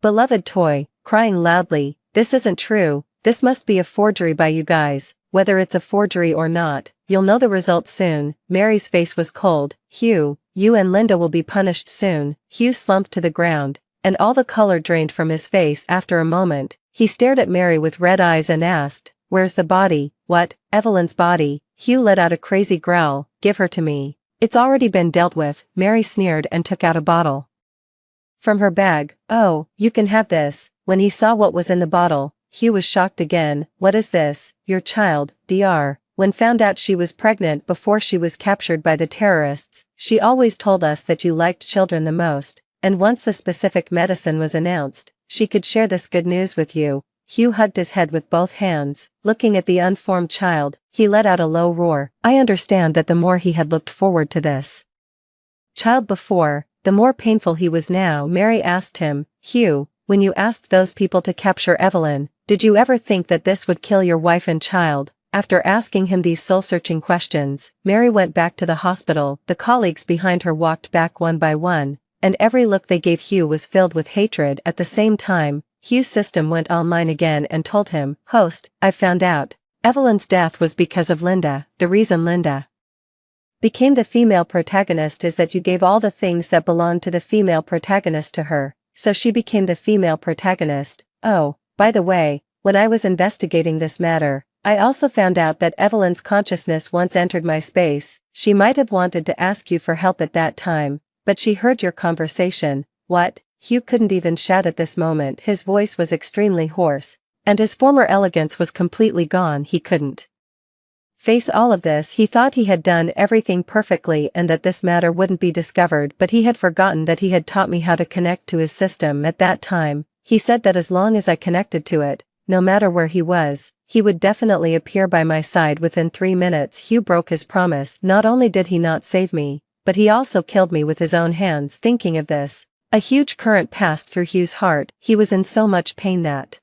beloved toy, crying loudly, "This isn't true, this must be a forgery by you guys. Whether it's a forgery or not, you'll know the result soon." Mary's face was cold. Hugh, you and Linda will be punished soon. Hugh slumped to the ground, and all the color drained from his face. After a moment, he stared at Mary with red eyes and asked, "Where's the body?" "What, Evelyn's body?" Hugh let out a crazy growl. "Give her to me. It's already been dealt with." Mary sneered and took out a bottle from her bag. "Oh, you can have this." When he saw what was in the bottle, Hugh was shocked again. "What is this?" "Your child, Dr. When found out she was pregnant before she was captured by the terrorists, she always told us that you liked children the most, and once the specific medicine was announced, she could share this good news with you." Hugh hugged his head with both hands. Looking at the unformed child, he let out a low roar. I understand that the more he had looked forward to this child before, the more painful he was now. Mary asked him, "Hugh, when you asked those people to capture Evelyn, did you ever think that this would kill your wife and child?" After asking him these soul-searching questions, Mary went back to the hospital. The colleagues behind her walked back one by one, and every look they gave Hugh was filled with hatred. At the same time, Hugh's system went online again and told him, "Host, I found out. Evelyn's death was because of Linda. The reason Linda became the female protagonist is that you gave all the things that belonged to the female protagonist to her, so she became the female protagonist. Oh, by the way, when I was investigating this matter, I also found out that Evelyn's consciousness once entered my space. She might have wanted to ask you for help at that time, but she heard your conversation." "What?" Hugh couldn't even shout at this moment. His voice was extremely hoarse, and his former elegance was completely gone. He couldn't face all of this. He thought he had done everything perfectly and that this matter wouldn't be discovered, but he had forgotten that he had taught me how to connect to his system at that time. He said that as long as I connected to it, no matter where he was, he would definitely appear by my side within 3 minutes. Hugh broke his promise. Not only did he not save me, but he also killed me with his own hands. Thinking of this, a huge current passed through Hugh's heart. He was in so much pain that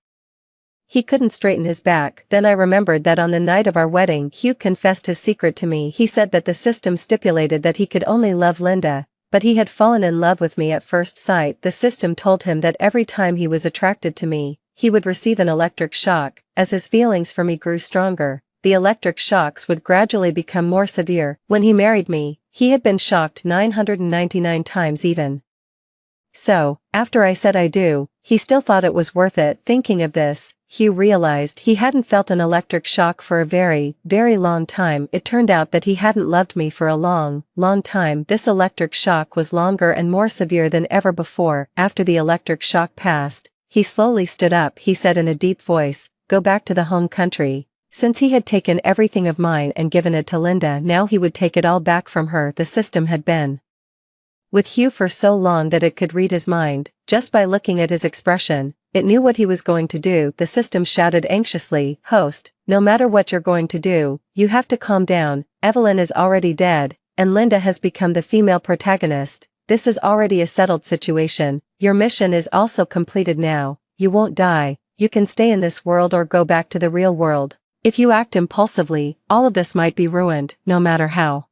he couldn't straighten his back. Then I remembered that on the night of our wedding, Hugh confessed his secret to me. He said that the system stipulated that he could only love Linda, but he had fallen in love with me at first sight. The system told him that every time he was attracted to me, he would receive an electric shock. As his feelings for me grew stronger, the electric shocks would gradually become more severe. When he married me, he had been shocked 999 times even. So, after I said I do, he still thought it was worth it. Thinking of this, Hugh realized he hadn't felt an electric shock for a very, very long time. It turned out that he hadn't loved me for a long, long time. This electric shock was longer and more severe than ever before. After the electric shock passed, he slowly stood up. He said in a deep voice, "Go back to the home country." Since he had taken everything of mine and given it to Linda, now he would take it all back from her. The system had been with Hugh for so long that it could read his mind. Just by looking at his expression, it knew what he was going to do. The system shouted anxiously, "Host, no matter what you're going to do, you have to calm down. Evelyn is already dead, and Linda has become the female protagonist. This is already a settled situation. Your mission is also completed now. You won't die. You can stay in this world or go back to the real world. If you act impulsively, all of this might be ruined, no matter how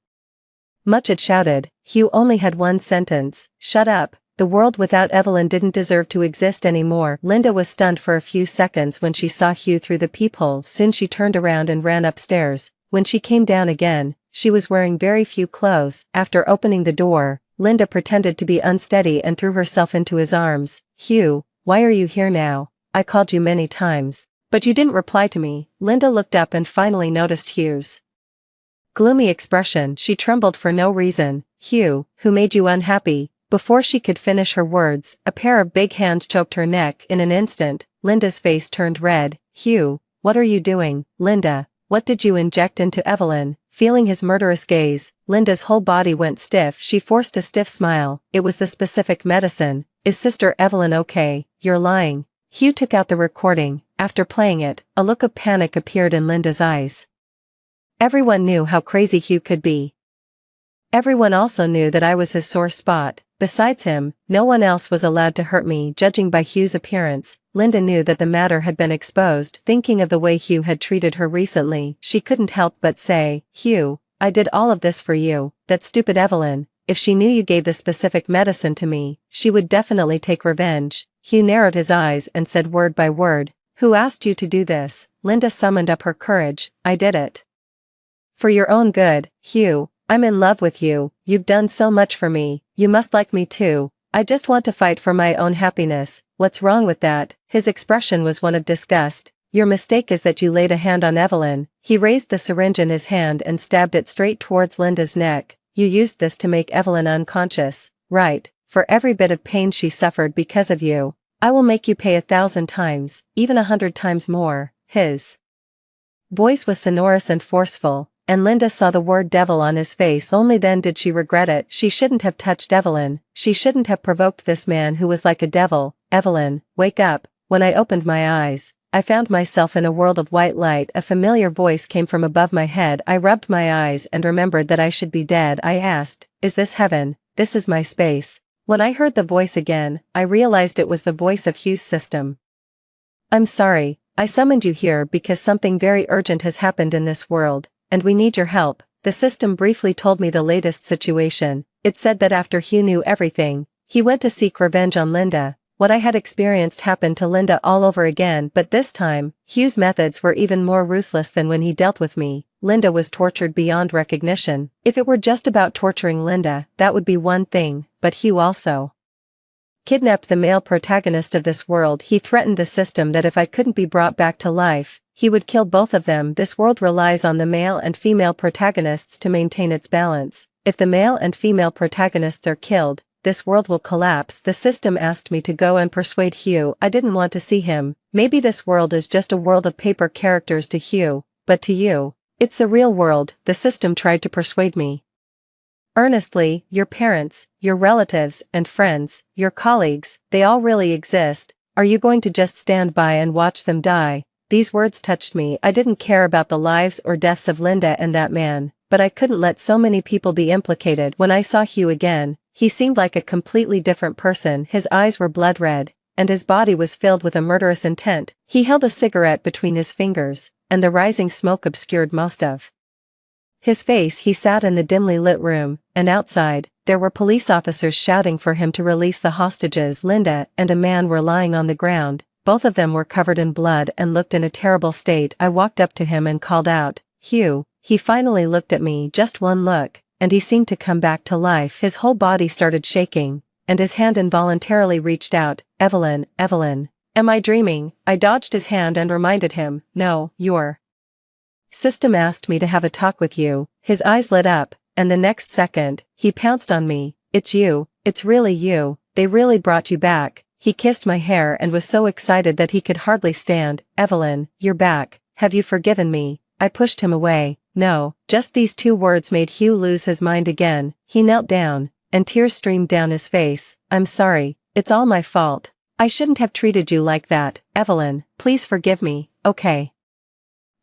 much it shouted. Hugh only had one sentence, "Shut up." The world without Evelyn didn't deserve to exist anymore. Linda was stunned for a few seconds when she saw Hugh through the peephole. Soon she turned around and ran upstairs. When she came down again, she was wearing very few clothes. After opening the door, Linda pretended to be unsteady and threw herself into his arms. Hugh, why are you here now? I called you many times. But you didn't reply to me. Linda looked up and finally noticed Hugh's gloomy expression. She trembled for no reason. Hugh, who made you unhappy? Before she could finish her words, a pair of big hands choked her neck. In an instant, Linda's face turned red. Hugh, what are you doing? Linda, what did you inject into Evelyn? Feeling his murderous gaze, Linda's whole body went stiff. She forced a stiff smile. It was the specific medicine. Is Sister Evelyn okay? You're lying. Hugh took out the recording. After playing it, a look of panic appeared in Linda's eyes. Everyone knew how crazy Hugh could be. Everyone also knew that I was his sore spot. Besides him, no one else was allowed to hurt me. Judging by Hugh's appearance, Linda knew that the matter had been exposed. Thinking of the way Hugh had treated her recently, she couldn't help but say, Hugh, I did all of this for you. That stupid Evelyn, if she knew you gave the specific medicine to me, she would definitely take revenge. Hugh narrowed his eyes and said word by word, who asked you to do this? Linda summoned up her courage. I did it. For your own good, Hugh. I'm in love with you. You've done so much for me. You must like me too. I just want to fight for my own happiness. What's wrong with that? His expression was one of disgust. Your mistake is that you laid a hand on Evelyn. He raised the syringe in his hand and stabbed it straight towards Linda's neck. You used this to make Evelyn unconscious. Right. For every bit of pain she suffered because of you, I will make you pay 1,000 times, even 100 times more. His voice was sonorous and forceful, and Linda saw the word devil on his face. Only then did she regret it. She shouldn't have touched Evelyn. She shouldn't have provoked this man who was like a devil. Evelyn, wake up. When I opened my eyes, I found myself in a world of white light. A familiar voice came from above my head. I rubbed my eyes and remembered that I should be dead. I asked, is this heaven? This is my space. When I heard the voice again, I realized it was the voice of Hugh's system. I'm sorry, I summoned you here because something very urgent has happened in this world, and we need your help. The system briefly told me the latest situation. It said that after Hugh knew everything, he went to seek revenge on Linda. What I had experienced happened to Linda all over again, but this time, Hugh's methods were even more ruthless than when he dealt with me. Linda was tortured beyond recognition. If it were just about torturing Linda, that would be one thing, but Hugh also kidnapped the male protagonist of this world. He threatened the system that if I couldn't be brought back to life, he would kill both of them. This world relies on the male and female protagonists to maintain its balance. If the male and female protagonists are killed, this world will collapse. The system asked me to go and persuade Hugh. I didn't want to see him. Maybe this world is just a world of paper characters to Hugh, but to you, it's the real world. The system tried to persuade me earnestly. Your parents, your relatives and friends, your colleagues, they all really exist. Are you going to just stand by and watch them die? These words touched me. I didn't care about the lives or deaths of Linda and that man, but I couldn't let so many people be implicated. When I saw Hugh again, he seemed like a completely different person. His eyes were blood red, and his body was filled with a murderous intent. He held a cigarette between his fingers, and the rising smoke obscured most of his face. He sat in the dimly lit room, and outside, there were police officers shouting for him to release the hostages. Linda and a man were lying on the ground. Both of them were covered in blood and looked in a terrible state. I walked up to him and called out, Hugh. He finally looked at me, just one look, and he seemed to come back to life. His whole body started shaking, and his hand involuntarily reached out. Evelyn, Evelyn. Am I dreaming? I dodged his hand and reminded him, no, your system asked me to have a talk with you. His eyes lit up, and the next second, he pounced on me. It's you. It's really you. They really brought you back. He kissed my hair and was so excited that he could hardly stand. Evelyn, you're back. Have you forgiven me? I pushed him away. No. Just these two words made Hugh lose his mind again. He knelt down, and tears streamed down his face. I'm sorry. It's all my fault. I shouldn't have treated you like that. Evelyn, please forgive me, okay?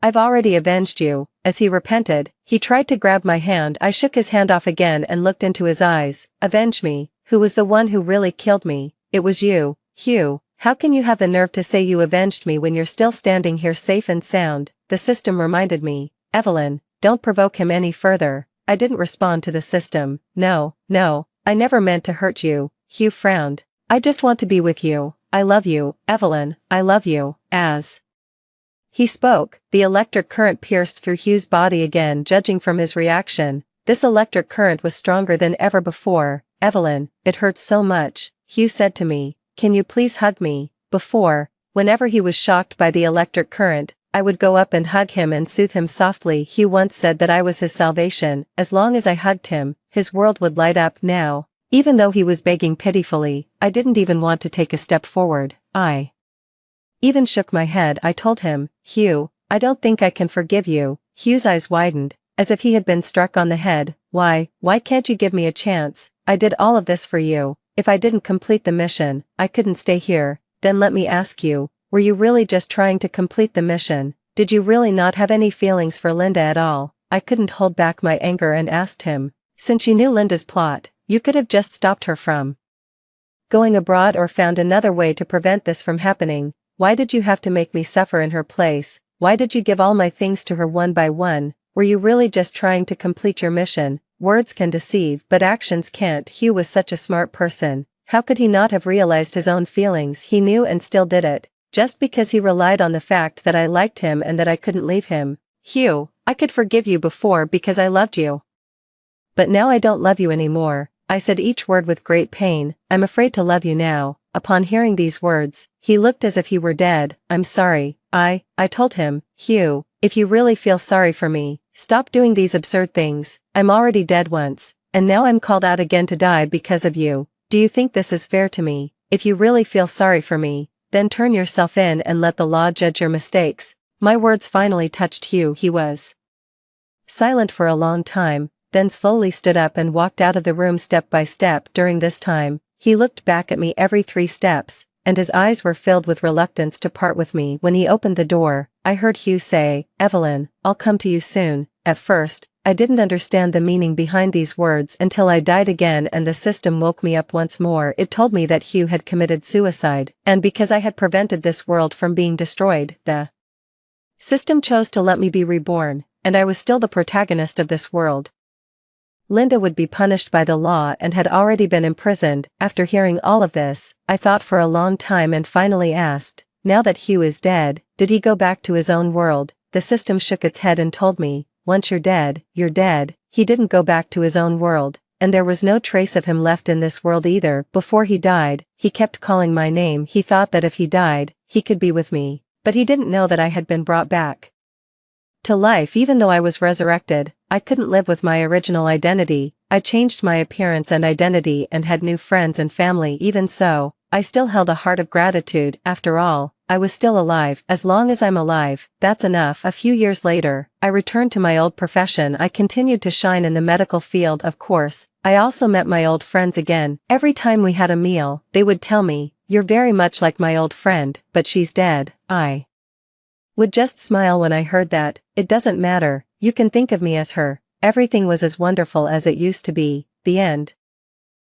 I've already avenged you. As he repented, he tried to grab my hand. I shook his hand off again and looked into his eyes. Avenge me? Who was the one who really killed me? It was you, Hugh. How can you have the nerve to say you avenged me when you're still standing here safe and sound? The system reminded me. Evelyn, don't provoke him any further. I didn't respond to the system. No, I never meant to hurt you. Hugh frowned. I just want to be with you. I love you, Evelyn, I love you. As he spoke, the electric current pierced through Hugh's body again. Judging from his reaction, this electric current was stronger than ever before. Evelyn, it hurts so much, Hugh said to me. Can you please hug me? Before, whenever he was shocked by the electric current, I would go up and hug him and soothe him softly. Hugh once said that I was his salvation. As long as I hugged him, his world would light up. Now, even though he was begging pitifully, I didn't even want to take a step forward. I even shook my head. I told him, Hugh, I don't think I can forgive you. Hugh's eyes widened, as if he had been struck on the head. Why can't you give me a chance? I did all of this for you. If I didn't complete the mission, I couldn't stay here. Then let me ask you, were you really just trying to complete the mission? Did you really not have any feelings for Linda at all? I couldn't hold back my anger and asked him, since you knew Linda's plot, you could have just stopped her from going abroad or found another way to prevent this from happening. Why did you have to make me suffer in her place? Why did you give all my things to her one by one? Were you really just trying to complete your mission? Words can deceive, but actions can't. Hugh was such a smart person. How could he not have realized his own feelings? He knew and still did it, just because he relied on the fact that I liked him and that I couldn't leave him. Hugh, I could forgive you before because I loved you. But now I don't love you anymore. I said each word with great pain. I'm afraid to love you now. Upon hearing these words, he looked as if he were dead. I'm sorry. I told him, Hugh, if you really feel sorry for me, stop doing these absurd things. I'm already dead once, and now I'm called out again to die because of you. Do you think this is fair to me? If you really feel sorry for me, then turn yourself in and let the law judge your mistakes. My words finally touched Hugh. He was silent for a long time, then slowly stood up and walked out of the room step by step. During this time, he looked back at me every 3 steps, and his eyes were filled with reluctance to part with me. When he opened the door, I heard Hugh say, Evelyn, I'll come to you soon. At first, I didn't understand the meaning behind these words until I died again and the system woke me up once more. It told me that Hugh had committed suicide, and because I had prevented this world from being destroyed, the system chose to let me be reborn, and I was still the protagonist of this world. Linda would be punished by the law and had already been imprisoned. After hearing all of this, I thought for a long time and finally asked, now that Hugh is dead, did he go back to his own world? The system shook its head and told me, once you're dead, you're dead. He didn't go back to his own world, and there was no trace of him left in this world either. Before he died, he kept calling my name. He thought that if he died, he could be with me, but he didn't know that I had been brought back to life. Even though I was resurrected, I couldn't live with my original identity. I changed my appearance and identity and had new friends and family. Even so, I still held a heart of gratitude. After all, I was still alive. As long as I'm alive, that's enough. A few years later, I returned to my old profession. I continued to shine in the medical field. Of course, I also met my old friends again. Every time we had a meal, they would tell me, you're very much like my old friend, but she's dead. I would just smile when I heard that. It doesn't matter, you can think of me as her. Everything was as wonderful as it used to be. The end.